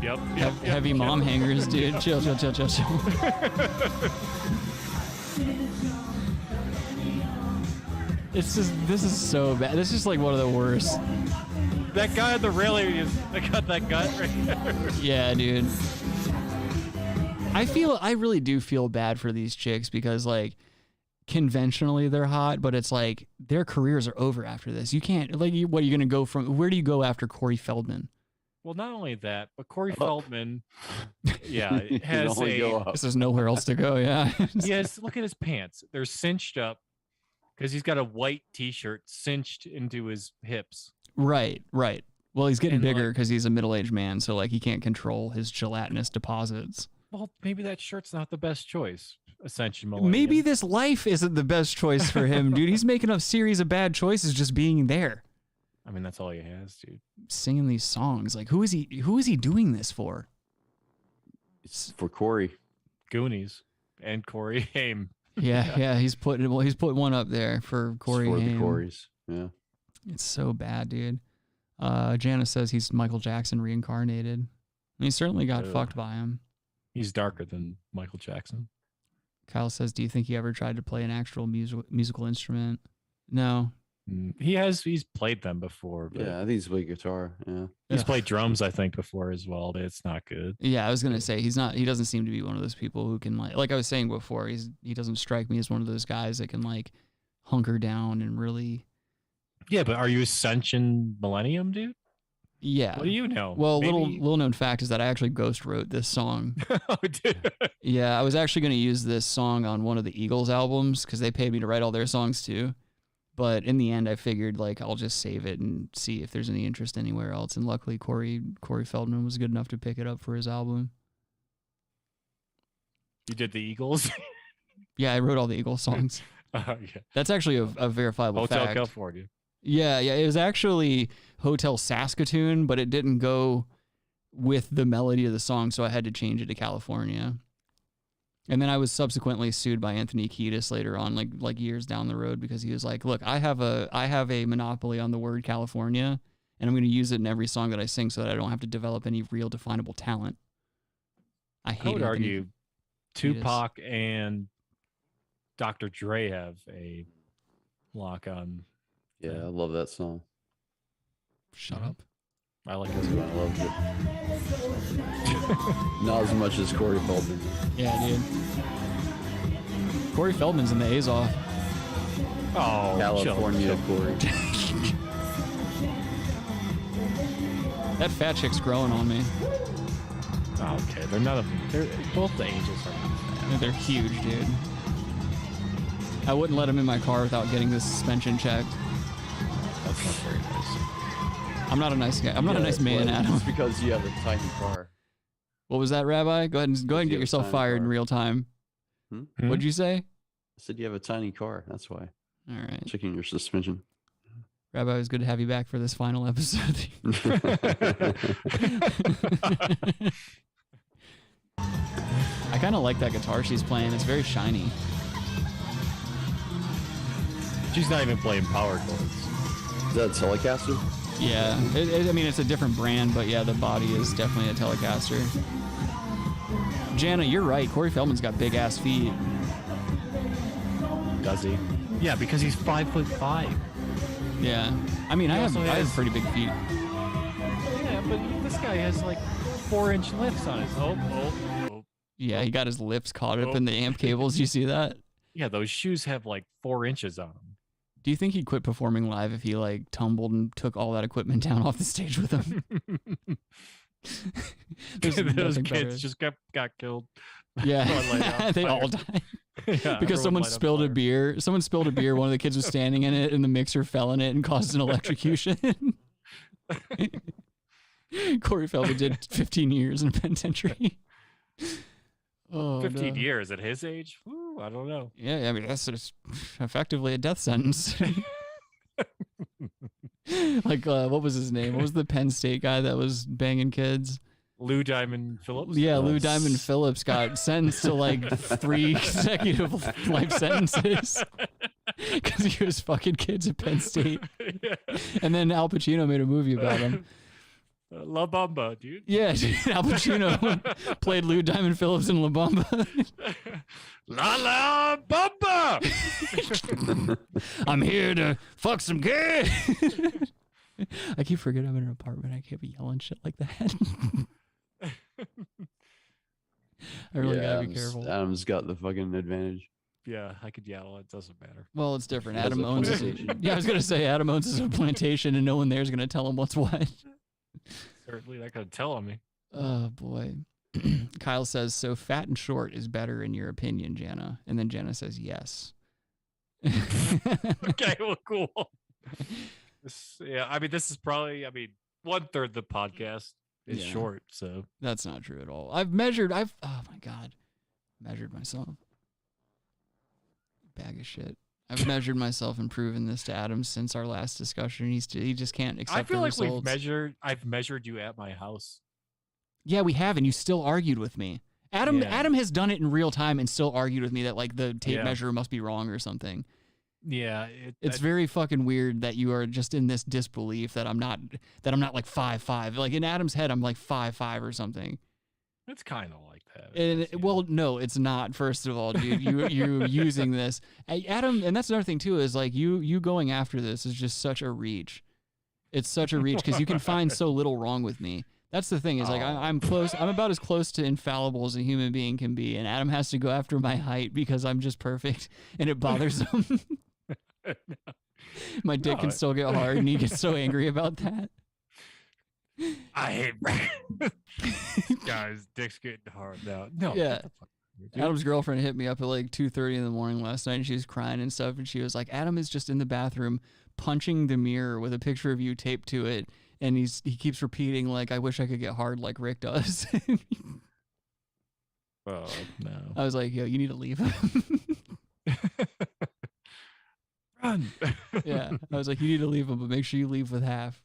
Yep. Heavy mom hangers, dude. Yep. Chill. This is so bad. This is like one of the worst. That guy at the railing I got that gut right there. Yeah, dude. I really do feel bad for these chicks because like conventionally they're hot, but it's like their careers are over after this. You can't what are you gonna go from? Where do you go after Corey Feldman? Well, not only that, but Corey Feldman, yeah, has There's nowhere else to go. Yeah. Yes, look at his pants. They're cinched up because he's got a white T-shirt cinched into his hips. Right. Well, he's getting And, bigger because he's a middle-aged man, so like he can't control his gelatinous deposits. Well, maybe that shirt's not the best choice. Ascension Maybe this life isn't the best choice for him, dude. He's making a series of bad choices just being there. I mean, that's all he has, dude. Singing these songs. Like, who is he doing this for? It's for Corey. Goonies and Corey Haim. Yeah. He's putting one up there for Corey For the Haim. Corys. Yeah. It's so bad, dude. Janice says he's Michael Jackson reincarnated. And he certainly got fucked by him. He's darker than Michael Jackson. Kyle says, do you think he ever tried to play an actual musical instrument? No. He's played them before. But Yeah, I think he's played guitar. Yeah. he's played drums, I think, before as well, but it's not good. Yeah, I was gonna say he doesn't seem to be one of those people who can like I was saying before, he doesn't strike me as one of those guys that can like hunker down and really. Yeah, but are you Ascension Millennium, dude? Yeah. What do you know? Well, Maybe- little known fact is that I actually ghost wrote this song. Oh, dude. Yeah, I was actually going to use this song on one of the Eagles albums because they paid me to write all their songs too. But in the end, I figured like I'll just save it and see if there's any interest anywhere else. And luckily, Corey Feldman was good enough to pick it up for his album. You did the Eagles? Yeah, I wrote all the Eagles songs. Yeah. That's actually a verifiable Hotel fact. California. Yeah, it was actually Hotel Saskatoon, but it didn't go with the melody of the song, so I had to change it to California. And then I was subsequently sued by Anthony Kiedis later on, like years down the road, because he was like, "Look, I have a monopoly on the word California, and I'm going to use it in every song that I sing, so that I don't have to develop any real definable talent." I hate. I would Anthony argue Kiedis. Tupac and Dr. Dre have a lock on. Yeah, I love that song. Shut up. I like That's it. why I loved it. Not as much as Corey Feldman. Yeah, dude. Corey Feldman's in the A's off. Oh, California Corey. That fat chick's growing on me. Okay, they're none of them. They're both the Angels are. They're huge, dude. I wouldn't let him in my car without getting the suspension checked. That's not very nice. I'm not a nice guy. I'm not a nice man, Adam. It's because you have a tiny car. What was that, Rabbi? Go ahead and get yourself fired in real time. What'd you say? I said you have a tiny car. That's why. All right. Checking your suspension. Rabbi, it was good to have you back for this final episode. I kind of like that guitar she's playing. It's very shiny. She's not even playing power chords. Is that a Telecaster? Yeah, I mean, it's a different brand, but yeah, the body is definitely a Telecaster. Jana, you're right. Corey Feldman's got big ass feet. Does he? Yeah, because he's 5'5". Yeah, I mean, I have pretty big feet. Yeah, but this guy has like 4-inch lifts on his. Oh. Yeah, he got his lips caught up in the amp cables. You see that? Yeah, those shoes have like 4 inches on them. Do you think he'd quit performing live if he like tumbled and took all that equipment down off the stage with him? Those kids just got killed. Yeah, they all died. Yeah, because someone spilled a beer. Someone spilled a beer. One of the kids was standing in it, and the mixer fell in it and caused an electrocution. Corey Feldman did 15 years in a penitentiary. 15 years at his age? Ooh, I don't know. Yeah, I mean, that's just effectively a death sentence. Like, what was his name? What was the Penn State guy that was banging kids? Lou Diamond Phillips? Yeah, Lou Diamond Phillips got sentenced to like 3 consecutive life sentences because he was fucking kids at Penn State. Yeah. And then Al Pacino made a movie about him. La Bamba, dude. Yeah, dude, Al Pacino played Lou Diamond Phillips in La Bamba. La Bamba! I'm here to fuck some kids. I keep forgetting I'm in an apartment. I can't be yelling shit like that. I really gotta be careful. Adam's got the fucking advantage. Yeah, I could yell. It doesn't matter. Well, it's different. Adam owns his. Yeah, I was gonna say Adam owns his plantation, and no one there's gonna tell him what's what. Certainly not gonna tell on me. Oh boy. Kyle says, so fat and short is better in your opinion, Jana? And then Jana says yes. Okay, well, cool. Yeah, I mean, this is probably, 1/3 of the podcast is short, so. That's not true at all. Oh my God. Measured myself. Bag of shit. I've measured myself and proven this to Adam since our last discussion. He just can't accept the results. I feel like I've measured you at my house. Yeah, we have, and you still argued with me. Adam has done it in real time and still argued with me that like the tape measure must be wrong or something. Yeah, it's very fucking weird that you are just in this disbelief that I'm not like 5'5". Like in Adam's head, I'm like 5'5" or something. It's kind of like that. And well, no, it's not. First of all, dude, you're using this, Adam, and that's another thing too. Is like you going after this is just such a reach. It's such a reach because you can find so little wrong with me. That's the thing is like I'm close. I'm about as close to infallible as a human being can be, and Adam has to go after my height because I'm just perfect, and it bothers him. My dick can still get hard, and he gets so angry about that. I hate guys. Dick's getting hard now. No. Yeah. Adam's girlfriend hit me up at like 2:30 in the morning last night, and she was crying and stuff, and she was like, "Adam is just in the bathroom punching the mirror with a picture of you taped to it." And he keeps repeating, like, I wish I could get hard like Rick does. Oh, no. I was like, yo, you need to leave him. Run. Yeah. I was like, you need to leave him, but make sure you leave with half.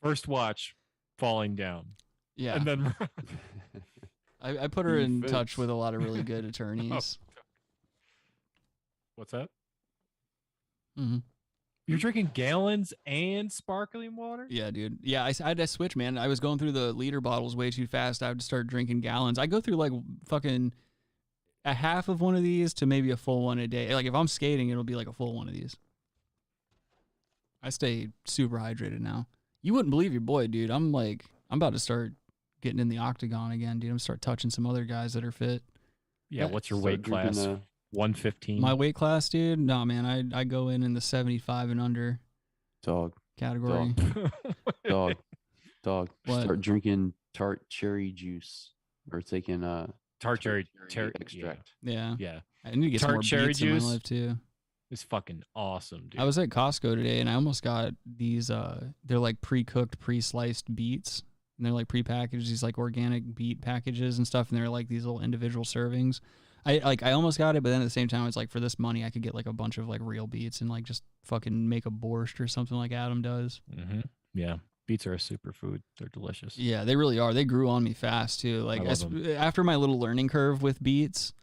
First watch, falling down. Yeah. And then I put her in touch with a lot of really good attorneys. What's that? Mm-hmm. You're drinking gallons and sparkling water? Yeah, dude. Yeah, I had to switch, man. I was going through the liter bottles way too fast. I would start drinking gallons. I go through like fucking a half of one of these to maybe a full one a day. Like if I'm skating, it'll be like a full one of these. I stay super hydrated now. You wouldn't believe your boy, dude. I'm about to start getting in the octagon again, dude. I'm start touching some other guys that are fit. Yeah, what's your weight class? 115. My weight class, dude? No, man. I go in the 75 and under category. Dog. What? Start drinking tart cherry juice or taking tart cherry extract. Yeah. Yeah. I need to get some more cherry beets juice in my life too. It's fucking awesome, dude. I was at Costco today and I almost got these they're like pre-cooked, pre-sliced beets. And they're like pre-packaged, these like organic beet packages and stuff, and they're like these little individual servings. I almost got it, but then at the same time, it's like for this money, I could get like a bunch of like real beets and like just fucking make a borscht or something like Adam does. Mm-hmm. Yeah, beets are a superfood. They're delicious. Yeah, they really are. They grew on me fast too. Like after my little learning curve with beets,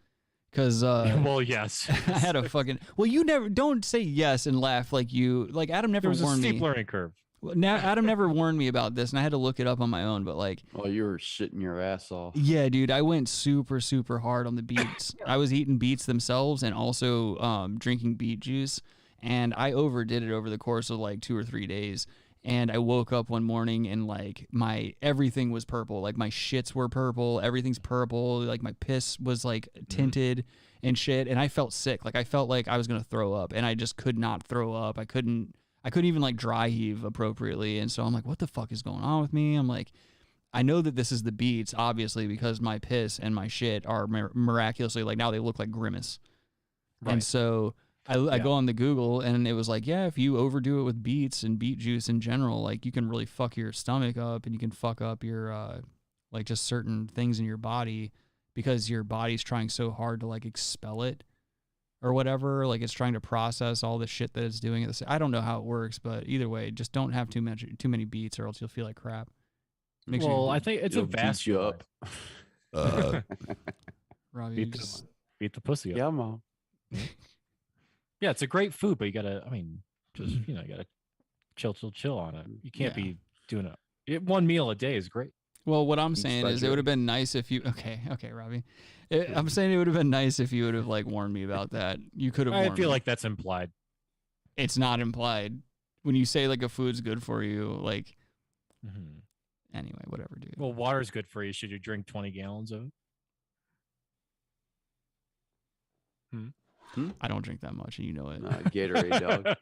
Because well, yes. I had a fucking you never don't say yes and laugh like Adam never There was a warned steep me. learning curve. Now Adam never warned me about this, and I had to look it up on my own. But well, you were shitting your ass off. yeah, dude, I went super hard on the beets. I was eating beets themselves and also drinking beet juice, and I overdid it over the course of like 2 or 3 days. And I woke up one morning and like everything was purple. Like my shits were purple. Everything's purple. Like my piss was like tinted and shit. And I felt sick. Like I felt like I was going to throw up, and I just could not throw up. I couldn't even like dry heave appropriately. And so I'm like, what the fuck is going on with me? I'm like, I know that this is the beets, obviously, because my piss and my shit are miraculously like now they look like Grimace. Right. And so I go on the Google, and it was like, yeah, if you overdo it with beets and beet juice in general, like you can really fuck your stomach up, and you can fuck up your like just certain things in your body because your body's trying so hard to like expel it or whatever. Like it's trying to process all the shit that it's doing. I don't know how it works, but either way, just don't have too many beets, or else you'll feel like crap. I think it's a vast you up. Robbie, beat the pussy up. Yeah, mom. Yeah, it's a great food, but you gotta, you gotta chill on it. You can't be doing one meal a day is great. Well, what I'm saying is it would have been nice if you, okay, Robbie. I'm saying it would have been nice if you would have like warned me about that. You could have warned me. I feel like that's implied. It's not implied. When you say like a food's good for you, like, anyway, whatever, dude. Well, water's good for you. Should you drink 20 gallons of it? I don't drink that much, and you know it. Gatorade, dog.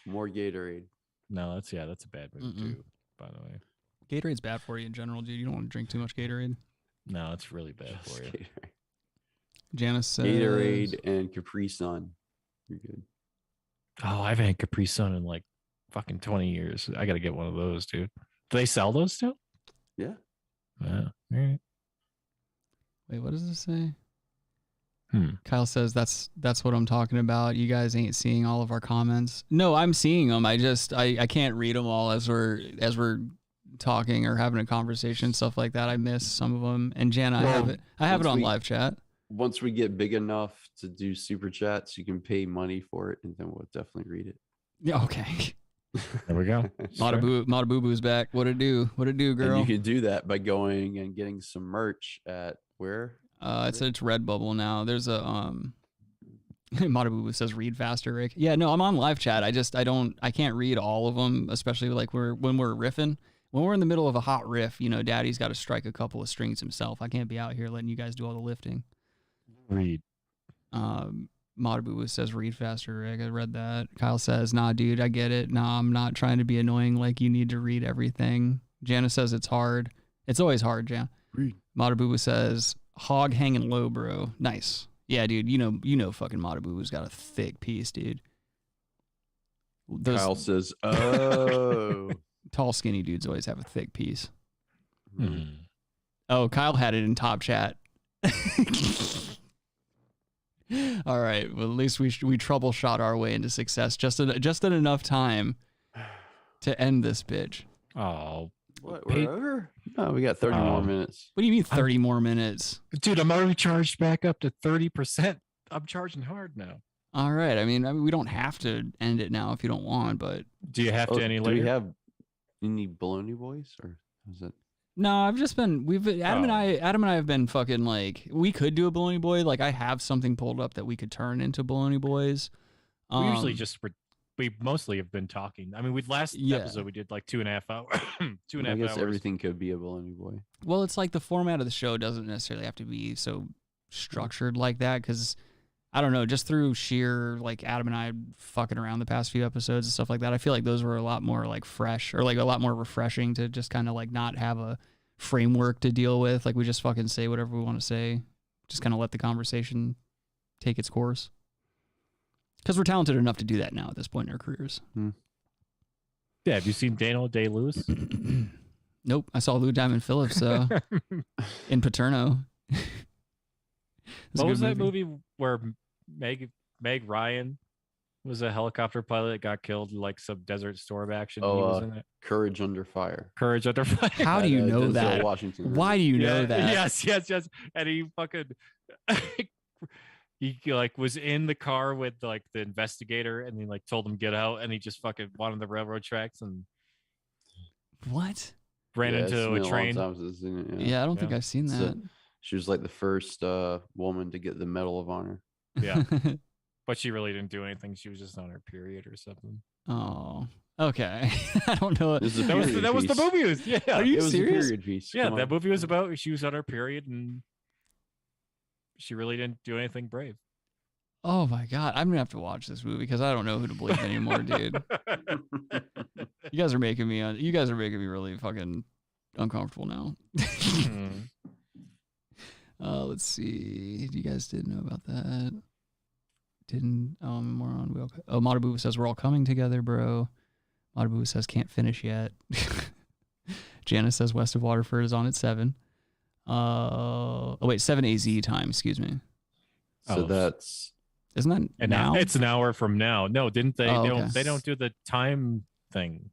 More Gatorade. No, that's a bad move too. By the way, Gatorade's bad for you in general, dude. You don't want to drink too much Gatorade. No, it's really bad for you. Gatorade. Janice says Gatorade and Capri Sun. You're good. Oh, I haven't had Capri Sun in like fucking 20 years. I got to get one of those, dude. Do they sell those still? Yeah. Yeah. All right. Wait, what does this say? Kyle says that's what I'm talking about. You guys ain't seeing all of our comments. No, I'm seeing them. I can't read them all as we're talking or having a conversation, stuff like that. I miss some of them. And Jan, I have it on live chat. Once we get big enough to do super chats, you can pay money for it, and then we'll definitely read it. Yeah. Okay. There we go. Mata Boo's back. What it do, girl? And you can do that by going and getting some merch at where? It's Redbubble now. There's a Matabubu says read faster, Rick. Yeah, no, I'm on live chat. I can't read all of them, especially like when we're riffing. When we're in the middle of a hot riff, Daddy's got to strike a couple of strings himself. I can't be out here letting you guys do all the lifting. Read. Matabubu says read faster, Rick. I read that. Kyle says, nah, dude, I get it. Nah, I'm not trying to be annoying like you need to read everything. Jana says it's hard. It's always hard, Jan. Read. Matabubu says hog hanging low, bro. Nice. Yeah, dude. You know, fucking Matabubu's got a thick piece, dude. Kyle says, "Oh, tall, skinny dudes always have a thick piece." Oh, Kyle had it in top chat. All right. Well, at least we troubleshot our way into success just in enough time to end this bitch. Oh. What, we're over? Oh, we got 30 more minutes. What do you mean 30 more minutes? Dude, I'm already charged back up to 30%. I'm charging hard now. All right. I mean, we don't have to end it now if you don't want, but... Do you have to any later? Do we have any baloney boys? Or is it... No, I've just been... Adam and I have been fucking like... We could do a baloney boy. Like, I have something pulled up that we could turn into baloney boys. We usually just... We mostly have been talking. I mean, last episode we did like 2.5 hours. 2.5 I guess hours. Everything could be a baloney boy. Well, it's like the format of the show doesn't necessarily have to be so structured like that, because I don't know, just through sheer like Adam and I fucking around the past few episodes and stuff like that, I feel like those were a lot more like fresh or like a lot more refreshing to just kind of like not have a framework to deal with. Like we just fucking say whatever we want to say, just kind of let the conversation take its course. Because we're talented enough to do that now at this point in our careers. Yeah, have you seen Daniel Day-Lewis? Nope. I saw Lou Diamond Phillips in Paterno. What was that movie where Meg Ryan was a helicopter pilot that got killed in like some Desert Storm action? Oh, he was in it. Courage Under Fire. Courage Under Fire. How do you know that? Washington. Why do you know that? Yes. And he fucking he like was in the car with like the investigator, and he like told him get out, and he just fucking went on the railroad tracks and what? Ran it's into been a long train. time since I've seen it, Yeah, I don't think I've seen that. She was like the first woman to get the Medal of Honor. Yeah, but she really didn't do anything. She was just on her period or something. Oh, okay. I don't know. This is a That was period the piece. movie. Yeah, Are you It was a serious? period piece. Yeah, Come that on. movie was about she was on her period and she really didn't do anything brave. Oh my god, I'm gonna have to watch this movie because I don't know who to believe anymore, dude. You guys are making me really fucking uncomfortable now. Let's see. You guys didn't know about that. Didn't moron. Oh, Matabu says we're all coming together, bro. Matabu says can't finish yet. Janice says West of Waterford is on at 7. Oh wait, 7 AZ time. Excuse me. So that's isn't that And now? it's an hour from now. No, didn't they? Oh, They okay. don't. They don't do the time thing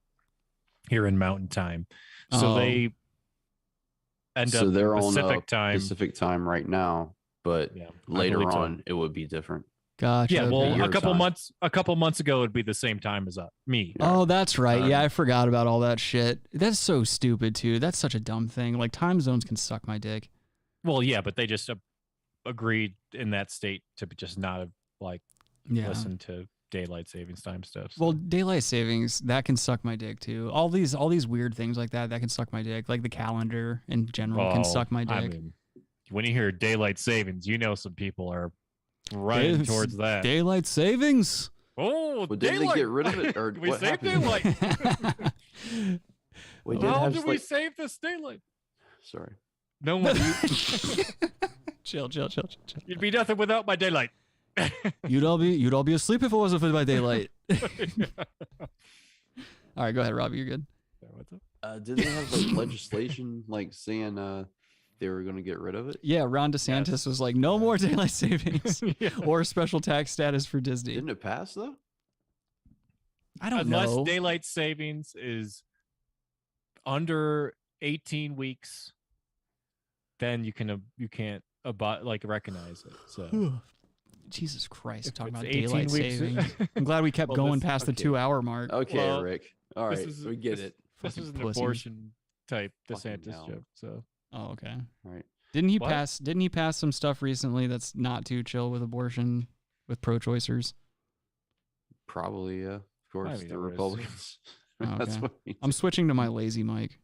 here in Mountain Time. So Oh. they end so up they're in on Pacific time. Pacific time right now, but I later believe so. on it would be different. Gotcha. Yeah, well, okay. a couple time. months ago, it'd be the same time as me. Oh, that's right. Yeah, I forgot about all that shit. That's so stupid too. That's such a dumb thing. Like time zones can suck my dick. Well, yeah, but they just agreed in that state to just not like Yeah. listen to daylight savings time stuff. Well, daylight savings that can suck my dick too. All these weird things like that can suck my dick. Like the calendar in general can suck my dick. I mean, when you hear daylight savings, you know some people are running Day- towards that. Daylight savings. Oh, Well, didn't they daylight. get rid of it, or we what saved happened? daylight. We did How have did we like- save this daylight? Sorry. No one. Chill. You'd be nothing without my daylight. You'd all be asleep if it wasn't for my daylight. All right, go ahead, Robbie. You're good. Did they have like legislation like saying they were going to get rid of it? Yeah, Ron DeSantis was like, no more daylight savings or special tax status for Disney. Didn't it pass though? I don't Unless know. daylight savings is under 18 weeks, then you can't like recognize it. So Jesus Christ, If talking it's about 18 daylight weeks- savings. I'm glad we kept Well, going this- past the okay. 2-hour mark. Okay, Well, Rick. All right, we get it. This is an Fucking pussy. abortion type Fucking DeSantis hell. joke. So Oh, okay. All right. Didn't he What? pass some stuff recently that's not too chill with abortion with pro-choicers? Probably, yeah. Of course, mean, the I would Republicans. Oh, That's okay. what he I'm switching to my lazy mic.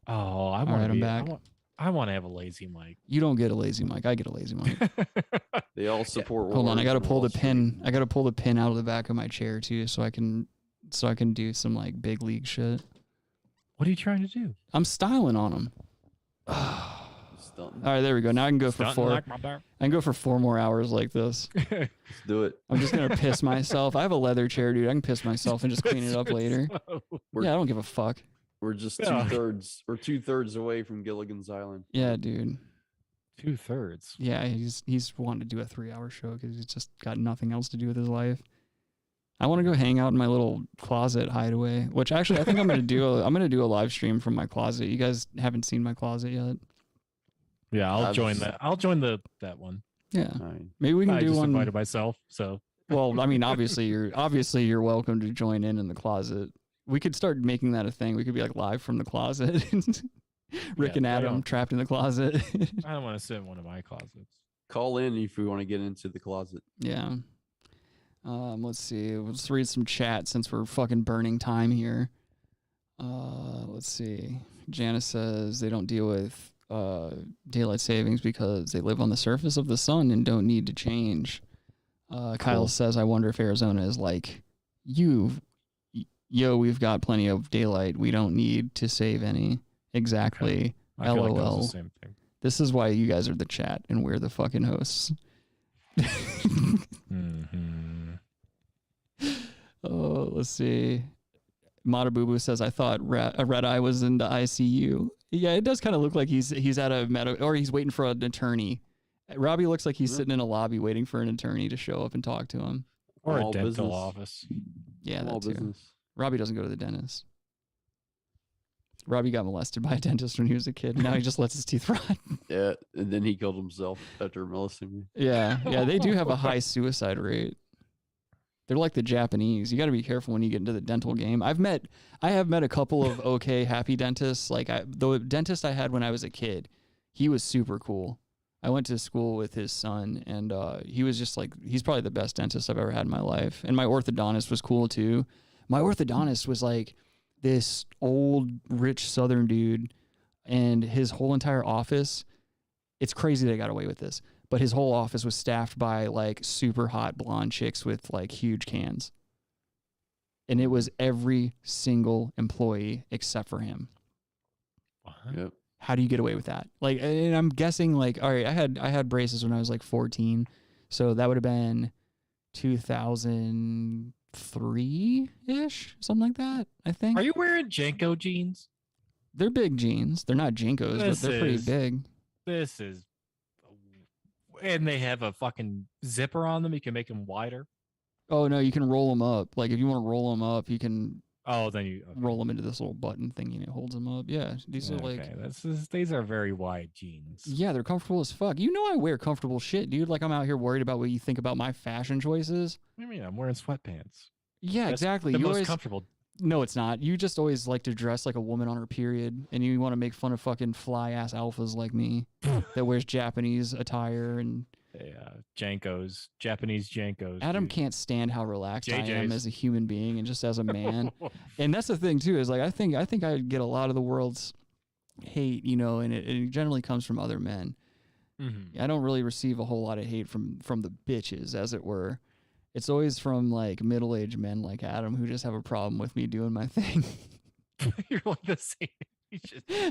Oh, I All want right, to I'm be. back. I want to have a lazy mic. You don't get a lazy mic. I get a lazy mic. They all support. Hold on, I wars gotta on pull Wall the Street. pin. I gotta pull the pin out of the back of my chair too, so I can do some like big league shit. What are you trying to do? I'm styling on them. Stunting. All right, there we go. Now I can go for Stunting 4. like my bear. I can go for 4 more hours like this. Let's do it. I'm just gonna piss myself. I have a leather chair, dude. I can piss myself and just clean it up later. We're, Yeah, I don't give a fuck. we're just Yeah. 2/3 or 2/3 away from Gilligan's Island. Yeah, dude. 2/3. Yeah, he's wanting to do a 3-hour show because he's just got nothing else to do with his life. I want to go hang out in my little closet hideaway, which actually I think I'm gonna do. I'm gonna do a live stream from my closet. You guys haven't seen my closet yet. Yeah, I'll I've join just- that. I'll join that one. Yeah, All right. maybe we can I do just one. invited myself, so Well, I mean, obviously you're welcome to join in the closet. We could start making that a thing. We could be like live from the closet. Rick Yeah, and I Adam don't- trapped in the closet. I don't want to sit in one of my closets. Call in if we want to get into the closet. Yeah. Let's see. Let's read some chat since we're fucking burning time here. Let's see. Janice says they don't deal with daylight savings because they live on the surface of the sun and don't need to change. Kyle says, I wonder if Arizona is like you. Yo, we've got plenty of daylight. We don't need to save any. Exactly. I feel like that was LOL. the same thing. This is why you guys are the chat and we're the fucking hosts. Mm-hmm. Oh, let's see. Matabubu says, I thought a red eye was in the ICU. Yeah, it does kind of look like he's at a or he's waiting for an attorney. Robbie looks like he's sitting in a lobby waiting for an attorney to show up and talk to him. Or All a dental business. office. Yeah, All that too. business. Robbie doesn't go to the dentist. Robbie got molested by a dentist when he was a kid. Now he just lets his teeth rot. Yeah, and then he killed himself after molesting me. Yeah, they do have a high suicide rate. They're like the Japanese. You got to be careful when you get into the dental game. I have met a couple of okay, happy dentists. Like the dentist I had when I was a kid, he was super cool. I went to school with his son, and he was just like, he's probably the best dentist I've ever had in my life. And my orthodontist was cool too. My orthodontist was like this old, rich Southern dude, and his whole entire office, it's crazy they got away with this, but his whole office was staffed by like super hot blonde chicks with like huge cans. And it was every single employee except for him. Yep. How do you get away with that? Like, and I'm guessing like, all right, I had braces when I was like 14. So that would have been 2003-ish, something like that, I think. Are you wearing Janko jeans? They're big jeans. They're not Jankos, but they're pretty big. This is, and they have a fucking zipper on them. You can make them wider. Oh no, you can roll them up. Like if you want to roll them up, you can. Oh, then you roll them into this little button thing and it holds them up. Yeah, these are like. These are very wide jeans. Yeah, they're comfortable as fuck. You know I wear comfortable shit, dude. Like I'm out here worried about what you think about my fashion choices. What do you mean? I'm wearing sweatpants. Yeah, That's exactly. The You most always, comfortable. No, it's not. You just always like to dress like a woman on her period, and you want to make fun of fucking fly ass alphas like me that wears Japanese attire and. Jankos, Japanese Jankos. Adam can't stand how relaxed I am JJs. as a human being and just as a man. And that's the thing too, is like I think I get a lot of the world's hate, you know, and it generally comes from other men. Mm-hmm. I don't really receive a whole lot of hate from the bitches, as it were. It's always from like middle-aged men like Adam who just have a problem with me doing my thing. You're like the same.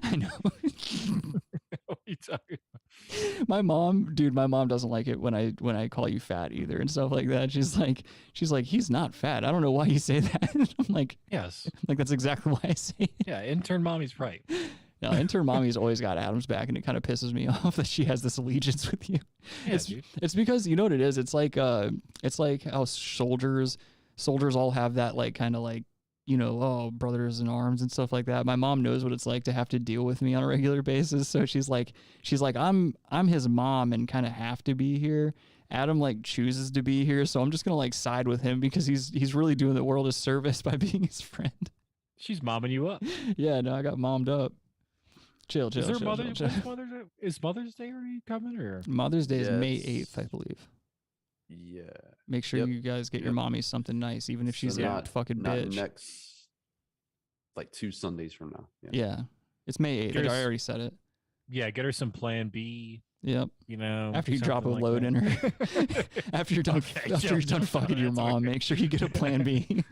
I know. What are you talking about? My mom doesn't like it when I call you fat either and stuff like that. She's like, he's not fat. I don't know why you say that. I'm like, yes, like that's exactly why I say it. Yeah, intern mommy's right. No, intern mommy's always got Adam's back, and it kind of pisses me off that she has this allegiance with you. Yeah, it's because you know what it is. It's like how soldiers all have that like kind of like, you know, brothers in arms and stuff like that. My mom knows what it's like to have to deal with me on a regular basis. So she's like, I'm his mom and kind of have to be here. Adam like chooses to be here. So I'm just going to like side with him because he's really doing the world a service by being his friend. She's momming you up. Yeah, no, I got mommed up. Chill. Is Mother's Day already coming or? Mother's Day is May 8th, I believe. Yeah. Make sure you guys get your mommy something nice, even if she's a fucking bitch. Next, like 2 Sundays from now. Yeah. It's May 8th. I already said it. Yeah, get her some Plan B. Yep. You know, after you drop a load in her, after you're done, fucking your mom, make sure you get a Plan B.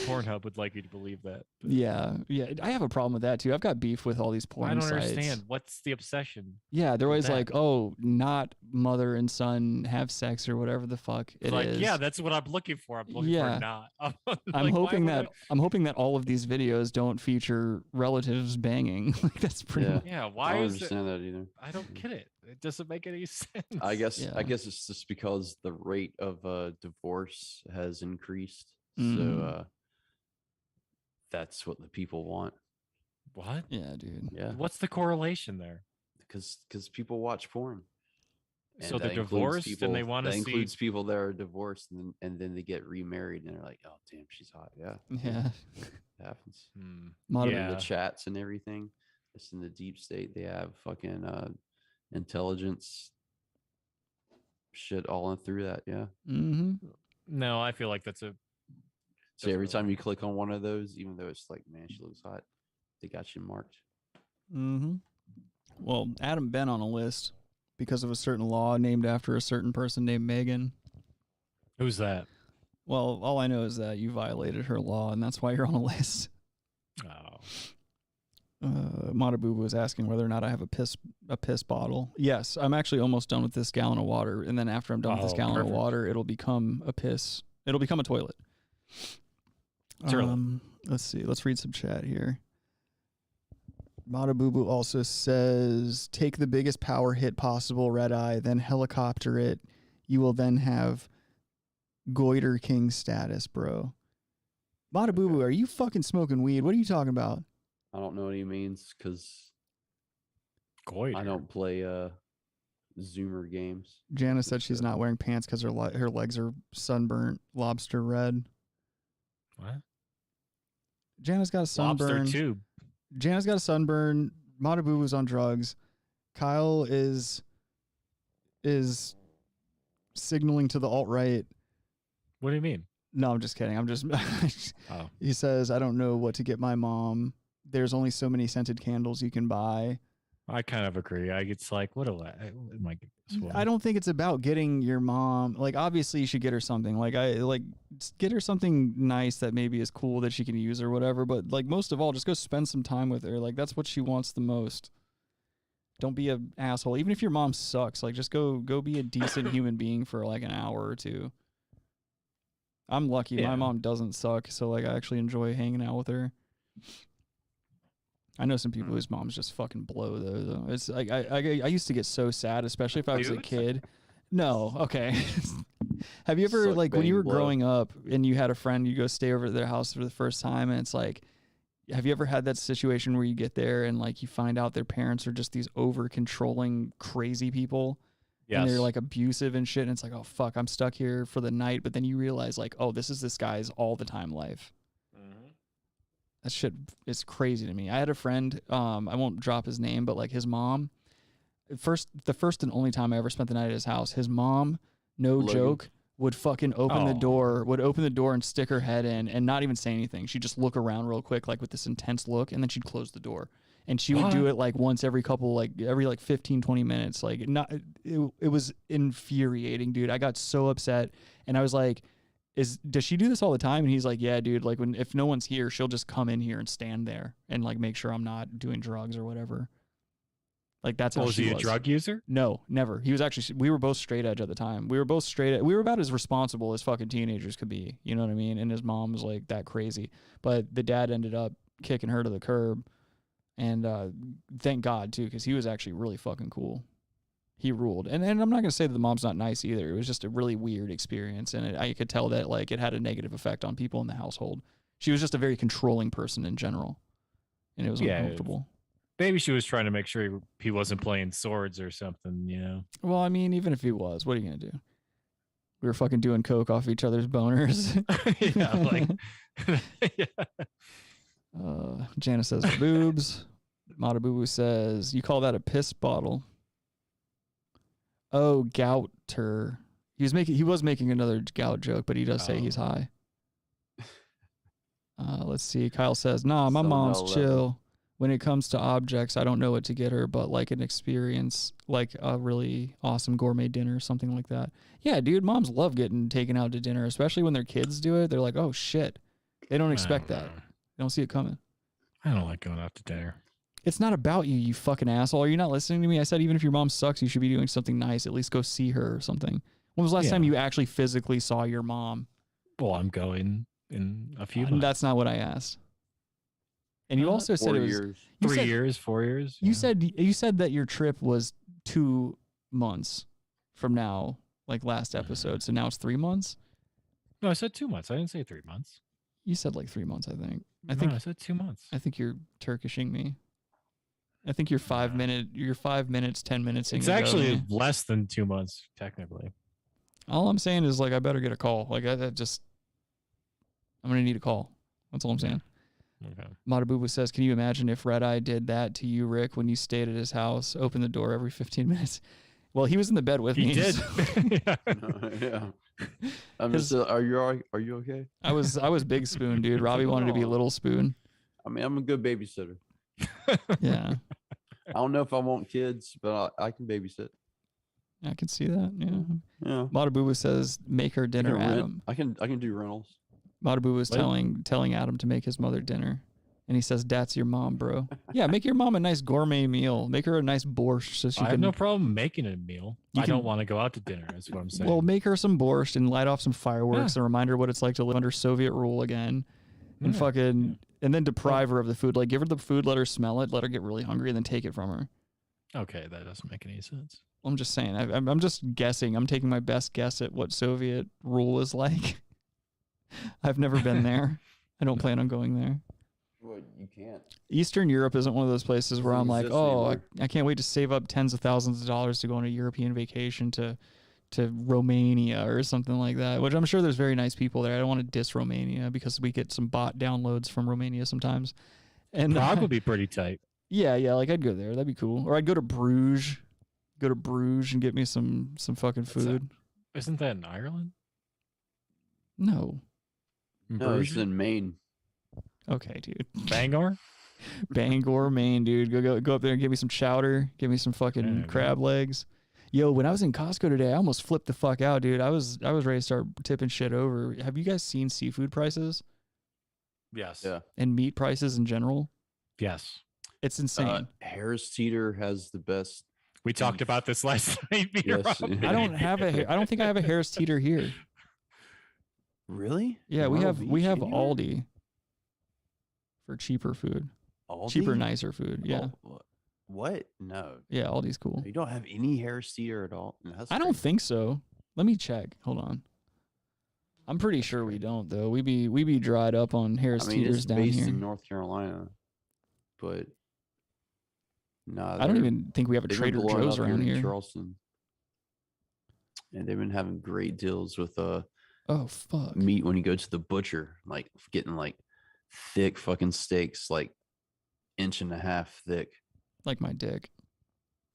Pornhub would like you to believe that. Yeah. I have a problem with that too. I've got beef with all these porn sites. I don't understand. What's the obsession? Yeah, they're always like, "Oh, not mother and son have sex or whatever the fuck it is." Yeah, that's what I'm looking for. I'm looking for not. I'm hoping that all of these videos don't feature relatives banging. Like that's pretty. Yeah. Why I don't is understand that either. I don't get it. It doesn't make any sense. I guess it's just because the rate of divorce has increased. So that's what the people want. What? Yeah, dude. Yeah. What's the correlation there? Because people watch porn. So they're divorced and they want to see. That includes people that are divorced and then they get remarried and they're like, oh damn, she's hot. Yeah. Yeah. It happens. Yeah. The chats and everything. Just in the deep state, they have fucking intelligence shit all in through that. Yeah. Mm-hmm. No, I feel like that's a. So every time you click on one of those, even though it's like, man, she looks hot, they got you marked. Mm-hmm. Well, Adam been on a list because of a certain law named after a certain person named Megan. Who's that? Well, all I know is that you violated her law, and that's why you're on a list. Oh. Matabu was asking whether or not I have a piss bottle. Yes, I'm actually almost done with this gallon of water, and then after I'm done with this gallon of water, it'll become a piss. It'll become a toilet. Let's see. Let's read some chat here. Matabubu also says, take the biggest power hit possible, Red Eye, then helicopter it. You will then have Goiter King status, bro. Bada Boo Boo, are you fucking smoking weed? What are you talking about? I don't know what he means because Goiter. I don't play Zoomer games. Jana said she's not wearing pants because her legs are sunburnt, lobster red. What? Jana's got a sunburn. Lobster tube. Jana's got a sunburn. Bada Boo Boo's on drugs. Kyle is signaling to the alt-right. What do you mean? No, I'm just kidding. I'm just. Oh. He says, I don't know what to get my mom. There's only so many scented candles you can buy. I kind of agree. It's like, what do I don't think it's about getting your mom. Like, obviously, you should get her something. Like, just get her something nice that maybe is cool that she can use or whatever. But like, most of all, just go spend some time with her. Like, that's what she wants the most. Don't be an asshole. Even if your mom sucks, like, just go be a decent human being for like an hour or two. I'm lucky. Yeah. My mom doesn't suck, so like I actually enjoy hanging out with her. I know some people whose moms just fucking blow though. It's like I used to get so sad, especially if I was a kid. No, okay. Have you ever Suck, like when you bang, were blow. growing up and you had a friend, you go stay over at their house for the first time, and it's like, have you ever had that situation where you get there and like you find out their parents are just these over controlling crazy people? Yes. And they're like abusive and shit, and it's like, oh fuck, I'm stuck here for the night. But then you realize like, oh, this is this guy's all the time life. That shit is crazy to me. I had a friend, I won't drop his name, but like his mom, the first and only time I ever spent the night at his house, his mom, no Logan. joke, would fucking open the door and stick her head in and not even say anything. She'd just look around real quick, like with this intense look, and then she'd close the door. And she would do it like once every 15, 20 minutes. Like it was infuriating, dude. I got so upset, and I was like, does she do this all the time? And he's like, yeah, dude, like if no one's here, she'll just come in here and stand there and like make sure I'm not doing drugs or whatever. Like that's how Was she he a was. drug user? No, never. He was actually, we were both straight edge at the time. We were both we were about as responsible as fucking teenagers could be. You know what I mean? And his mom was like that crazy, but the dad ended up kicking her to the curb, and thank God too, because he was actually really fucking cool. He ruled. And I'm not going to say that the mom's not nice either. It was just a really weird experience. And I could tell that like it had a negative effect on people in the household. She was just a very controlling person in general. And it was uncomfortable. Maybe she was trying to make sure he wasn't playing swords or something, you know? Well, I mean, even if he was, what are you going to do? We were fucking doing coke off each other's boners. Jana says boobs. Mata Boo Boo says, you call that a piss bottle? Oh, gouter. He was making another gout joke, but he does say he's high. Let's see. Kyle says, nah, my mom's chill. When it comes to objects, I don't know what to get her, but like an experience, like a really awesome gourmet dinner or something like that. Yeah, dude, moms love getting taken out to dinner, especially when their kids do it. They're like, oh, shit. They don't expect that. They don't see it coming. I don't like going out to dinner. It's not about you, you fucking asshole. Are you not listening to me? I said even if your mom sucks, you should be doing something nice. At least go see her or something. When was the last time you actually physically saw your mom? Well, I'm going in a few months. That's not what I asked. And you also said it was 3 years, 4 years. You said that your trip was 2 months from now, like last episode. So now it's 3 months? No, I said 2 months. I didn't say 3 months. You said like 3 months, I think. I said 2 months. I think you're Turkishing me. I think you're 5 minutes, 10 minutes. It's actually less than 2 months, technically. All I'm saying is like I better get a call. Like I'm gonna need a call. That's all I'm saying. Okay. Matabubu says, can you imagine if Red Eye did that to you, Rick, when you stayed at his house, opened the door every 15 minutes? Well, he was in the bed with me. He did. Yeah. Are you okay? I was Big Spoon, dude. Robbie wanted to be Little Spoon. I mean, I'm a good babysitter. Yeah. I don't know if I want kids, but I can babysit. I can see that. Yeah. Yeah. Matabubu says, make her dinner, Adam. I can do rentals. Matabubu was telling Adam to make his mother dinner. And he says, that's your mom, bro. Yeah, make your mom a nice gourmet meal. Make her a nice borscht so she I can... have no problem making a meal. I don't want to go out to dinner, is what I'm saying. Well, make her some borscht and light off some fireworks and remind her what it's like to live under Soviet rule again. And and then deprive her of the food. Like, give her the food, let her smell it, let her get really hungry, and then take it from her. Okay, that doesn't make any sense. I'm just saying. I'm just guessing. I'm taking my best guess at what Soviet rule is like. I've never been there. I don't plan on going there. Well, you can't. Eastern Europe isn't one of those places where I'm like, exist oh, anymore. I can't wait to save up tens of thousands of dollars to go on a European vacation to Romania or something like that, which I'm sure there's very nice people there. I don't want to diss Romania because we get some bot downloads from Romania sometimes. And Prague would be pretty tight. Yeah, like I'd go there. That'd be cool. Or I'd go to Bruges. Go to Bruges and get me some fucking food. Isn't that in Ireland? No. No, it's in Maine. Okay, dude. Bangor? Bangor, Maine, dude. Go up there and give me some chowder. Give me some fucking crab legs. Yo, when I was in Costco today, I almost flipped the fuck out, dude. I was ready to start tipping shit over. Have you guys seen seafood prices? Yes. Yeah. And meat prices in general? Yes. It's insane. Harris Teeter has the best. We talked about this last night. Yes. I don't think I have a Harris Teeter here. Really? Yeah, we Myrtle have Beach anywhere? Aldi for cheaper food. Aldi? Cheaper, nicer food. Yeah. Oh, what? No. Yeah, Aldi's cool. You don't have any Harris Teeter at all? No, that's I don't think so. Let me check. Hold on. I'm pretty sure we don't though. We be dried up on Harris Teeters it's down based here. in North Carolina, but I don't even think we have a Trader Joe's around here. Charleston, and they've been having great deals with oh fuck meat when you go to the butcher, like getting like thick fucking steaks, like 1.5 inch thick, like my dick.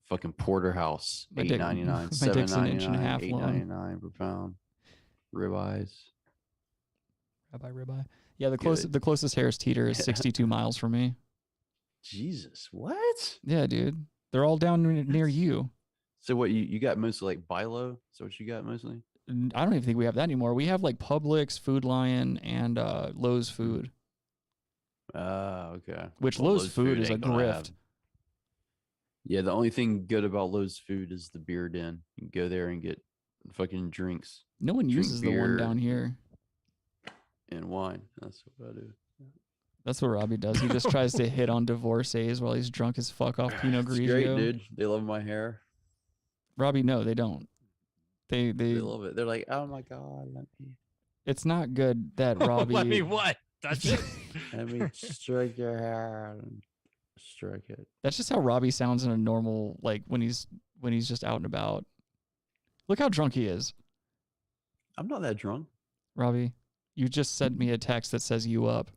Fucking porterhouse, My dick- $8.99, my dick's an inch and a $7.99, half long. $8.99 per pound. Ribeyes. Ribeye. Yeah, the closest Harris Teeter is 62 miles from me. Jesus, what? Yeah, dude. They're all down near you. So what you got mostly like Bilo? So what you got mostly? I don't even think we have that anymore. We have like Publix, Food Lion, and Lowe's Food. Okay. Which Well, Lowe's Food is a ain't gonna grift. have- Yeah, the only thing good about Lowe's Food is the beer den. You can go there and get fucking drinks. No one Drink uses the one beer down here. and wine. That's what I do. That's what Robbie does. He just tries to hit on divorcees while he's drunk as fuck off Pinot It's Grigio. great, dude. They love my hair. Robbie, no, they don't. They love it. They're like, oh my god, let me It's not good that Robbie. Let me what? That's it. let me stroke your hair and stroke it. That's just how Robbie sounds in a normal, like when he's just out and about. Look how drunk he is. I'm not that drunk. Robbie, you just sent me a text that says you up.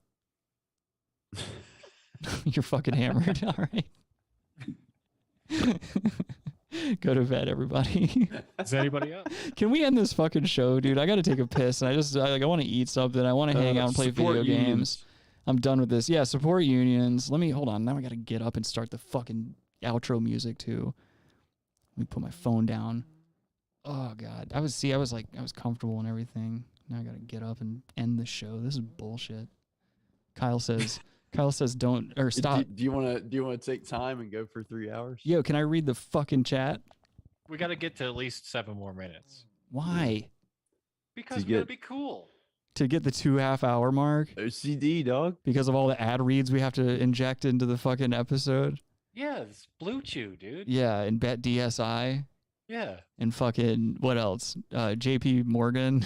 You're fucking hammered. All right. Go to bed, everybody. Is anybody up? Can we end this fucking show, dude? I got to take a piss, and I want to eat something. I want to hang out and play support video games. unions. I'm done with this. Yeah, support unions. Hold on. Now I got to get up and start the fucking outro music too. Let me put my phone down. Oh god, I was comfortable and everything. Now I got to get up and end the show. This is bullshit. Kyle says don't or stop. Do you want to take time and go for 3 hours? Yo, can I read the fucking chat? We got to get to at least 7 more minutes. Why? Because we got to be cool. To get the 2.5 hour mark? OCD, dog. Because of all the ad reads we have to inject into the fucking episode? Yeah, it's Blue Chew, dude. Yeah, and Bet DSI. Yeah. And fucking, what else? JP Morgan.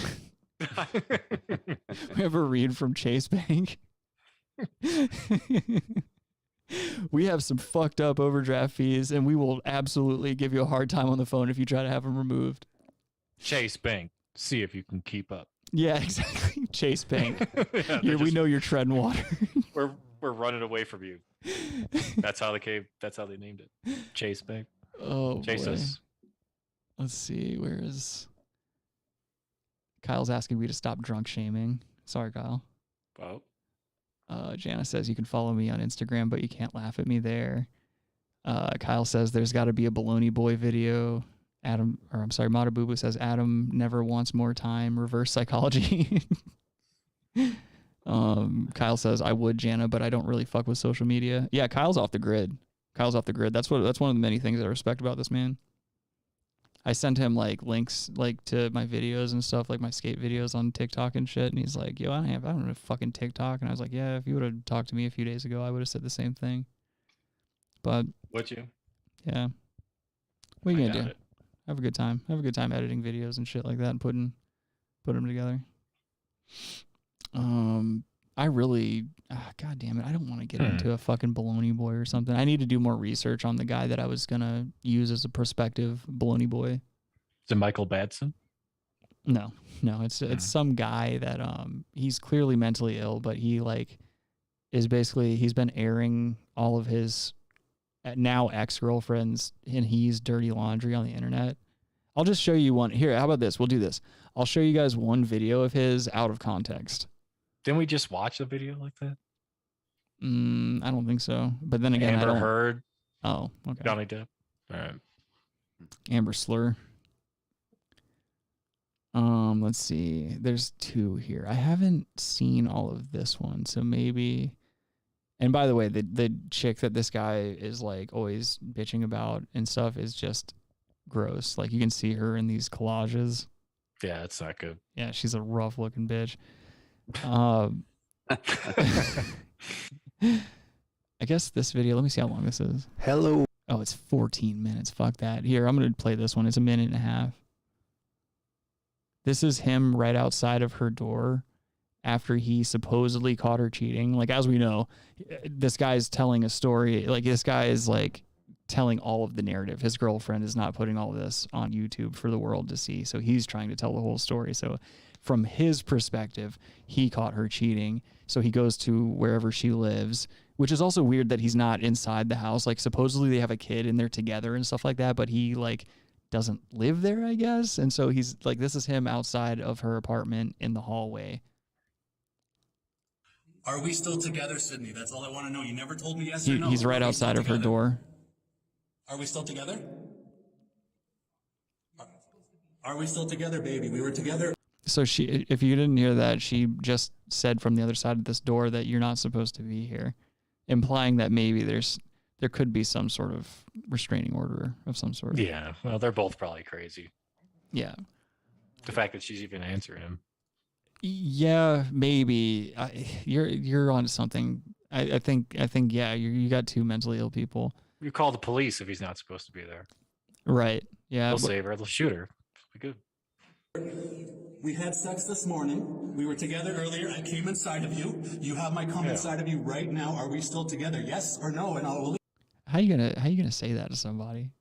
We have a read from Chase Bank. We have some fucked up overdraft fees, and we will absolutely give you a hard time on the phone if you try to have them removed. Chase Bank. See if you can keep up. Yeah, exactly. Chase Bank. Yeah, we know you're treading water. we're running away from you. That's how they named it. Chase Bank. Oh, Chase boy. us. Let's see. Where is Kyle's asking me to stop drunk shaming. Sorry, Kyle. Oh. Jana says you can follow me on Instagram, but you can't laugh at me there. Kyle says there's got to be a Baloney Boy video. Matabubu says Adam never wants more time. Reverse psychology. Kyle says I would, Jana, but I don't really fuck with social media. Yeah, Kyle's off the grid. That's one of the many things I respect about this man. I sent him like links like to my videos and stuff, like my skate videos on TikTok and shit, and he's like, "Yo, I don't have fucking TikTok." And I was like, "Yeah, if you would have talked to me a few days ago, I would have said the same thing." But Would you? yeah, what are you I gonna do? doubt it. Have a good time. Have a good time editing videos and shit like that and putting them together. I really, God damn it, I don't want to get into a fucking baloney boy or something. I need to do more research on the guy that I was gonna use as a prospective baloney boy. Is it Michael Badson? No, it's some guy that he's clearly mentally ill, but he like is basically he's been airing all of his now ex-girlfriends and he's dirty laundry on the internet. I'll just show you one here. How about this? We'll do this. I'll show you guys one video of his out of context. Didn't we just watch a video like that? I don't think so. But then again, Amber Heard. Oh, okay. Johnny Depp. All right. Amber Slur. Let's see. There's 2 here. I haven't seen all of this one, so maybe. And by the way, the chick that this guy is like always bitching about and stuff is just gross. Like you can see her in these collages. Yeah, it's not good. Yeah, she's a rough looking bitch. I guess this video, let me see how long this is. Hello. Oh, it's 14 minutes. Fuck that. Here, I'm going to play this one. It's 1.5 minutes. This is him right outside of her door after he supposedly caught her cheating. Like, as we know, this guy's telling a story. Like, this guy is like telling all of the narrative. His girlfriend is not putting all of this on YouTube for the world to see. So he's trying to tell the whole story. So from his perspective, he caught her cheating. So he goes to wherever she lives, which is also weird that he's not inside the house. Like, supposedly they have a kid and they're together and stuff like that, but he like doesn't live there, I guess. And so he's like, this is him outside of her apartment in the hallway. Are we still together, Sydney? That's all I want to know. You never told me yes or no. He's right outside of her door. Are we still together? Are we still together, baby? We were together. So she, if you didn't hear that, she just said from the other side of this door that you're not supposed to be here, implying that maybe there could be some sort of restraining order of some sort. Yeah, well, they're both probably crazy. Yeah. The fact that she's even answering him. Yeah, maybe. You're on something. I think yeah, you got 2 mentally ill people. You call the police if he's not supposed to be there. Right. Yeah. They'll save her. They'll shoot her. Be good. We had sex this morning. We were together earlier. I came inside of you. You have my cum inside of you right now. Are we still together? Yes or no? And I'll. How you gonna say that to somebody?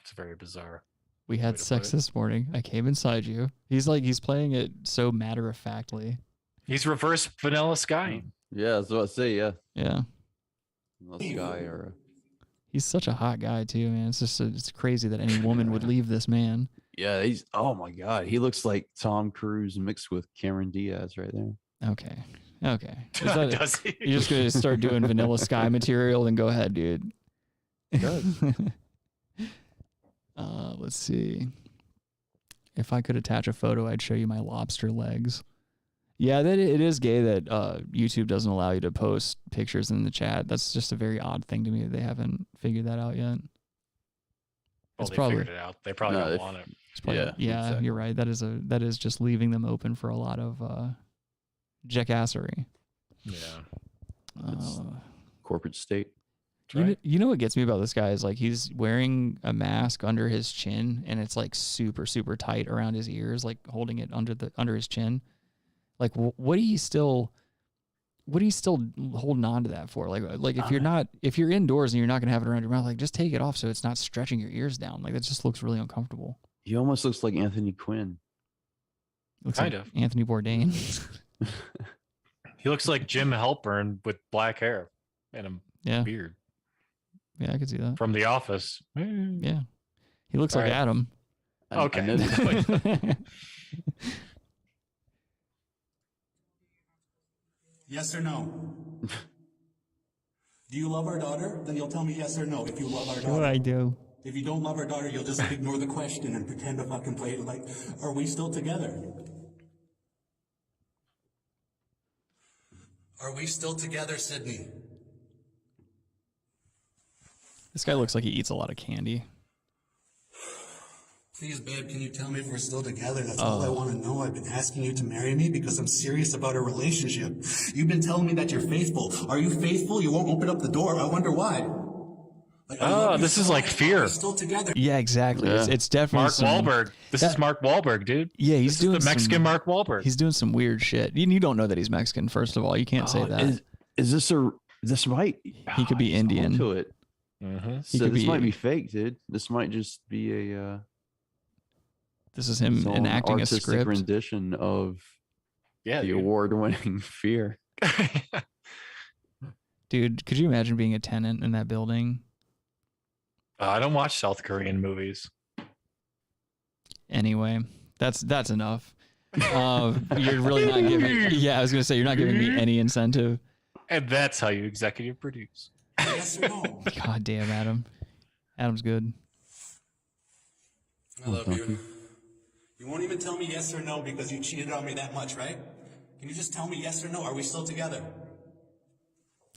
It's very bizarre. We had sex this morning. I came inside you. He's playing it so matter of factly. He's reverse Vanilla Sky. Yeah, that's what I say. Yeah. Yeah. Vanilla Sky or. He's such a hot guy too, man. It's just it's crazy that any woman would leave this man. Yeah, he's oh my god, he looks like Tom Cruise mixed with Cameron Diaz right there. Okay. Does he? You're just gonna start doing Vanilla Sky material? Then go ahead, dude. Let's see. If I could attach a photo, I'd show you my lobster legs. Yeah, that it is gay that YouTube doesn't allow you to post pictures in the chat. That's just a very odd thing to me that they haven't figured that out yet. Well, they figured it out. They probably don't want it. Yeah, exactly. You're right. That is just leaving them open for a lot of jackassery. Yeah. Corporate state. You know what gets me about this guy is like he's wearing a mask under his chin and it's like super, super tight around his ears, like holding it under his chin. Like what are you still holding on to that for? Like if you're indoors and you're not gonna have it around your mouth, like just take it off so it's not stretching your ears down. Like that just looks really uncomfortable. He almost looks like Anthony Quinn. Looks kind of Anthony Bourdain. He looks like Jim Halpern with black hair and a beard. Yeah, I could see that. From The Office. Yeah. He looks like Adam. Okay. Yes or no? Do you love our daughter? Then you'll tell me yes or no if you love our daughter. Sure I do. If you don't love our daughter, you'll just ignore the question and pretend to fucking play it like, are we still together? Are we still together, Sydney? This guy looks like he eats a lot of candy. Please, babe, can you tell me if we're still together? That's all I want to know. I've been asking you to marry me because I'm serious about a relationship. You've been telling me that you're faithful. Are you faithful? You won't open up the door. I wonder why. Oh, this is like Fear. Still together. Yeah, exactly. It's definitely Mark Wahlberg. This is Mark Wahlberg, dude. Yeah, he's doing the Mexican Mark Wahlberg. He's doing some weird shit. You don't know that he's Mexican. First of all, you can't say that. Is this this might? He could be Indian. To it. So this might be fake, dude. This might just be a. This is him enacting a artistic script. rendition of the dude. award-winning Fear. Dude, could you imagine being a tenant in that building? I don't watch South Korean movies. Anyway, that's enough. You're really not giving. Yeah, I was gonna say you're not giving me any incentive. And that's how you executive produce. Yes or no? God damn, Adam. Adam's good. I love you. You won't even tell me yes or no because you cheated on me that much, right? Can you just tell me yes or no? Are we still together?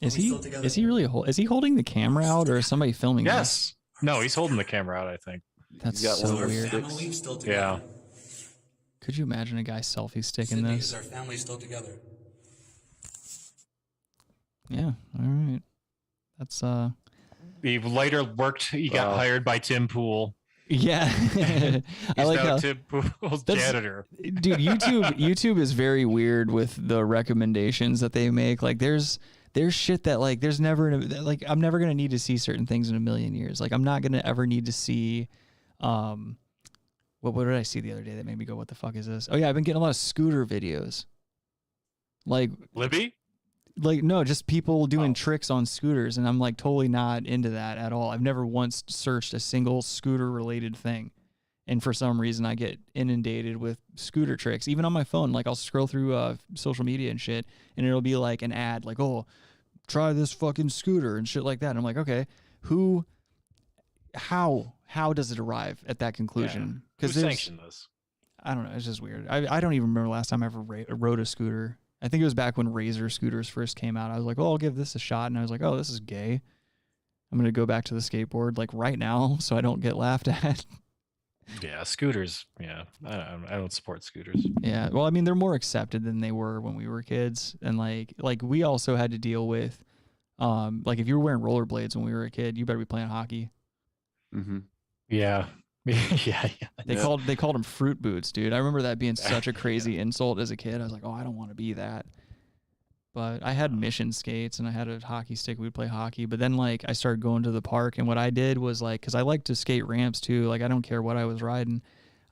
Is he really is he holding the camera out or is somebody filming? Yes. No, he's holding the camera out, I think. That's so weird. Family still together. Yeah. Could you imagine a guy selfie sticking this? Is our family still together? Yeah. All right. That's He later worked. He got hired by Tim Pool. Yeah. I like now how Tim Pool's janitor. Dude, YouTube is very weird with the recommendations that they make. Like there's shit that like there's never like I'm never gonna need to see certain things in a million years. Like I'm not gonna ever need to see what did I see the other day that made me go, what the fuck is this? Oh yeah, I've been getting a lot of scooter videos. Like Libby? Like no, just people doing tricks on scooters, and I'm like totally not into that at all. I've never once searched a single scooter related thing. And for some reason I get inundated with scooter tricks. Even on my phone, like I'll scroll through social media and shit, and it'll be like an ad, like, oh, try this fucking scooter and shit like that. And I'm like, okay, how does it arrive at that conclusion? Who sanctioned this? I don't know. It's just weird. I don't even remember last time I ever rode a scooter. I think it was back when Razor scooters first came out. I was like, oh, I'll give this a shot. And I was like, oh, this is gay. I'm going to go back to the skateboard like right now so I don't get laughed at. Yeah, scooters. Yeah, I don't support scooters. Yeah, well, I mean, they're more accepted than they were when we were kids, and like we also had to deal with, like if you were wearing rollerblades when we were a kid, you better be playing hockey. Mm-hmm. Yeah, yeah. They called them fruit boots, dude. I remember that being such a crazy insult as a kid. I was like, oh, I don't want to be that. But I had mission skates and I had a hockey stick. We'd play hockey. But then like I started going to the park, and what I did was like, because I like to skate ramps too. Like I don't care what I was riding.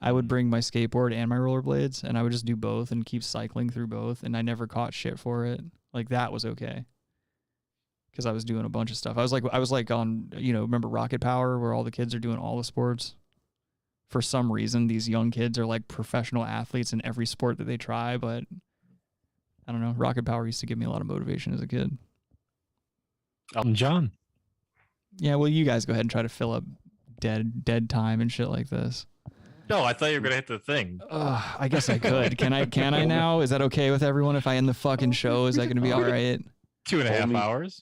I would bring my skateboard and my rollerblades, and I would just do both and keep cycling through both. And I never caught shit for it. Like that was okay. Because I was doing a bunch of stuff. I was like on, remember Rocket Power where all the kids are doing all the sports? For some reason, these young kids are like professional athletes in every sport that they try, but I don't know. Rocket Power used to give me a lot of motivation as a kid. Elton John. Yeah, well, you guys go ahead and try to fill up dead time and shit like this. No, I thought you were gonna hit the thing. I guess I could. Can I now? Is that okay with everyone if I end the fucking show? Is that gonna be all right? 2.5 hours.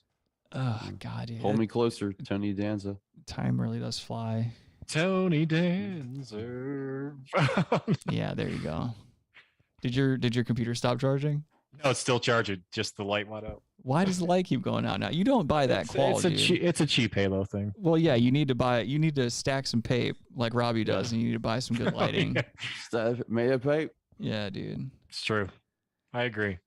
Oh God, dude. Hold me closer, Tony Danza. Time really does fly. Tony Danza. Yeah, there you go. Did your computer stop charging? No, it's still charging. Just the light went out. Why does the light keep going out now? You don't buy that quality. It's a cheap Halo thing. Well, yeah, you need to stack some pape like Robbie does, and you need to buy some good lighting. Made of pape. Yeah, dude. It's true. I agree.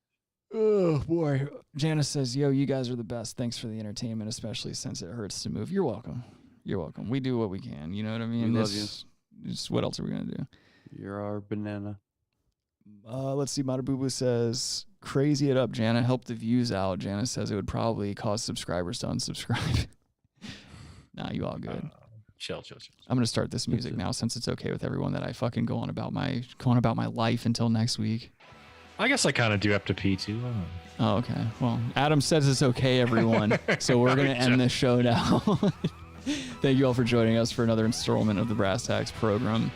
Oh boy. Janice says, yo, you guys are the best. Thanks for the entertainment, especially since it hurts to move. You're welcome. You're welcome. We do what we can. You know what I mean? We love you. Just what else are we gonna do? You're our banana. Let's see. Matabubu says, crazy it up, Jana. Help the views out. Jana says it would probably cause subscribers to unsubscribe. Nah, you all good. Chill. I'm gonna start this music now since it's okay with everyone that I fucking go on about my life until next week. I guess I kind of do have to pee too. Oh, okay. Well, Adam says it's okay, everyone. So we're gonna end this show now. Thank you all for joining us for another installment of the Brass Tacks program.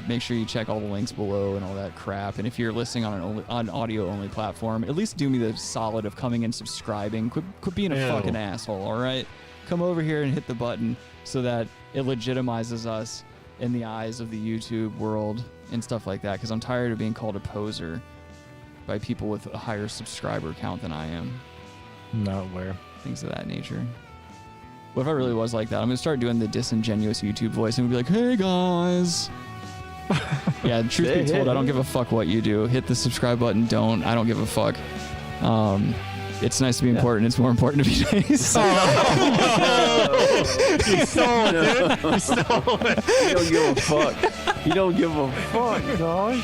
Make sure you check all the links below and all that crap. And if you're listening on an audio-only platform, at least do me the solid of coming and subscribing. Quit being a fucking asshole, all right? Come over here and hit the button so that it legitimizes us in the eyes of the YouTube world and stuff like that, because I'm tired of being called a poser by people with a higher subscriber count than I am. Not aware. Things of that nature. What if I really was like that? I'm gonna start doing the disingenuous YouTube voice and be like, "Hey guys." Yeah, truth be told, I don't give a fuck what you do. Hit the subscribe button. Don't. I don't give a fuck. It's nice to be important. It's more important to be nice. You stole it, dude. You stole it. You don't give a fuck. You don't give a fuck, dog.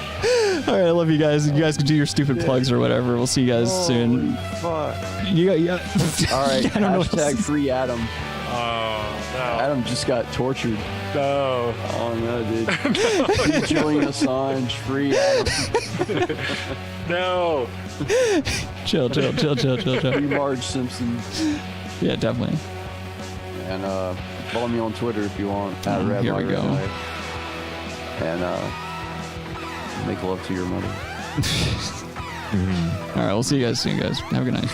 All right, I love you guys. You guys can do your stupid plugs or whatever. We'll see you guys soon. Fuck. You got. All right. I don't know Hashtag free Adam. Oh no. Adam just got tortured. No. Oh no, dude. Julian Assange, free Adam. No. Chill. Free Marge Simpson. Yeah, definitely. And follow me on Twitter if you want. Here we go. And make love to your mother. All right, we'll see you guys soon, guys. Have a good night.